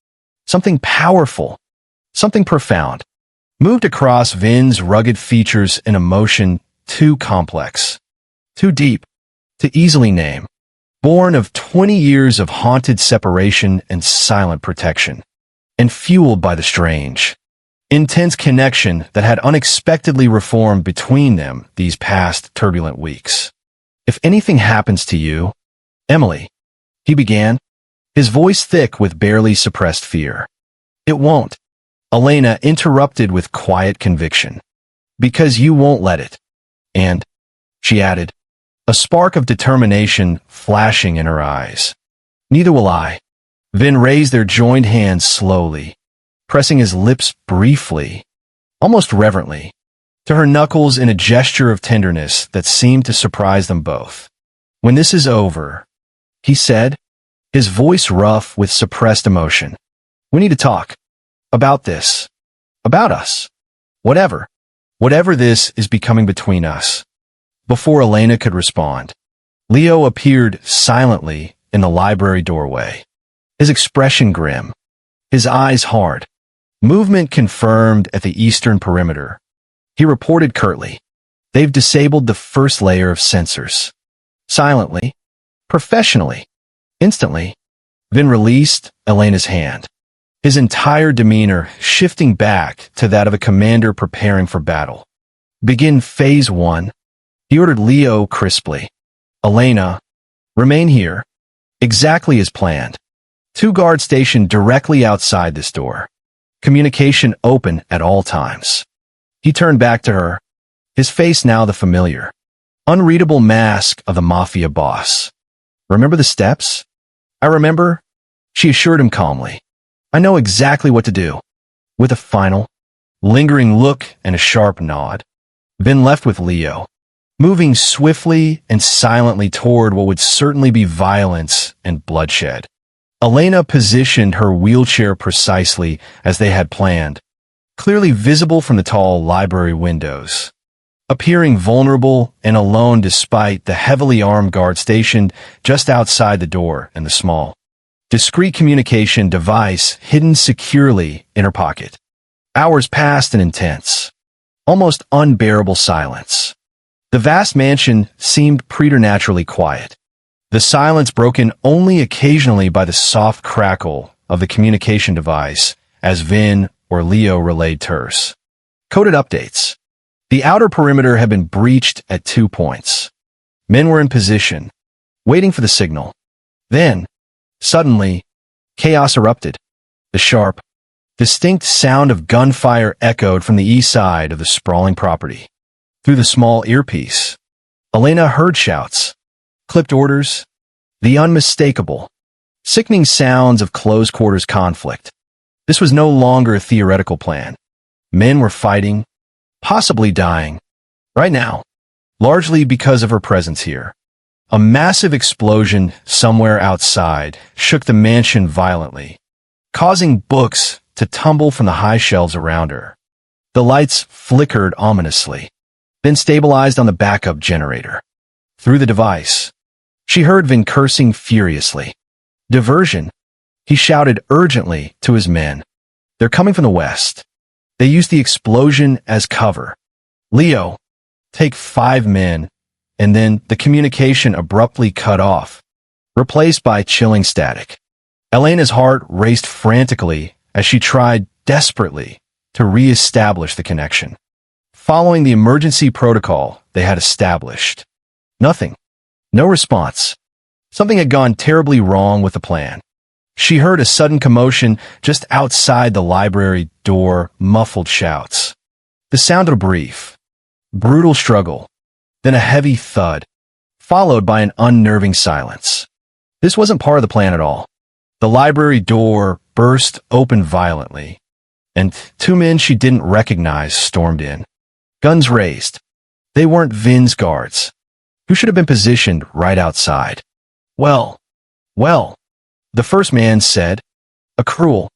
something powerful, something profound, moved across Vin's rugged features in emotion too complex, too deep, to easily name, born of 20 years of haunted separation and silent protection, and fueled by the strange, intense connection that had unexpectedly reformed between them these past turbulent weeks. "If anything happens to you, Emily," he began, his voice thick with barely suppressed fear. "It won't," Elena interrupted with quiet conviction, "because you won't let it." And, she added, a spark of determination flashing in her eyes, "Neither will I." Vin raised their joined hands slowly, pressing his lips briefly, almost reverently, to her knuckles in a gesture of tenderness that seemed to surprise them both. "When this is over," he said, his voice rough with suppressed emotion, "we need to talk. About this. About us. Whatever this is becoming between us." Before Elena could respond, Leo appeared silently in the library doorway, his expression grim, his eyes hard. Movement confirmed at the eastern perimeter. He reported curtly, "They've disabled the first layer of sensors." Silently, professionally, instantly, Vin released Elena's hand, his entire demeanor shifting back to that of a commander preparing for battle. "Begin Phase 1, he ordered Leo crisply. "Elena, remain here, exactly as planned. 2 guards stationed directly outside this door. Communication open at all times." He turned back to her, his face now the familiar, unreadable mask of the mafia boss. "Remember the steps?" "I remember," she assured him calmly. "I know exactly what to do." With a final, lingering look and a sharp nod, Vin left with Leo, moving swiftly and silently toward what would certainly be violence and bloodshed. Elena positioned her wheelchair precisely as they had planned, clearly visible from the tall library windows, appearing vulnerable and alone despite the heavily armed guard stationed just outside the door and the small, discreet communication device hidden securely in her pocket. Hours passed in intense, almost unbearable silence. The vast mansion seemed preternaturally quiet, the silence broken only occasionally by the soft crackle of the communication device as Vin or Leo relayed terse, coded updates. The outer perimeter had been breached at 2 points. Men were in position, waiting for the signal. Then, suddenly, chaos erupted. The sharp, Distinct sound of gunfire echoed from the east side of the sprawling property. Through the small earpiece, Elena heard shouts, clipped orders, the unmistakable, sickening sounds of close-quarters conflict. This was no longer a theoretical plan. Men were fighting, possibly dying, right now, largely because of her presence here. A massive explosion somewhere outside shook the mansion violently, causing books to tumble from the high shelves around her. The lights flickered ominously, then stabilized on the backup generator. Through the device, she heard Vin cursing furiously. Diversion, he shouted urgently to his men. They're coming from the west. They used the explosion as cover. Leo, take 5 men, and then the communication abruptly cut off, replaced by chilling static. Elena's heart raced frantically as she tried desperately to re-establish the connection. Following the emergency protocol they had established. Nothing. No response. Something had gone terribly wrong with the plan. She heard a sudden commotion just outside the library door, muffled shouts. The sound of a brief, brutal struggle, then a heavy thud, followed by an unnerving silence. This wasn't part of the plan at all. The library door burst open violently, and 2 men she didn't recognize stormed in. Guns raised. They weren't Vin's guards, who should have been positioned right outside. Well, the first man said, a cruel,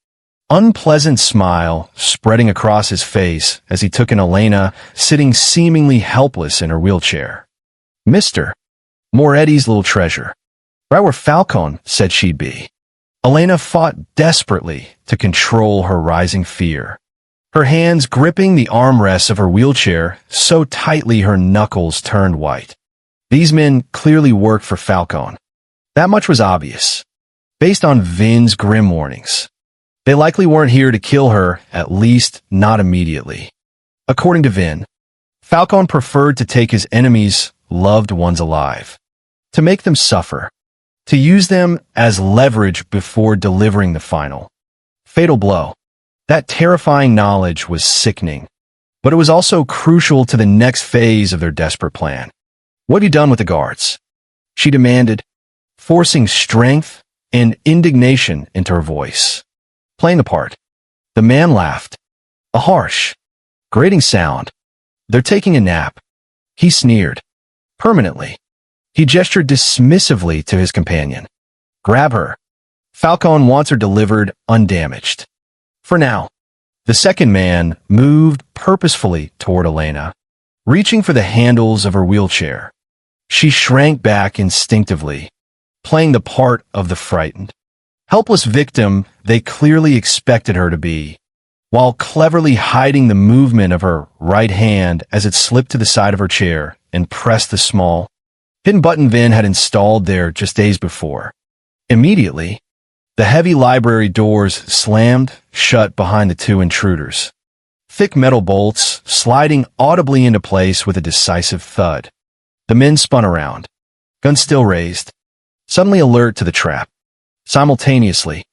unpleasant smile spreading across his face as he took in Elena sitting seemingly helpless in her wheelchair. Mr. Moretti's little treasure. Right where Falcone said she'd be. Elena fought desperately to control her rising fear, her hands gripping the armrests of her wheelchair so tightly her knuckles turned white. These men clearly worked for Falcone. That much was obvious, based on Vin's grim warnings. They likely weren't here to kill her, at least not immediately. According to Vin, Falcone preferred to take his enemies' loved ones alive, to make them suffer, to use them as leverage before delivering the final, fatal blow. That terrifying knowledge was sickening, but it was also crucial to the next phase of their desperate plan. What have you done with the guards? She demanded, forcing strength and indignation into her voice. Playing the part. The man laughed. A harsh, grating sound. They're taking a nap. He sneered. Permanently. He gestured dismissively to his companion. Grab her. Falcone wants her delivered undamaged. For now. The second man moved purposefully toward Elena, reaching for the handles of her wheelchair. She shrank back instinctively, playing the part of the frightened, helpless victim they clearly expected her to be, while cleverly hiding the movement of her right hand as it slipped to the side of her chair and pressed the small, hidden button Vin had installed there just days before. Immediately, the heavy library doors slammed shut behind the 2 intruders, thick metal bolts sliding audibly into place with a decisive thud. The men spun around, guns still raised, suddenly alert to the trap. Simultaneously,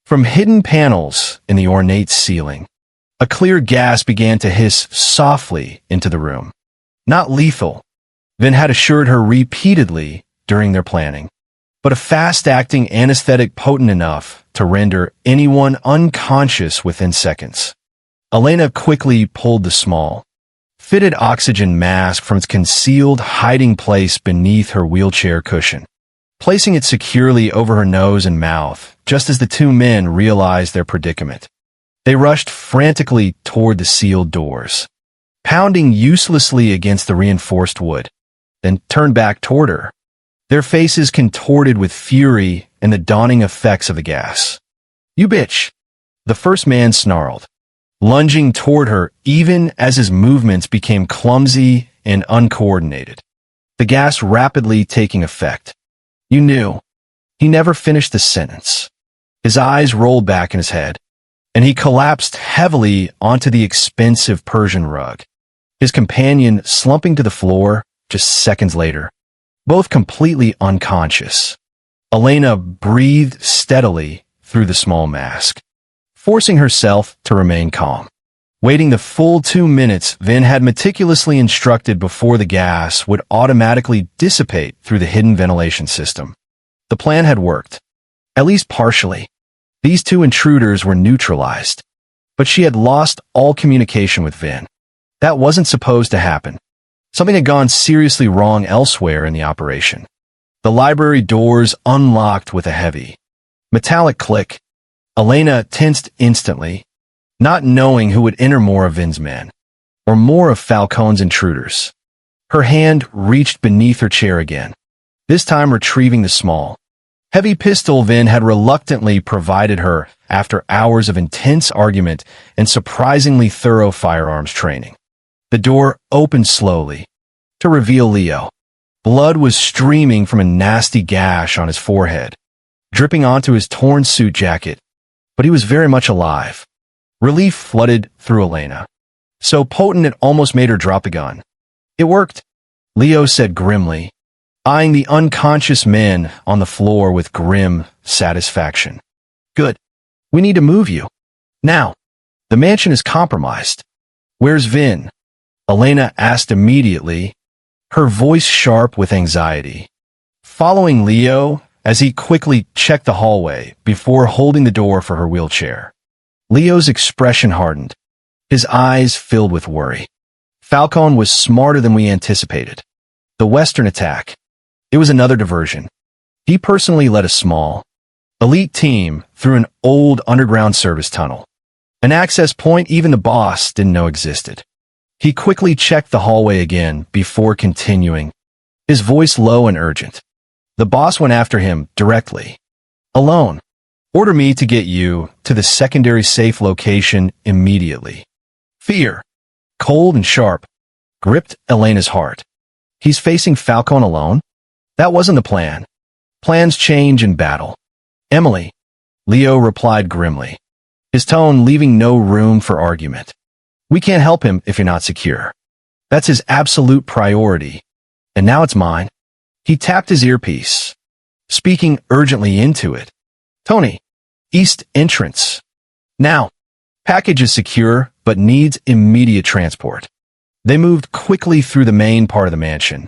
from hidden panels in the ornate ceiling, a clear gas began to hiss softly into the room. Not lethal, Vin had assured her repeatedly during their planning, but a fast-acting anesthetic potent enough to render anyone unconscious within seconds. Elena quickly pulled the small, fitted oxygen mask from its concealed hiding place beneath her wheelchair cushion, placing it securely over her nose and mouth just as the 2 men realized their predicament. They rushed frantically toward the sealed doors, pounding uselessly against the reinforced wood, then turned back toward her, their faces contorted with fury and the dawning effects of the gas. You bitch! The first man snarled, lunging toward her even as his movements became clumsy and uncoordinated, the gas rapidly taking effect. You knew. He never finished the sentence. His eyes rolled back in his head, and he collapsed heavily onto the expensive Persian rug, his companion slumping to the floor just seconds later, both completely unconscious. Elena breathed steadily through the small mask. forcing herself to remain calm. Waiting the full 2 minutes Vin had meticulously instructed before the gas would automatically dissipate through the hidden ventilation system. The plan had worked. At least partially. These two intruders were neutralized. But she had lost all communication with Vin. That wasn't supposed to happen. Something had gone seriously wrong elsewhere in the operation. The library doors unlocked with a heavy, metallic click. Elena tensed instantly, not knowing who would enter more of Vin's men, or more of Falcone's intruders. Her hand reached beneath her chair again, this time retrieving the small, heavy pistol Vin had reluctantly provided her after hours of intense argument and surprisingly thorough firearms training. The door opened slowly, to reveal Leo. Blood was streaming from a nasty gash on his forehead, dripping onto his torn suit jacket, but he was very much alive. Relief flooded through Elena, so potent it almost made her drop the gun. It worked, Leo said grimly, eyeing the unconscious men on the floor with grim satisfaction. Good. We need to move you. Now. The mansion is compromised. Where's Vin? Elena asked immediately, her voice sharp with anxiety. Following Leo as he quickly checked the hallway before holding the door for her wheelchair. Leo's expression hardened, his eyes filled with worry. Falcone was smarter than we anticipated. The Western attack. It was another diversion. He personally led a small, elite team through an old underground service tunnel. An access point even the boss didn't know existed. He quickly checked the hallway again before continuing, his voice low and urgent. The boss went after him directly. Alone. Order me to get you to the secondary safe location immediately. Fear, cold and sharp, gripped Elena's heart. He's facing Falcone alone? That wasn't the plan. Plans change in battle. Emily, Leo replied grimly, his tone leaving no room for argument. We can't help him if you're not secure. That's his absolute priority. And now it's mine. He tapped his earpiece, speaking urgently into it. Tony, east entrance. Now. Package is secure, but needs immediate transport. They moved quickly through the main part of the mansion,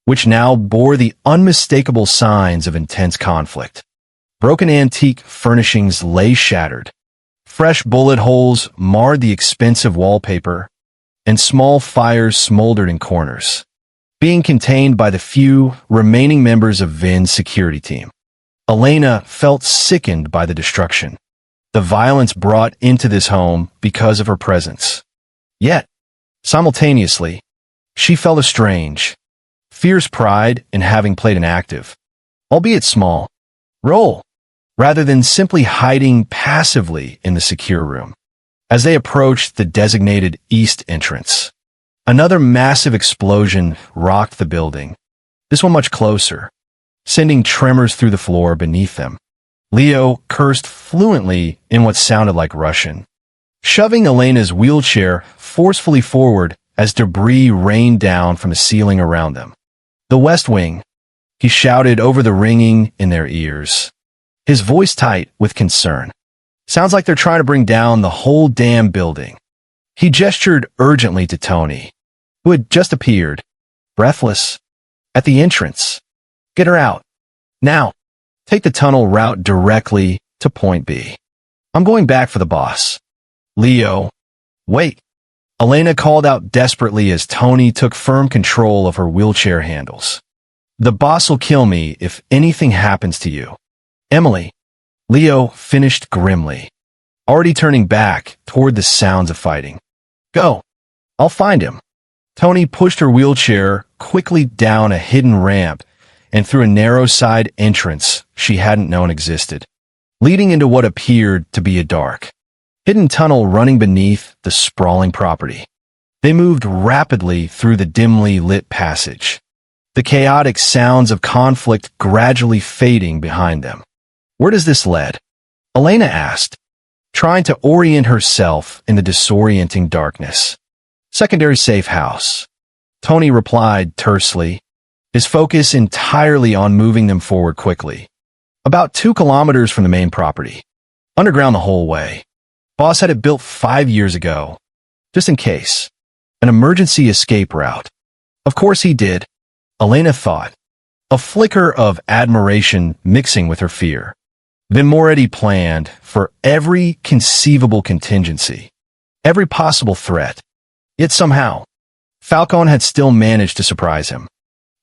which now bore the unmistakable signs of intense conflict. Broken antique furnishings lay shattered. Fresh bullet holes marred the expensive wallpaper, and small fires smoldered in corners, being contained by the few remaining members of Vin's security team. Elena felt sickened by the destruction, the violence brought into this home because of her presence. Yet, simultaneously, she felt a strange, fierce pride in having played an active, albeit small, role, rather than simply hiding passively in the secure room. As they approached the designated east entrance, another massive explosion rocked the building, this one much closer, sending tremors through the floor beneath them. Leo cursed fluently in what sounded like Russian, shoving Elena's wheelchair forcefully forward as debris rained down from the ceiling around them. The West Wing, he shouted over the ringing in their ears, his voice tight with concern. Sounds like they're trying to bring down the whole damn building. He gestured urgently to Tony, who had just appeared, breathless, at the entrance. Get her out. Now. Take the tunnel route directly to point B. I'm going back for the boss. Leo. Wait. Elena called out desperately as Tony took firm control of her wheelchair handles. The boss will kill me if anything happens to you. Emily. Leo finished grimly, already turning back toward the sounds of fighting. Go. I'll find him. Tony pushed her wheelchair quickly down a hidden ramp and through a narrow side entrance she hadn't known existed, leading into what appeared to be a dark, hidden tunnel running beneath the sprawling property. They moved rapidly through the dimly lit passage, the chaotic sounds of conflict gradually fading behind them. Where does this lead? Elena asked, trying to orient herself in the disorienting darkness. Secondary safe house. Tony replied tersely, his focus entirely on moving them forward quickly. About 2 kilometers from the main property. Underground the whole way. Boss had it built 5 years ago, just in case. An emergency escape route. Of course he did, Elena thought, a flicker of admiration mixing with her fear. Then Moretti planned for every conceivable contingency, every possible threat. Yet somehow, Falcone had still managed to surprise him,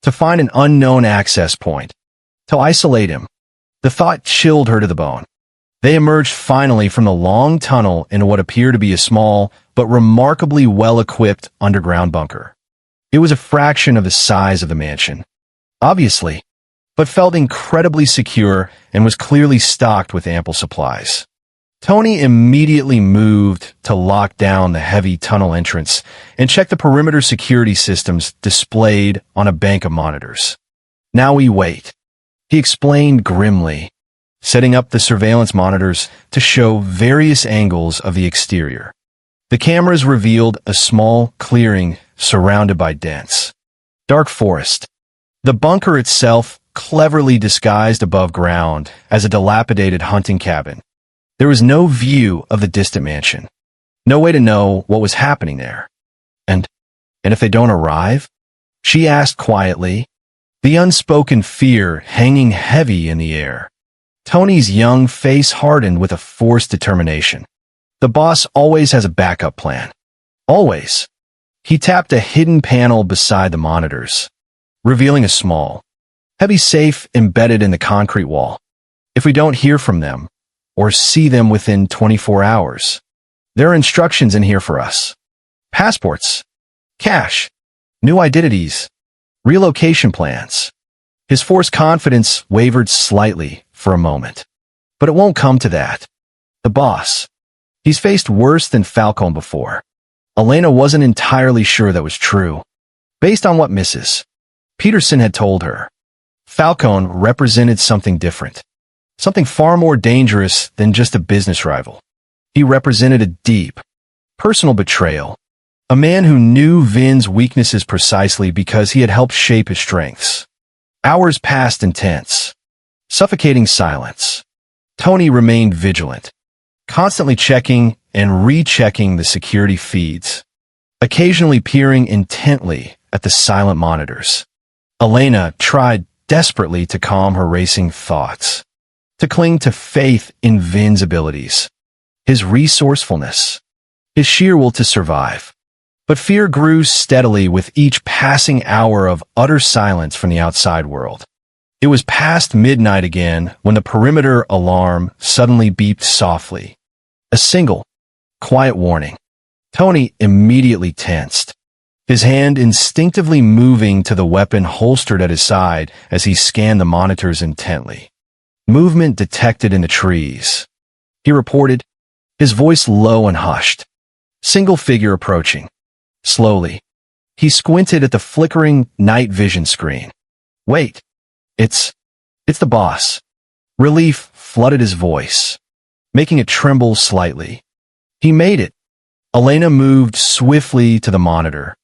to find an unknown access point, to isolate him. The thought chilled her to the bone. They emerged finally from the long tunnel into what appeared to be a small but remarkably well-equipped underground bunker. It was a fraction of the size of the mansion, obviously, but felt incredibly secure and was clearly stocked with ample supplies. Tony immediately moved to lock down the heavy tunnel entrance and check the perimeter security systems displayed on a bank of monitors. Now we wait, he explained grimly, setting up the surveillance monitors to show various angles of the exterior. The cameras revealed a small clearing surrounded by dense, dark forest. The bunker itself cleverly disguised above ground as a dilapidated hunting cabin. There was no view of the distant mansion, no way to know what was happening there. And if they don't arrive? She asked quietly, the unspoken fear hanging heavy in the air. Tony's young face hardened with a forced determination. The boss always has a backup plan. Always. He tapped a hidden panel beside the monitors, revealing a small, heavy safe embedded in the concrete wall. If we don't hear from them, or see them within 24 hours, there are instructions in here for us. Passports, cash, new identities, relocation plans. His forced confidence wavered slightly for a moment. But it won't come to that. The boss. He's faced worse than Falcone before. Elena wasn't entirely sure that was true. Based on what Mrs. Peterson had told her, Falcone represented something different. Something far more dangerous than just a business rival. He represented a deep, personal betrayal. A man who knew Vin's weaknesses precisely because he had helped shape his strengths. Hours passed in tense, suffocating silence. Tony remained vigilant, constantly checking and rechecking the security feeds, occasionally peering intently at the silent monitors. Elena tried desperately to calm her racing thoughts, to cling to faith in Vin's abilities, his resourcefulness, his sheer will to survive. But fear grew steadily with each passing hour of utter silence from the outside world. It was past midnight again when the perimeter alarm suddenly beeped softly. A single, quiet warning. Tony immediately tensed, his hand instinctively moving to the weapon holstered at his side as he scanned the monitors intently. Movement detected in the trees, he reported, his voice low and hushed. Single figure approaching. Slowly, he squinted at the flickering night vision screen. Wait, it's the boss. Relief flooded his voice, making it tremble slightly. He made it. Elena moved swiftly to the monitor,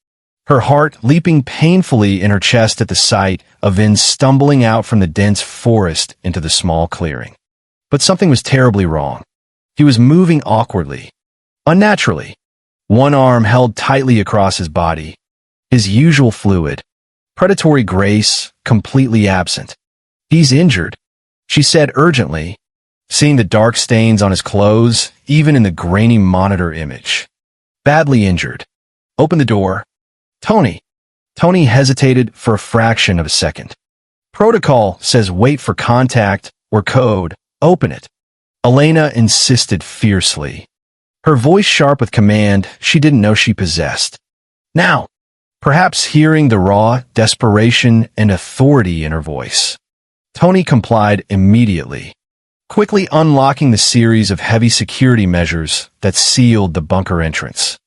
her heart leaping painfully in her chest at the sight of Vin stumbling out from the dense forest into the small clearing. But something was terribly wrong. He was moving awkwardly, unnaturally. One arm held tightly across his body, his usual fluid, predatory grace completely absent. He's injured, she said urgently, seeing the dark stains on his clothes, even in the grainy monitor image. Badly injured. Open the door. Tony. Tony hesitated for a fraction of a second. Protocol says wait for contact or code. Open it. Elena insisted fiercely, her voice sharp with command she didn't know she possessed. Now, perhaps hearing the raw desperation and authority in her voice, Tony complied immediately, quickly unlocking the series of heavy security measures that sealed the bunker entrance.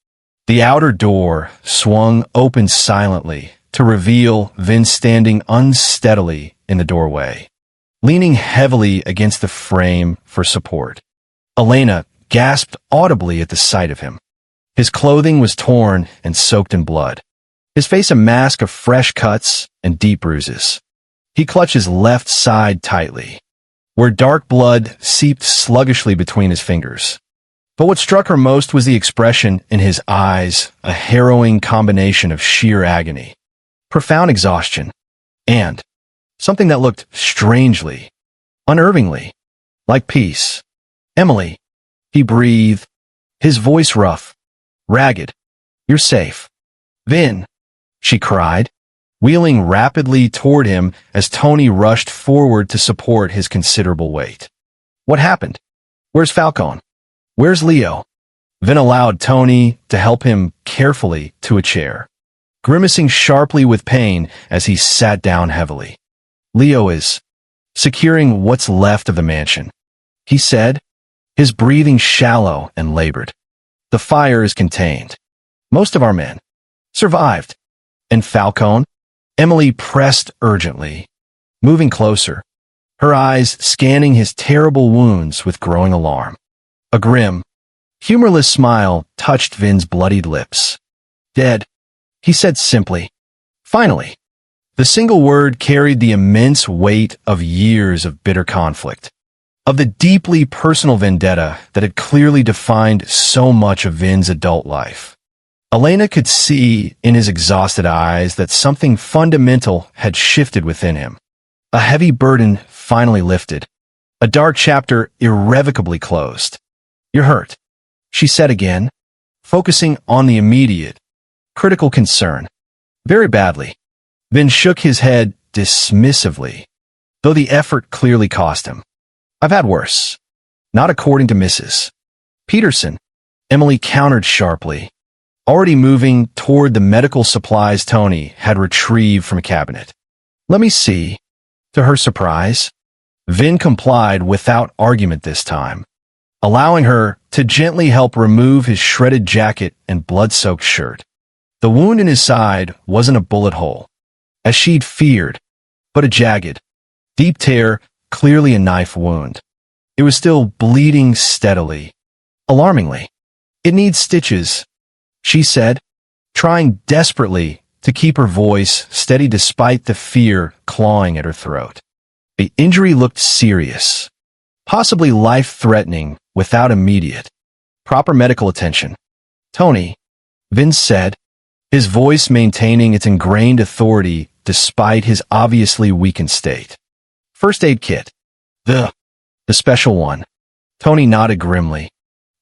The outer door swung open silently to reveal Vin standing unsteadily in the doorway, leaning heavily against the frame for support. Elena gasped audibly at the sight of him. His clothing was torn and soaked in blood, his face a mask of fresh cuts and deep bruises. He clutched his left side tightly, where dark blood seeped sluggishly between his fingers. But what struck her most was the expression in his eyes, a harrowing combination of sheer agony, profound exhaustion, and something that looked strangely, unnervingly, like peace. "Emily," he breathed, his voice rough, ragged. "You're safe." "Vin," she cried, wheeling rapidly toward him as Tony rushed forward to support his considerable weight. "What happened? Where's Falcone? Where's Leo?" Vin allowed Tony to help him carefully to a chair, grimacing sharply with pain as he sat down heavily. "Leo is securing what's left of the mansion," he said, his breathing shallow and labored. "The fire is contained. Most of our men survived." "And Falcone?" Emily pressed urgently, moving closer, her eyes scanning his terrible wounds with growing alarm. A grim, humorless smile touched Vin's bloodied lips. "Dead," he said simply. Finally, the single word carried the immense weight of years of bitter conflict, of the deeply personal vendetta that had clearly defined so much of Vin's adult life. Elena could see in his exhausted eyes that something fundamental had shifted within him. A heavy burden finally lifted, a dark chapter irrevocably closed. "You're hurt," she said again, focusing on the immediate, critical concern. "Very badly." Vin shook his head dismissively, though the effort clearly cost him. "I've had worse." "Not according to Mrs. Peterson," Emily countered sharply, already moving toward the medical supplies Tony had retrieved from a cabinet. "Let me see." To her surprise, Vin complied without argument this time, allowing her to gently help remove his shredded jacket and blood-soaked shirt. The wound in his side wasn't a bullet hole, as she'd feared, but a jagged, deep tear, clearly a knife wound. It was still bleeding steadily, alarmingly. "It needs stitches," she said, trying desperately to keep her voice steady despite the fear clawing at her throat. The injury looked serious, possibly life-threatening without immediate, proper medical attention. "Tony," Vince said, his voice maintaining its ingrained authority despite his obviously weakened state. "First aid kit. The special one." Tony nodded grimly,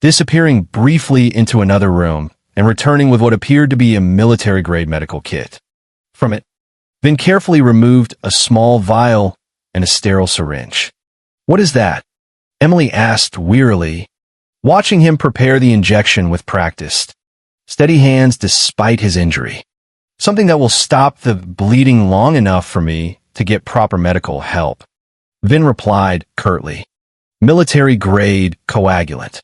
disappearing briefly into another room and returning with what appeared to be a military-grade medical kit. From it, Vin carefully removed a small vial and a sterile syringe. "What is that?" Emily asked wearily, watching him prepare the injection with practiced, steady hands despite his injury. "Something that will stop the bleeding long enough for me to get proper medical help," Vin replied curtly. "Military-grade coagulant.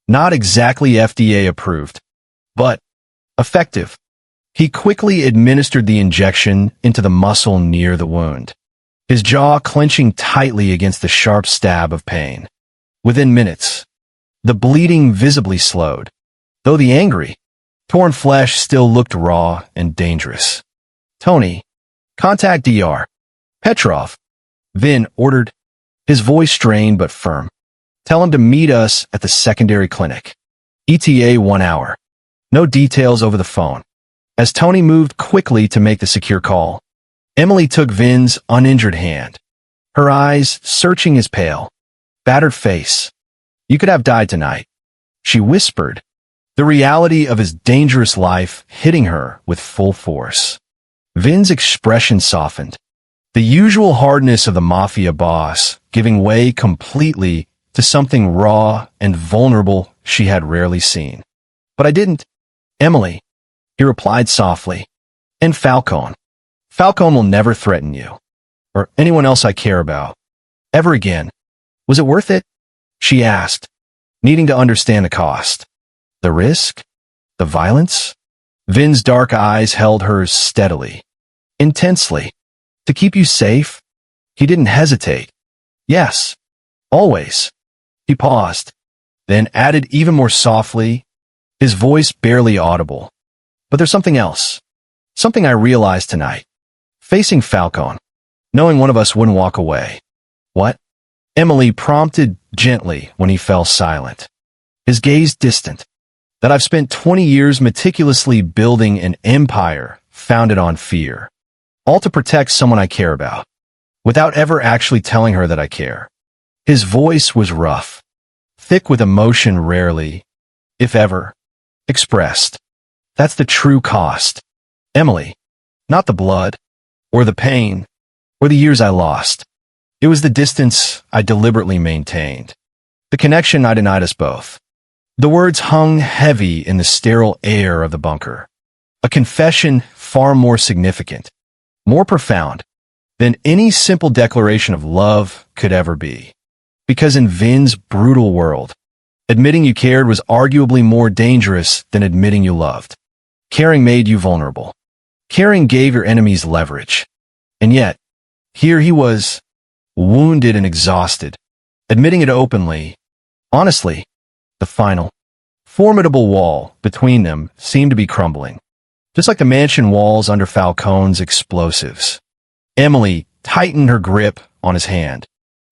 Not exactly FDA approved, but effective." He quickly administered the injection into the muscle near the wound, his jaw clenching tightly against the sharp stab of pain. Within minutes, the bleeding visibly slowed, though the angry, torn flesh still looked raw and dangerous. "Tony, contact DR. Petrov," Vin ordered, his voice strained but firm. "Tell him to meet us at the secondary clinic. ETA 1 hour. No details over the phone." As Tony moved quickly to make the secure call, Emily took Vin's uninjured hand, her eyes searching his pale, battered face. "You could have died tonight," she whispered, the reality of his dangerous life hitting her with full force. Vin's expression softened, the usual hardness of the mafia boss giving way completely to something raw and vulnerable she had rarely seen. "But I didn't, Emily," he replied softly. "And Falcone. Falcone will never threaten you, or anyone else I care about, ever again." "Was it worth it?" she asked, needing to understand the cost. "The risk? The violence?" Vin's dark eyes held hers steadily, intensely. "To keep you safe?" He didn't hesitate. "Yes, always." He paused, then added even more softly, his voice barely audible. "But there's something else. Something I realized tonight. Facing Falcone, knowing one of us wouldn't walk away." "What?" Emily prompted gently when he fell silent. his gaze distant, that I've spent 20 years meticulously building an empire founded on fear, all to protect someone I care about, without ever actually telling her that I care. His voice was rough, thick with emotion rarely, if ever, expressed. That's the true cost, Emily. Not the blood, or the pain, or the years I lost. It was the distance I deliberately maintained, the connection I denied us both. The words hung heavy in the sterile air of the bunker, a confession far more significant, more profound, than any simple declaration of love could ever be. Because in Vin's brutal world, admitting you cared was arguably more dangerous than admitting you loved. Caring made you vulnerable. Caring gave your enemies leverage. And yet, here he was, wounded and exhausted, admitting it openly. Honestly, the final, formidable wall between them seemed to be crumbling, just like the mansion walls under Falcone's explosives. Emily tightened her grip on his hand,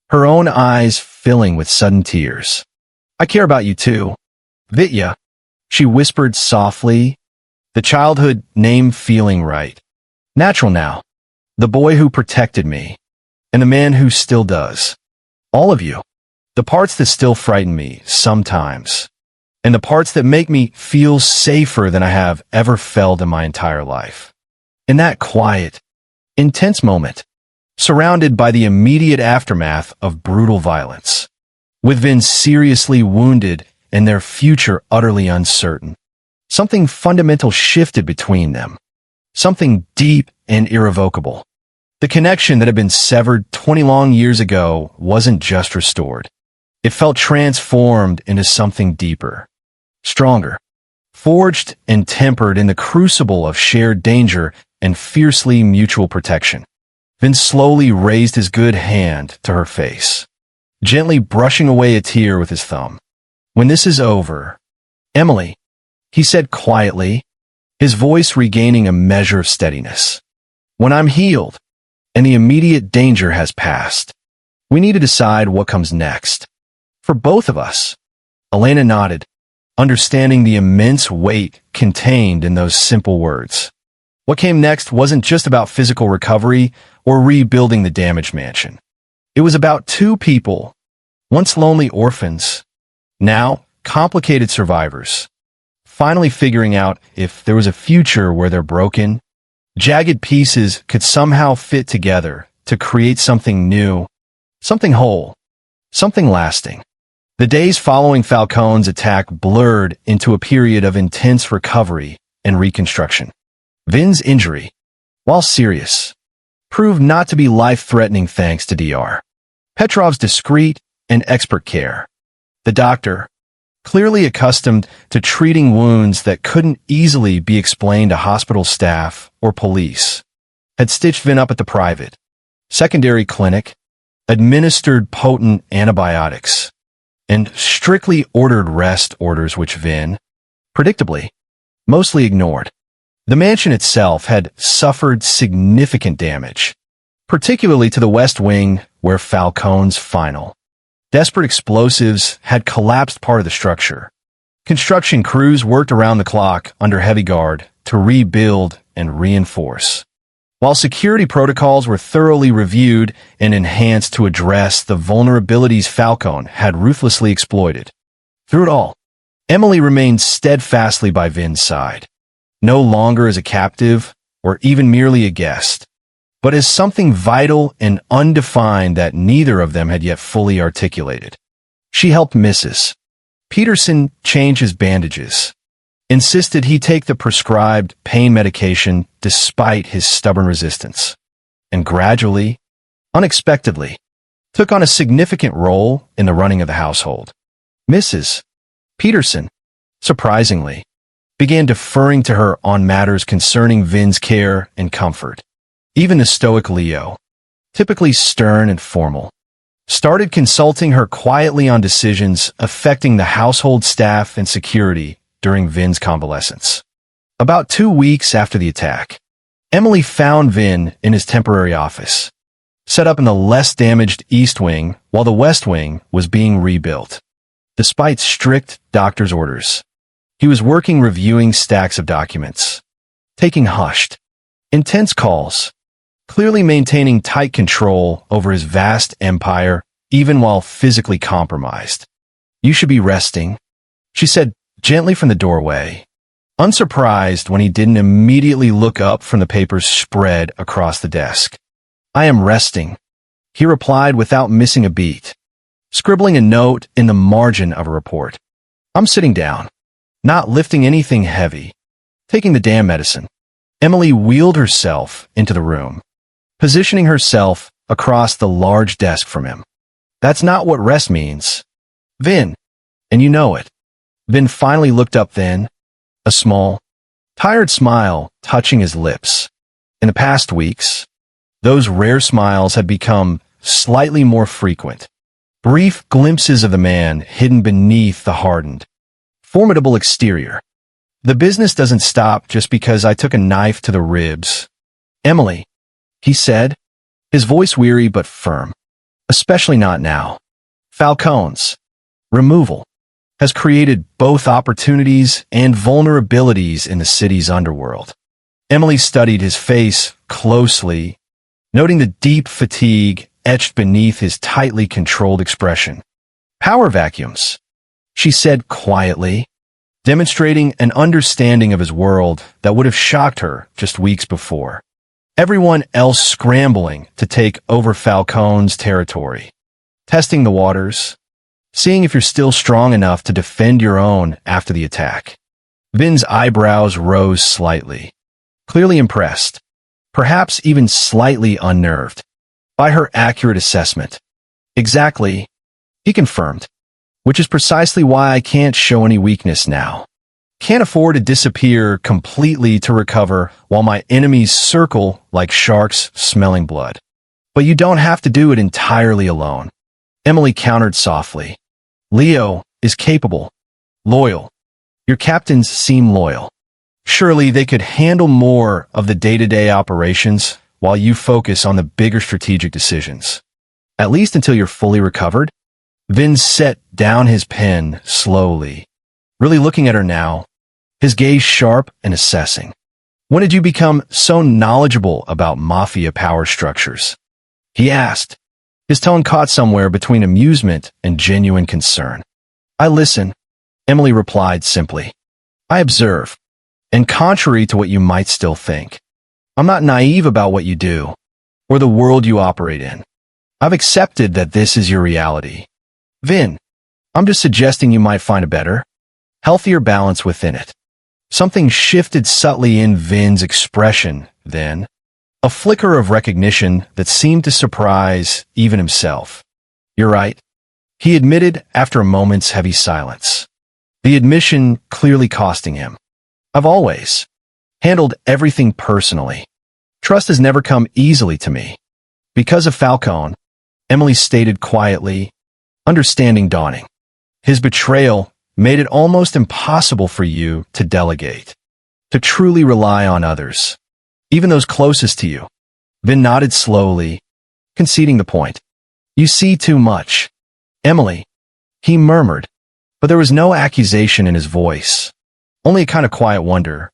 her own eyes filling with sudden tears. I care about you too, Vitya, she whispered softly, the childhood name feeling right. Natural now, the boy who protected me, and the man who still does. All of you, the parts that still frighten me sometimes, and the parts that make me feel safer than I have ever felt in my entire life. In that quiet, intense moment, surrounded by the immediate aftermath of brutal violence, with Vin seriously wounded and their future utterly uncertain, something fundamental shifted between them, something deep and irrevocable. The connection that had been severed 20 long years ago wasn't just restored. It felt transformed into something deeper, stronger, forged and tempered in the crucible of shared danger and fiercely mutual protection. Vin slowly raised his good hand to her face, gently brushing away a tear with his thumb. When this is over, Emily, he said quietly, his voice regaining a measure of steadiness. When I'm healed, and the immediate danger has passed, we need to decide what comes next. For both of us. Elena nodded, understanding the immense weight contained in those simple words. What came next wasn't just about physical recovery or rebuilding the damaged mansion. It was about two people, once lonely orphans, now complicated survivors, finally figuring out if there was a future where their broken, jagged pieces could somehow fit together to create something new, something whole, something lasting. The days following Falcone's attack blurred into a period of intense recovery and reconstruction. Vin's injury, while serious, proved not to be life-threatening thanks to Dr. Petrov's discreet and expert care. The doctor, clearly accustomed to treating wounds that couldn't easily be explained to hospital staff or police, had stitched Vin up at the private, secondary clinic, administered potent antibiotics, and strictly ordered rest orders which Vin, predictably, mostly ignored. The mansion itself had suffered significant damage, particularly to the West Wing where Falcone's final, desperate explosives had collapsed part of the structure. Construction crews worked around the clock under heavy guard to rebuild and reinforce, while security protocols were thoroughly reviewed and enhanced to address the vulnerabilities Falcone had ruthlessly exploited. Through it all, Emily remained steadfastly by Vin's side, no longer as a captive or even merely a guest, but as something vital and undefined that neither of them had yet fully articulated. She helped Mrs. Peterson change his bandages, insisted he take the prescribed pain medication despite his stubborn resistance, and gradually, unexpectedly, took on a significant role in the running of the household. Mrs. Peterson, surprisingly, began deferring to her on matters concerning Vin's care and comfort. Even the stoic Leo, typically stern and formal, started consulting her quietly on decisions affecting the household staff and security during Vin's convalescence. About 2 weeks after the attack, Emily found Vin in his temporary office, set up in the less damaged East Wing while the West Wing was being rebuilt. despite strict doctor's orders. He was working reviewing stacks of documents, taking hushed, intense calls, clearly maintaining tight control over his vast empire, even while physically compromised. "You should be resting," she said gently from the doorway, unsurprised when he didn't immediately look up from the papers spread across the desk. "I am resting," he replied without missing a beat, scribbling a note in the margin of a report. "I'm sitting down, not lifting anything heavy, taking the damn medicine." Emily wheeled herself into the room, positioning herself across the large desk from him. "That's not what rest means, Vin, and you know it." Vin finally looked up then, a small, tired smile touching his lips. In the past weeks, those rare smiles had become slightly more frequent. Brief glimpses of the man hidden beneath the hardened, formidable exterior. "The business doesn't stop just because I took a knife to the ribs, Emily," he said, his voice weary but firm. "Especially not now. Falcone's removal has created both opportunities and vulnerabilities in the city's underworld." Emily studied his face closely, noting the deep fatigue etched beneath his tightly controlled expression. "Power vacuums," she said quietly, demonstrating an understanding of his world that would have shocked her just weeks before. Everyone else scrambling to take over Falcone's territory, testing the waters, seeing if you're still strong enough to defend your own after the attack. Vin's eyebrows rose slightly, clearly impressed, perhaps even slightly unnerved, by her accurate assessment. "Exactly," he confirmed, "which is precisely why I can't show any weakness now. Can't afford to disappear completely to recover while my enemies circle like sharks smelling blood. But you don't have to do it entirely alone." Emily countered softly. "Leo is capable, loyal. Your captains seem loyal. Surely they could handle more of the day-to-day operations while you focus on the bigger strategic decisions. At least until you're fully recovered." Vin set down his pen slowly, really looking at her now, his gaze sharp and assessing. "When did you become so knowledgeable about mafia power structures?" he asked, his tone caught somewhere between amusement and genuine concern. "I listen," Emily replied simply. "I observe. And contrary to what you might still think, I'm not naive about what you do or the world you operate in. I've accepted that this is your reality. Vin, I'm just suggesting you might find a better, healthier balance within it." Something shifted subtly in Vin's expression then, a flicker of recognition that seemed to surprise even himself. "You're right," he admitted after a moment's heavy silence, the admission clearly costing him. "I've always handled everything personally. Trust has never come easily to me. Because of Falcone," Emily stated quietly, understanding dawning. "His betrayal made it almost impossible for you to delegate, to truly rely on others, even those closest to you." Vin nodded slowly, conceding the point. "You see too much, Emily," he murmured, but there was no accusation in his voice, only a kind of quiet wonder,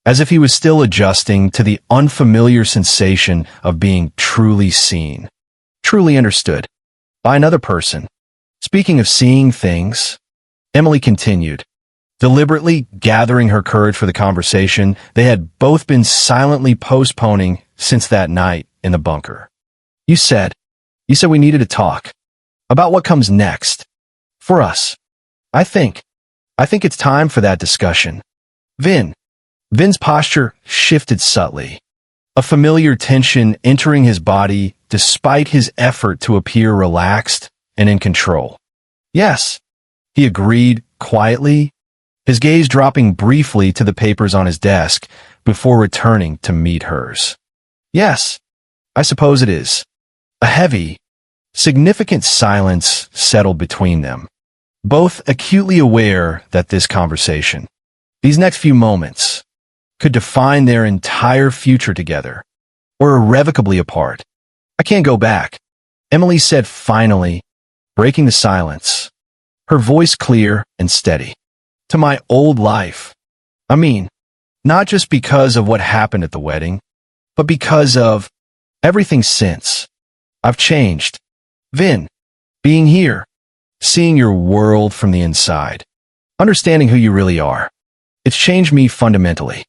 as if he was still adjusting to the unfamiliar sensation of being truly seen, truly understood, by another person. "Speaking of seeing things," Emily continued, deliberately gathering her courage for the conversation they had both been silently postponing since that night in the bunker. You said we needed to talk about what comes next for us. I think it's time for that discussion." Vin's posture shifted subtly, a familiar tension entering his body despite his effort to appear relaxed and in control. "Yes," he agreed quietly, his gaze dropping briefly to the papers on his desk before returning to meet hers. "Yes, I suppose it is." A heavy, significant silence settled between them, both acutely aware that this conversation, these next few moments, could define their entire future together, or irrevocably apart. "I can't go back," Emily said finally, breaking the silence, her voice clear and steady. To my old life. I mean, not just because of what happened at the wedding, but because of everything since. I've changed. Vin, being here, seeing your world from the inside, understanding who you really are. It's changed me fundamentally.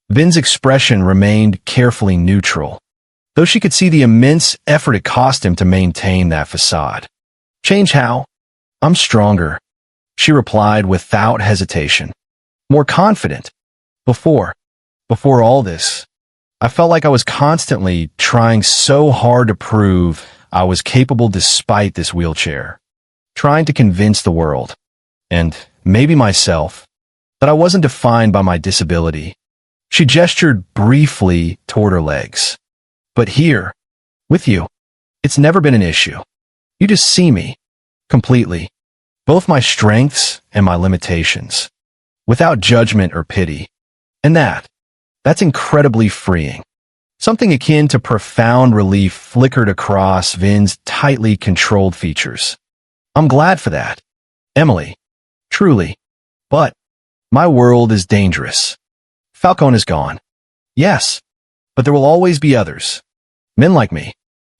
Vin's expression remained carefully neutral, though she could see the immense effort it cost him to maintain that facade. Change how? I'm stronger, she replied without hesitation. More confident. Before all this, I felt like I was constantly trying so hard to prove I was capable despite this wheelchair, trying to convince the world, and maybe myself, that I wasn't defined by my disability. She gestured briefly toward her legs. But here, with you, it's never been an issue. You just see me, completely, both my strengths and my limitations, without judgment or pity. And that's incredibly freeing. Something akin to profound relief flickered across Vin's tightly controlled features. I'm glad for that, Emily. Truly. But my world is dangerous. Falcone is gone. Yes, but there will always be others. Men like me.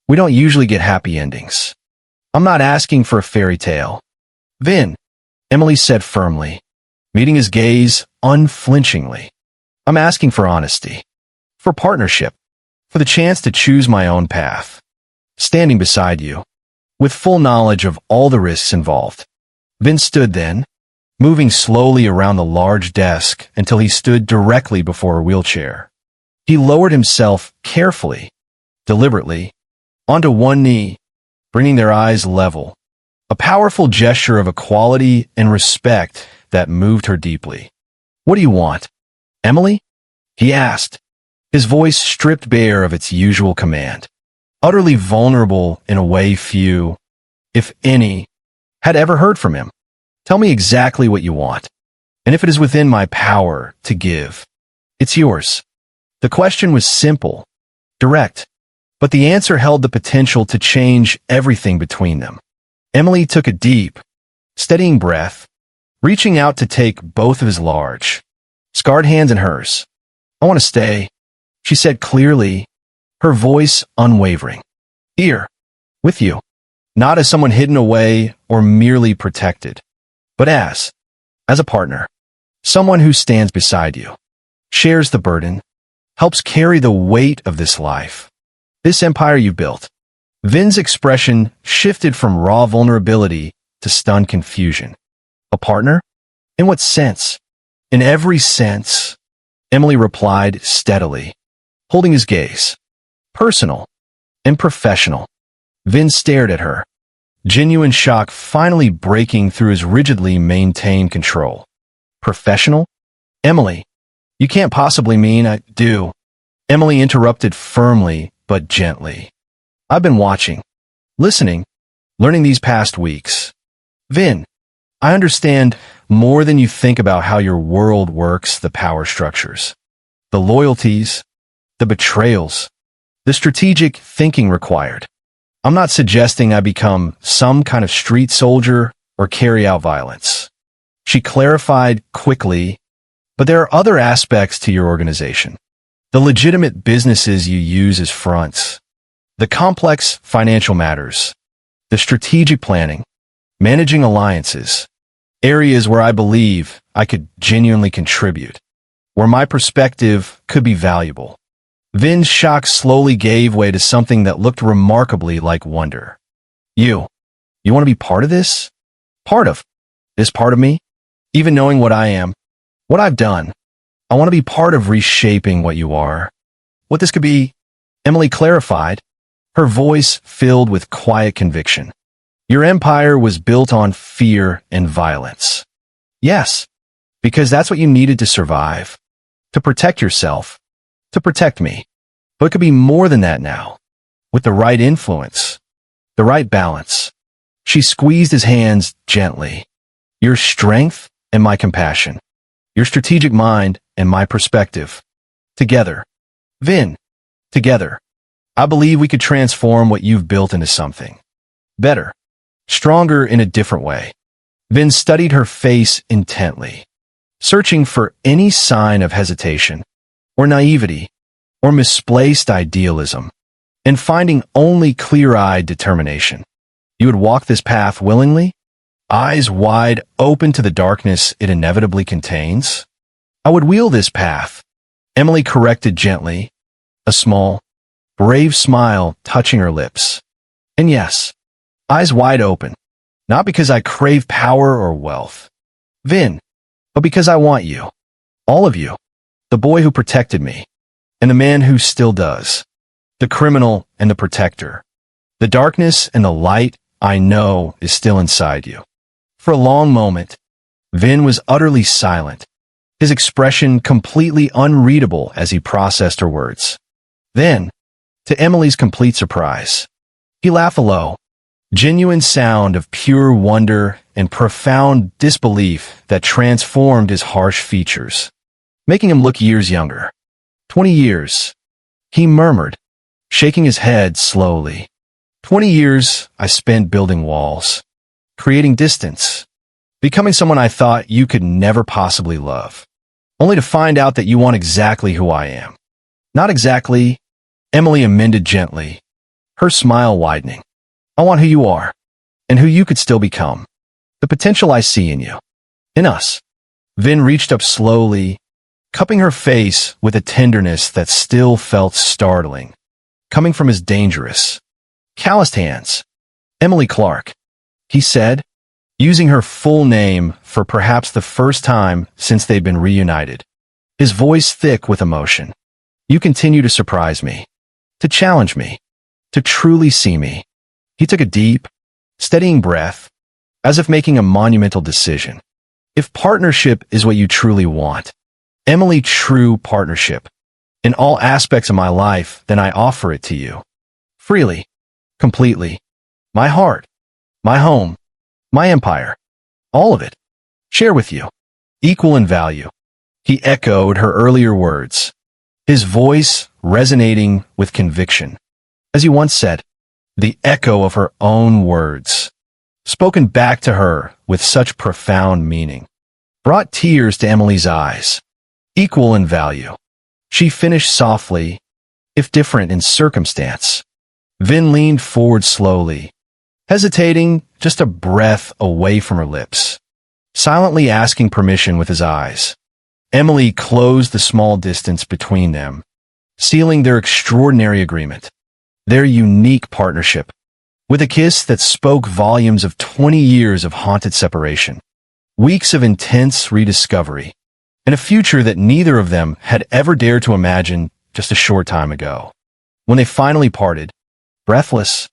We don't usually get happy endings. I'm not asking for a fairy tale. Vin, Emily said firmly, meeting his gaze unflinchingly. I'm asking for honesty, for partnership, for the chance to choose my own path. Standing beside you, with full knowledge of all the risks involved. Vin stood then, moving slowly around the large desk until he stood directly before her wheelchair. He lowered himself carefully, deliberately, onto one knee, bringing their eyes level, a powerful gesture of equality and respect that moved her deeply. What do you want, Emily? He asked, his voice stripped bare of its usual command, utterly vulnerable in a way few, if any, had ever heard from him. Tell me exactly what you want, and if it is within my power to give, it's yours. The question was simple, direct, but the answer held the potential to change everything between them. Emily took a deep, steadying breath, reaching out to take both of his large, scarred hands in hers. I want to stay, she said clearly, her voice unwavering. Here, with you, not as someone hidden away or merely protected, but as a partner, someone who stands beside you, shares the burden, helps carry the weight of this life, this empire you built. Vin's expression shifted from raw vulnerability to stunned confusion. A partner? In what sense? In every sense, Emily replied steadily, holding his gaze. Personal and professional. Vin stared at her, genuine shock finally breaking through his rigidly maintained control. Professional? Emily, you can't possibly mean I do. Emily interrupted firmly but gently. I've been watching, listening, learning these past weeks. Vin, I understand more than you think about how your world works, the power structures, the loyalties, the betrayals, the strategic thinking required. I'm not suggesting I become some kind of street soldier or carry out violence. She clarified quickly, but there are other aspects to your organization. The legitimate businesses you use as fronts, the complex financial matters, the strategic planning, managing alliances, areas where I believe I could genuinely contribute, where my perspective could be valuable. Vin's shock slowly gave way to something that looked remarkably like wonder. You want to be part of this? Part of this part of me? Even knowing what I am, what I've done, I want to be part of reshaping what you are. What this could be, Emily clarified, her voice filled with quiet conviction. Your empire was built on fear and violence. Yes, because that's what you needed to survive, to protect yourself, to protect me. But it could be more than that now. With the right influence, the right balance. She squeezed his hands gently. Your strength and my compassion. Your strategic mind and my perspective. Together. Vin. Together. I believe we could transform what you've built into something better. Stronger in a different way. Vin studied her face intently, searching for any sign of hesitation, or naivety, or misplaced idealism, and finding only clear-eyed determination. You would walk this path willingly, eyes wide open to the darkness it inevitably contains? I would wheel this path, Emily corrected gently, a small, brave smile touching her lips. And yes, eyes wide open, not because I crave power or wealth, Vin, but because I want you, all of you, the boy who protected me, and the man who still does, the criminal and the protector. The darkness and the light I know is still inside you. For a long moment, Vin was utterly silent, his expression completely unreadable as he processed her words. Then, to Emily's complete surprise, he laughed a low, genuine sound of pure wonder and profound disbelief that transformed his harsh features, making him look years younger. 20 years, he murmured, shaking his head slowly. 20 years I spent building walls, creating distance, becoming someone I thought you could never possibly love, only to find out that you want exactly who I am. Not exactly, Emily amended gently, her smile widening. I want who you are, and who you could still become. The potential I see in you. In us. Vin reached up slowly, cupping her face with a tenderness that still felt startling, coming from his dangerous, calloused hands. Emily Clark, he said, using her full name for perhaps the first time since they'd been reunited, his voice thick with emotion. You continue to surprise me, to challenge me, to truly see me. He took a deep, steadying breath, as if making a monumental decision. If partnership is what you truly want, Emily, true partnership, in all aspects of my life, then I offer it to you. Freely, completely. My heart, my home, my empire, all of it. Share with you. Equal in value. He echoed her earlier words, his voice resonating with conviction. As he once said, the echo of her own words, spoken back to her with such profound meaning, brought tears to Emily's eyes. Equal in value. She finished softly, if different in circumstance. Vin leaned forward slowly, hesitating just a breath away from her lips, silently asking permission with his eyes. Emily closed the small distance between them, sealing their extraordinary agreement, their unique partnership, with a kiss that spoke volumes of 20 years of haunted separation, weeks of intense rediscovery, and a future that neither of them had ever dared to imagine just a short time ago. When they finally parted, breathless,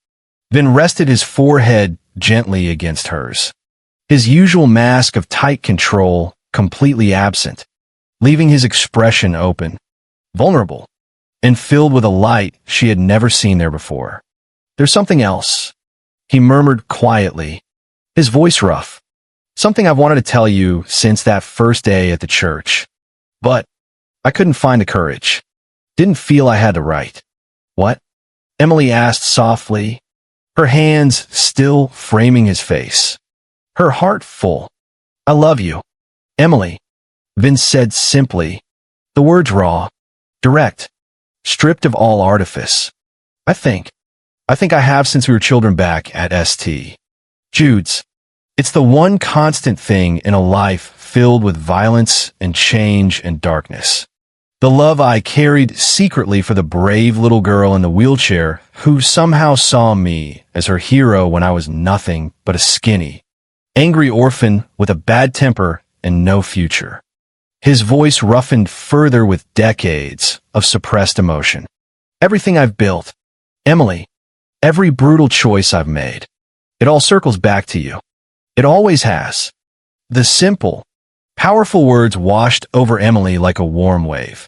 Vin rested his forehead gently against hers, his usual mask of tight control completely absent, leaving his expression open, vulnerable, and filled with a light she had never seen there before. There's something else, he murmured quietly, his voice rough. Something I've wanted to tell you since that first day at the church. But I couldn't find the courage. Didn't feel I had the right. What? Emily asked softly, her hands still framing his face, her heart full. I love you, Emily, Vince said simply, the words raw, direct, stripped of all artifice. I think I have since we were children back at St. Jude's. It's the one constant thing in a life filled with violence and change and darkness. The love I carried secretly for the brave little girl in the wheelchair who somehow saw me as her hero when I was nothing but a skinny, angry orphan with a bad temper and no future. His voice roughened further with decades of suppressed emotion. Everything I've built, Emily, every brutal choice I've made, it all circles back to you. It always has. The simple, powerful words washed over Emily like a warm wave,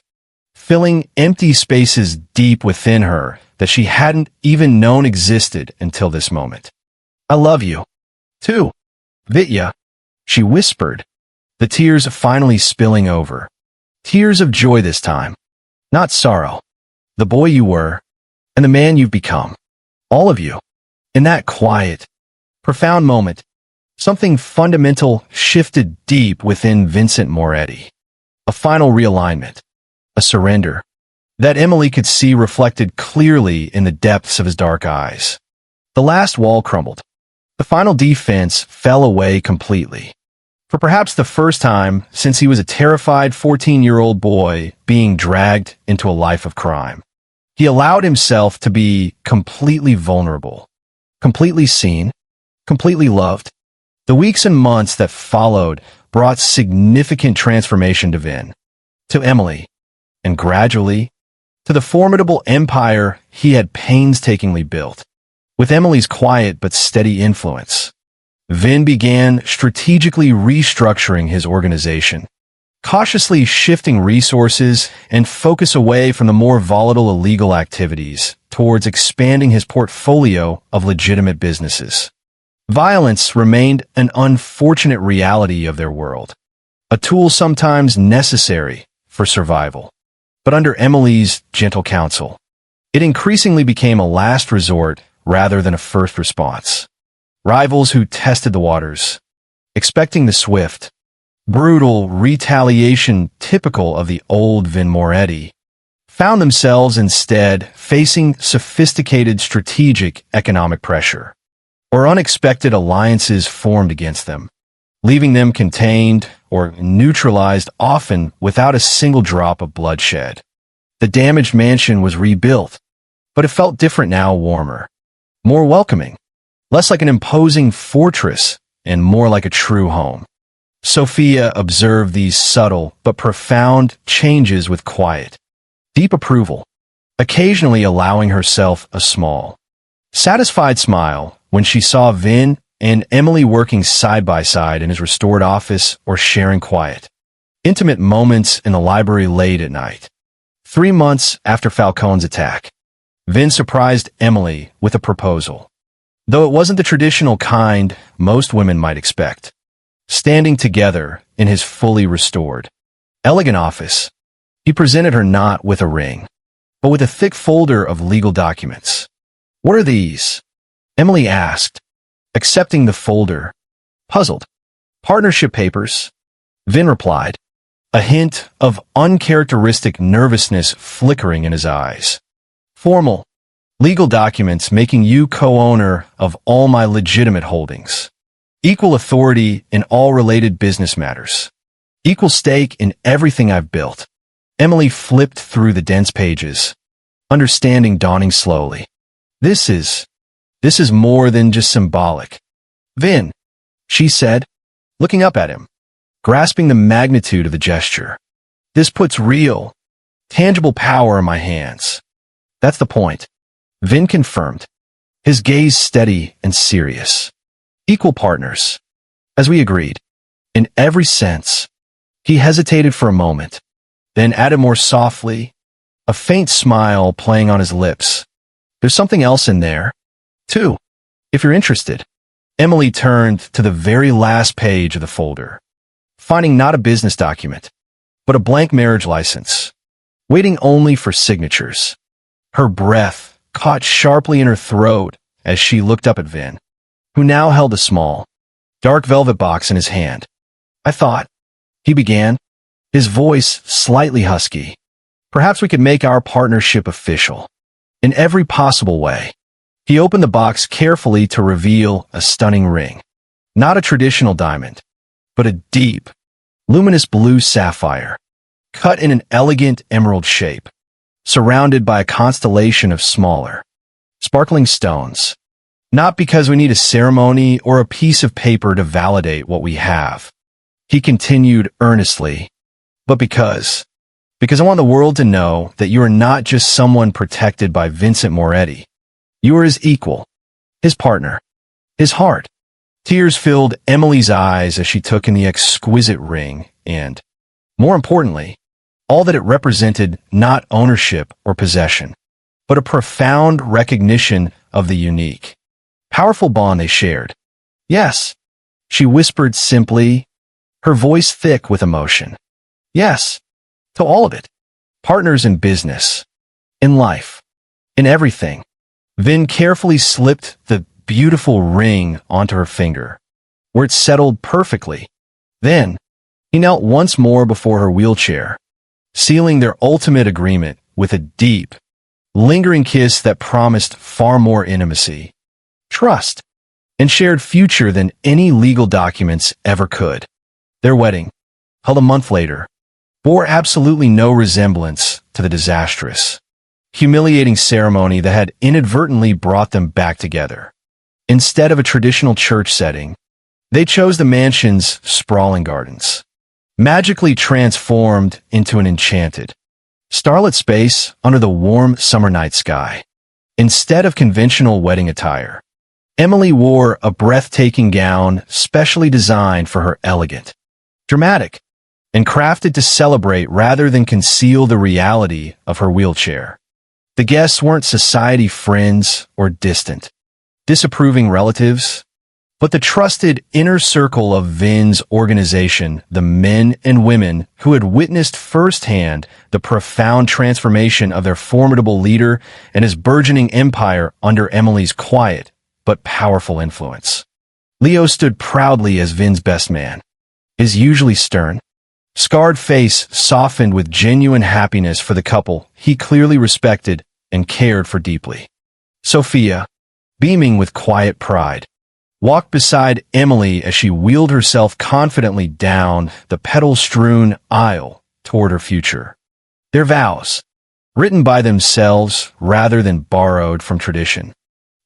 filling empty spaces deep within her that she hadn't even known existed until this moment. I love you, too, Vitya, she whispered, the tears finally spilling over. Tears of joy this time, not sorrow. The boy you were, and the man you've become. All of you. In that quiet, profound moment, Something fundamental shifted deep within Vincent Moretti. A final realignment, a surrender, that Emily could see reflected clearly in the depths of his dark eyes. The last wall crumbled. The final defense fell away completely. For perhaps the first time since he was a terrified 14-year-old boy being dragged into a life of crime, he allowed himself to be completely vulnerable, completely seen, completely loved. The weeks and months that followed brought significant transformation to Vin, to Emily, and gradually, to the formidable empire he had painstakingly built. With Emily's quiet but steady influence, Vin began strategically restructuring his organization, cautiously shifting resources and focus away from the more volatile illegal activities towards expanding his portfolio of legitimate businesses. Violence remained an unfortunate reality of their world, a tool sometimes necessary for survival. But under Emily's gentle counsel, it increasingly became a last resort rather than a first response. Rivals who tested the waters, expecting the swift, brutal retaliation typical of the old Vin Moretti, found themselves instead facing sophisticated strategic economic pressure, or unexpected alliances formed against them, leaving them contained or neutralized, often without a single drop of bloodshed. The damaged mansion was rebuilt, but it felt different now, warmer, more welcoming, less like an imposing fortress and more like a true home. Sophia observed these subtle but profound changes with quiet, deep approval, occasionally allowing herself a small, satisfied smile when she saw Vin and Emily working side by side in his restored office or sharing quiet, intimate moments in the library late at night. 3 months after Falcone's attack, Vin surprised Emily with a proposal, though it wasn't the traditional kind most women might expect. Standing together in his fully restored, elegant office, he presented her not with a ring, but with a thick folder of legal documents. "What are these?" Emily asked, accepting the folder, puzzled. "Partnership papers," Vin replied, a hint of uncharacteristic nervousness flickering in his eyes. "Formal, legal documents making you co-owner of all my legitimate holdings. Equal authority in all related business matters. Equal stake in everything I've built." Emily flipped through the dense pages, understanding dawning slowly. This is more than just symbolic. "Vin," she said, looking up at him, grasping the magnitude of the gesture. "This puts real, tangible power in my hands." "That's the point," Vin confirmed, his gaze steady and serious. "Equal partners, as we agreed, in every sense." He hesitated for a moment, then added more softly, a faint smile playing on his lips. "There's something else in there, too, if you're interested." Emily turned to the very last page of the folder, finding not a business document, but a blank marriage license, waiting only for signatures. Her breath caught sharply in her throat as she looked up at Vin, who now held a small, dark velvet box in his hand. "I thought," he began, his voice slightly husky, "perhaps we could make our partnership official, in every possible way." He opened the box carefully to reveal a stunning ring. Not a traditional diamond, but a deep, luminous blue sapphire, cut in an elegant emerald shape, surrounded by a constellation of smaller, sparkling stones. "Not because we need a ceremony or a piece of paper to validate what we have," he continued earnestly, "but because I want the world to know that you are not just someone protected by Vincent Moretti. You are his equal, his partner, his heart." Tears filled Emily's eyes as she took in the exquisite ring and, more importantly, all that it represented, not ownership or possession, but a profound recognition of the unique, powerful bond they shared. "Yes," she whispered simply, her voice thick with emotion. "Yes, to all of it. Partners in business, in life, in everything." Vin carefully slipped the beautiful ring onto her finger, where it settled perfectly. Then, he knelt once more before her wheelchair, sealing their ultimate agreement with a deep, lingering kiss that promised far more intimacy, trust, and shared future than any legal documents ever could. Their wedding, held a month later, bore absolutely no resemblance to the disastrous, humiliating ceremony that had inadvertently brought them back together. Instead of a traditional church setting, they chose the mansion's sprawling gardens, magically transformed into an enchanted, starlit space under the warm summer night sky. Instead of conventional wedding attire, Emily wore a breathtaking gown specially designed for her elegant, dramatic, and crafted to celebrate rather than conceal the reality of her wheelchair. The guests weren't society friends or distant, disapproving relatives, but the trusted inner circle of Vin's organization, the men and women who had witnessed firsthand the profound transformation of their formidable leader and his burgeoning empire under Emily's quiet but powerful influence. Leo stood proudly as Vin's best man, his usually stern, scarred face softened with genuine happiness for the couple he clearly respected and cared for deeply. Sophia, beaming with quiet pride, walked beside Emily as she wheeled herself confidently down the petal-strewn aisle toward her future. Their vows, written by themselves rather than borrowed from tradition,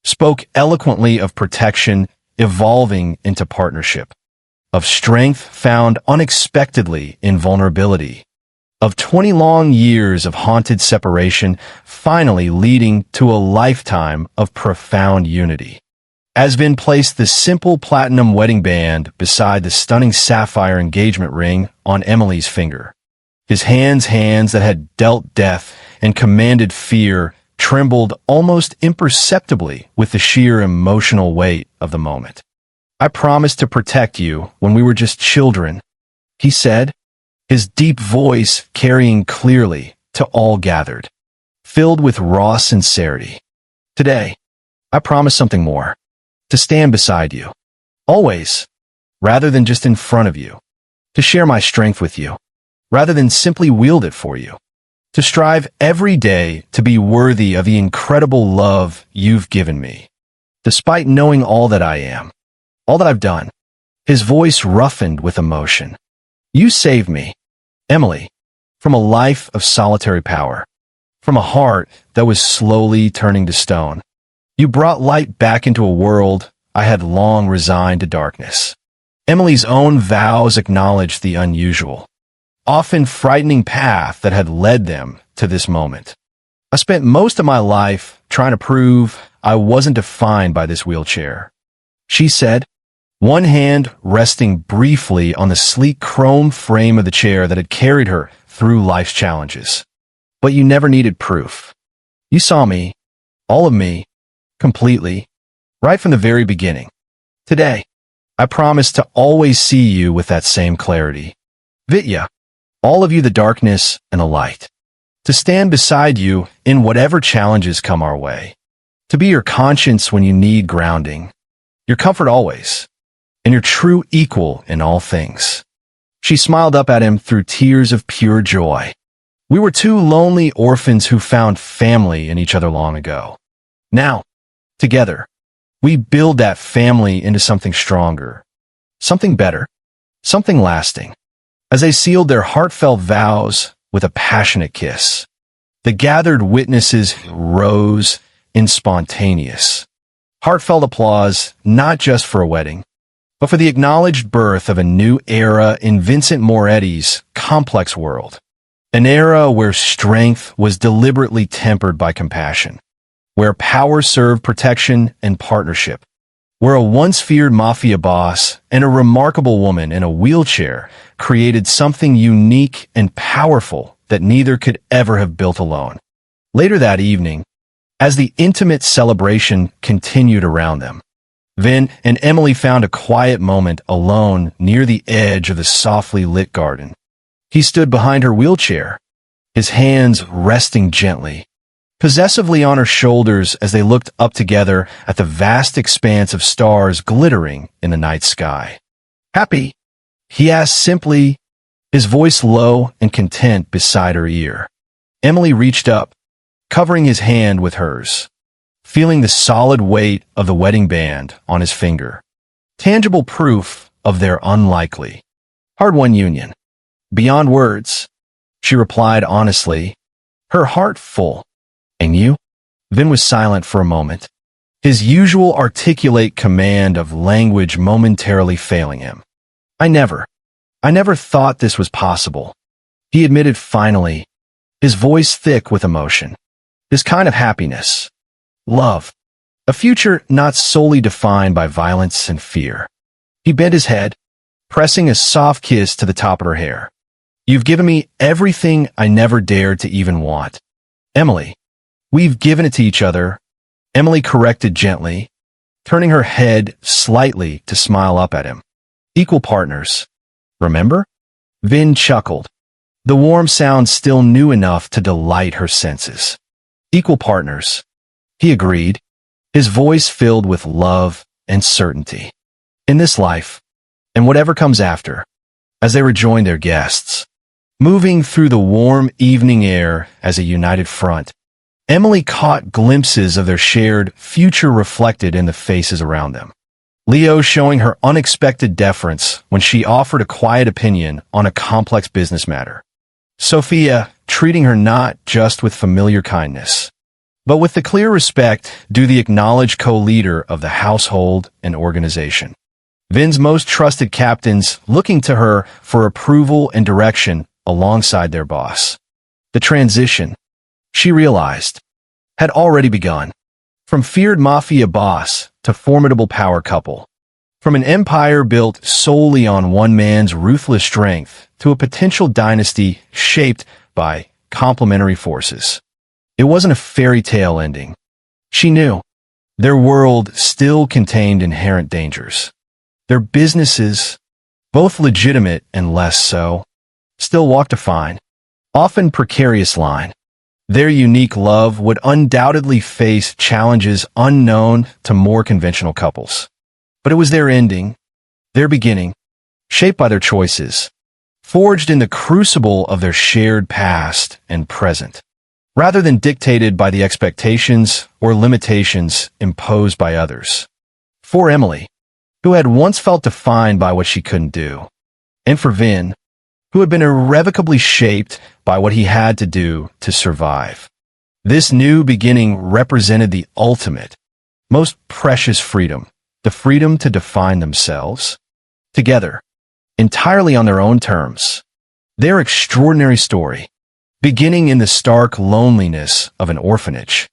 spoke eloquently of protection evolving into partnership, of strength found unexpectedly in vulnerability, of 20 long years of haunted separation finally leading to a lifetime of profound unity. As Vin placed the simple platinum wedding band beside the stunning sapphire engagement ring on Emily's finger, his hands that had dealt death and commanded fear trembled almost imperceptibly with the sheer emotional weight of the moment. "I promised to protect you when we were just children," he said, his deep voice carrying clearly to all gathered, filled with raw sincerity. "Today, I promise something more. To stand beside you, always, rather than just in front of you. To share my strength with you, rather than simply wield it for you. To strive every day to be worthy of the incredible love you've given me, despite knowing all that I am, all that I've done." His voice roughened with emotion. "You saved me, Emily, from a life of solitary power, from a heart that was slowly turning to stone. You brought light back into a world I had long resigned to darkness." Emily's own vows acknowledged the unusual, often frightening path that had led them to this moment. "I spent most of my life trying to prove I wasn't defined by this wheelchair," she said, one hand resting briefly on the sleek chrome frame of the chair that had carried her through life's challenges. "But you never needed proof. You saw me, all of me, completely, right from the very beginning. Today, I promise to always see you with that same clarity. Vitya, all of you, the darkness and the light. To stand beside you in whatever challenges come our way. To be your conscience when you need grounding. Your comfort always. And your true equal in all things." She smiled up at him through tears of pure joy. "We were two lonely orphans who found family in each other long ago. Now, together, we build that family into something stronger, something better, something lasting." As they sealed their heartfelt vows with a passionate kiss, the gathered witnesses rose in spontaneous, heartfelt applause, not just for a wedding, but for the acknowledged birth of a new era in Vincent Moretti's complex world. An era where strength was deliberately tempered by compassion, where power served protection and partnership, where a once-feared mafia boss and a remarkable woman in a wheelchair created something unique and powerful that neither could ever have built alone. Later that evening, as the intimate celebration continued around them, Vin and Emily found a quiet moment alone near the edge of the softly lit garden. He stood behind her wheelchair, his hands resting gently, possessively on her shoulders as they looked up together at the vast expanse of stars glittering in the night sky. "Happy?" he asked simply, his voice low and content beside her ear. Emily reached up, covering his hand with hers, feeling the solid weight of the wedding band on his finger. Tangible proof of their unlikely, hard-won union. "Beyond words," she replied honestly, her heart full. "And you?" Vin was silent for a moment, his usual articulate command of language momentarily failing him. I never thought this was possible," he admitted finally, his voice thick with emotion. "This kind of happiness. Love. A future not solely defined by violence and fear." He bent his head, pressing a soft kiss to the top of her hair. "You've given me everything I never dared to even want, Emily." "We've given it to each other," Emily corrected gently, turning her head slightly to smile up at him. "Equal partners. Remember?" Vin chuckled, the warm sound still new enough to delight her senses. "Equal partners," he agreed, his voice filled with love and certainty. "In this life, and whatever comes after," as they rejoined their guests, moving through the warm evening air as a united front. Emily caught glimpses of their shared future reflected in the faces around them. Leo showing her unexpected deference when she offered a quiet opinion on a complex business matter. Sophia treating her not just with familiar kindness, but with the clear respect due the acknowledged co-leader of the household and organization. Vin's most trusted captains looking to her for approval and direction alongside their boss. The transition, she realized, had already begun. From feared mafia boss to formidable power couple. From an empire built solely on one man's ruthless strength to a potential dynasty shaped by complementary forces. It wasn't a fairy tale ending. She knew their world still contained inherent dangers. Their businesses, both legitimate and less so, still walked a fine, often precarious line. Their unique love would undoubtedly face challenges unknown to more conventional couples. But it was their ending, their beginning, shaped by their choices, forged in the crucible of their shared past and present, rather than dictated by the expectations or limitations imposed by others. For Emily, who had once felt defined by what she couldn't do, and for Vin, who had been irrevocably shaped by what he had to do to survive. This new beginning represented the ultimate, most precious freedom, the freedom to define themselves, together, entirely on their own terms. Their extraordinary story, beginning in the stark loneliness of an orphanage,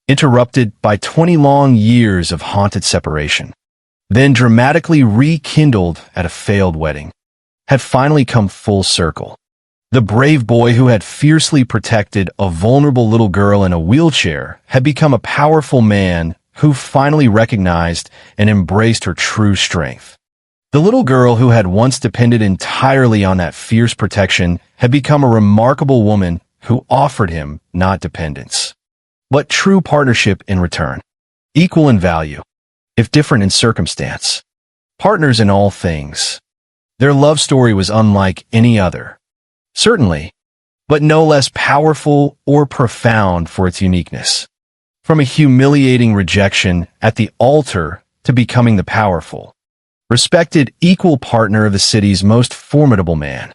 interrupted by 20 long years of haunted separation, then dramatically rekindled at a failed wedding, had finally come full circle. The brave boy who had fiercely protected a vulnerable little girl in a wheelchair had become a powerful man who finally recognized and embraced her true strength. The little girl who had once depended entirely on that fierce protection had become a remarkable woman who offered him not dependence, but true partnership in return, equal in value, if different in circumstance, partners in all things. Their love story was unlike any other, certainly, but no less powerful or profound for its uniqueness. From a humiliating rejection at the altar to becoming the powerful, respected equal partner of the city's most formidable man.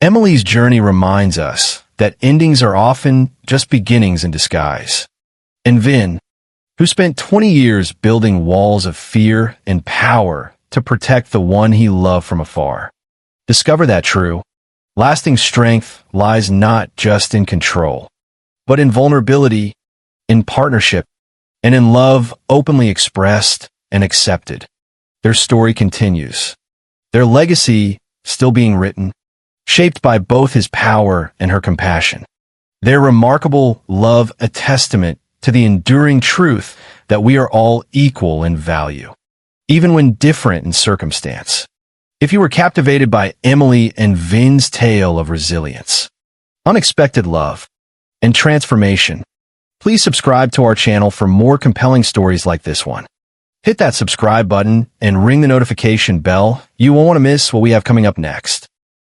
Emily's journey reminds us that endings are often just beginnings in disguise. And Vin, who spent 20 years building walls of fear and power to protect the one he loved from afar, discover that true, lasting strength lies not just in control, but in vulnerability, in partnership, and in love openly expressed and accepted. Their story continues, their legacy still being written, shaped by both his power and her compassion. Their remarkable love a testament to the enduring truth that we are all equal in value, even when different in circumstance. If you were captivated by Emily and Vin's tale of resilience, unexpected love, and transformation, Please subscribe to our channel for more compelling stories like this one. Hit that subscribe button and ring the notification bell. You won't want to miss what we have coming up next.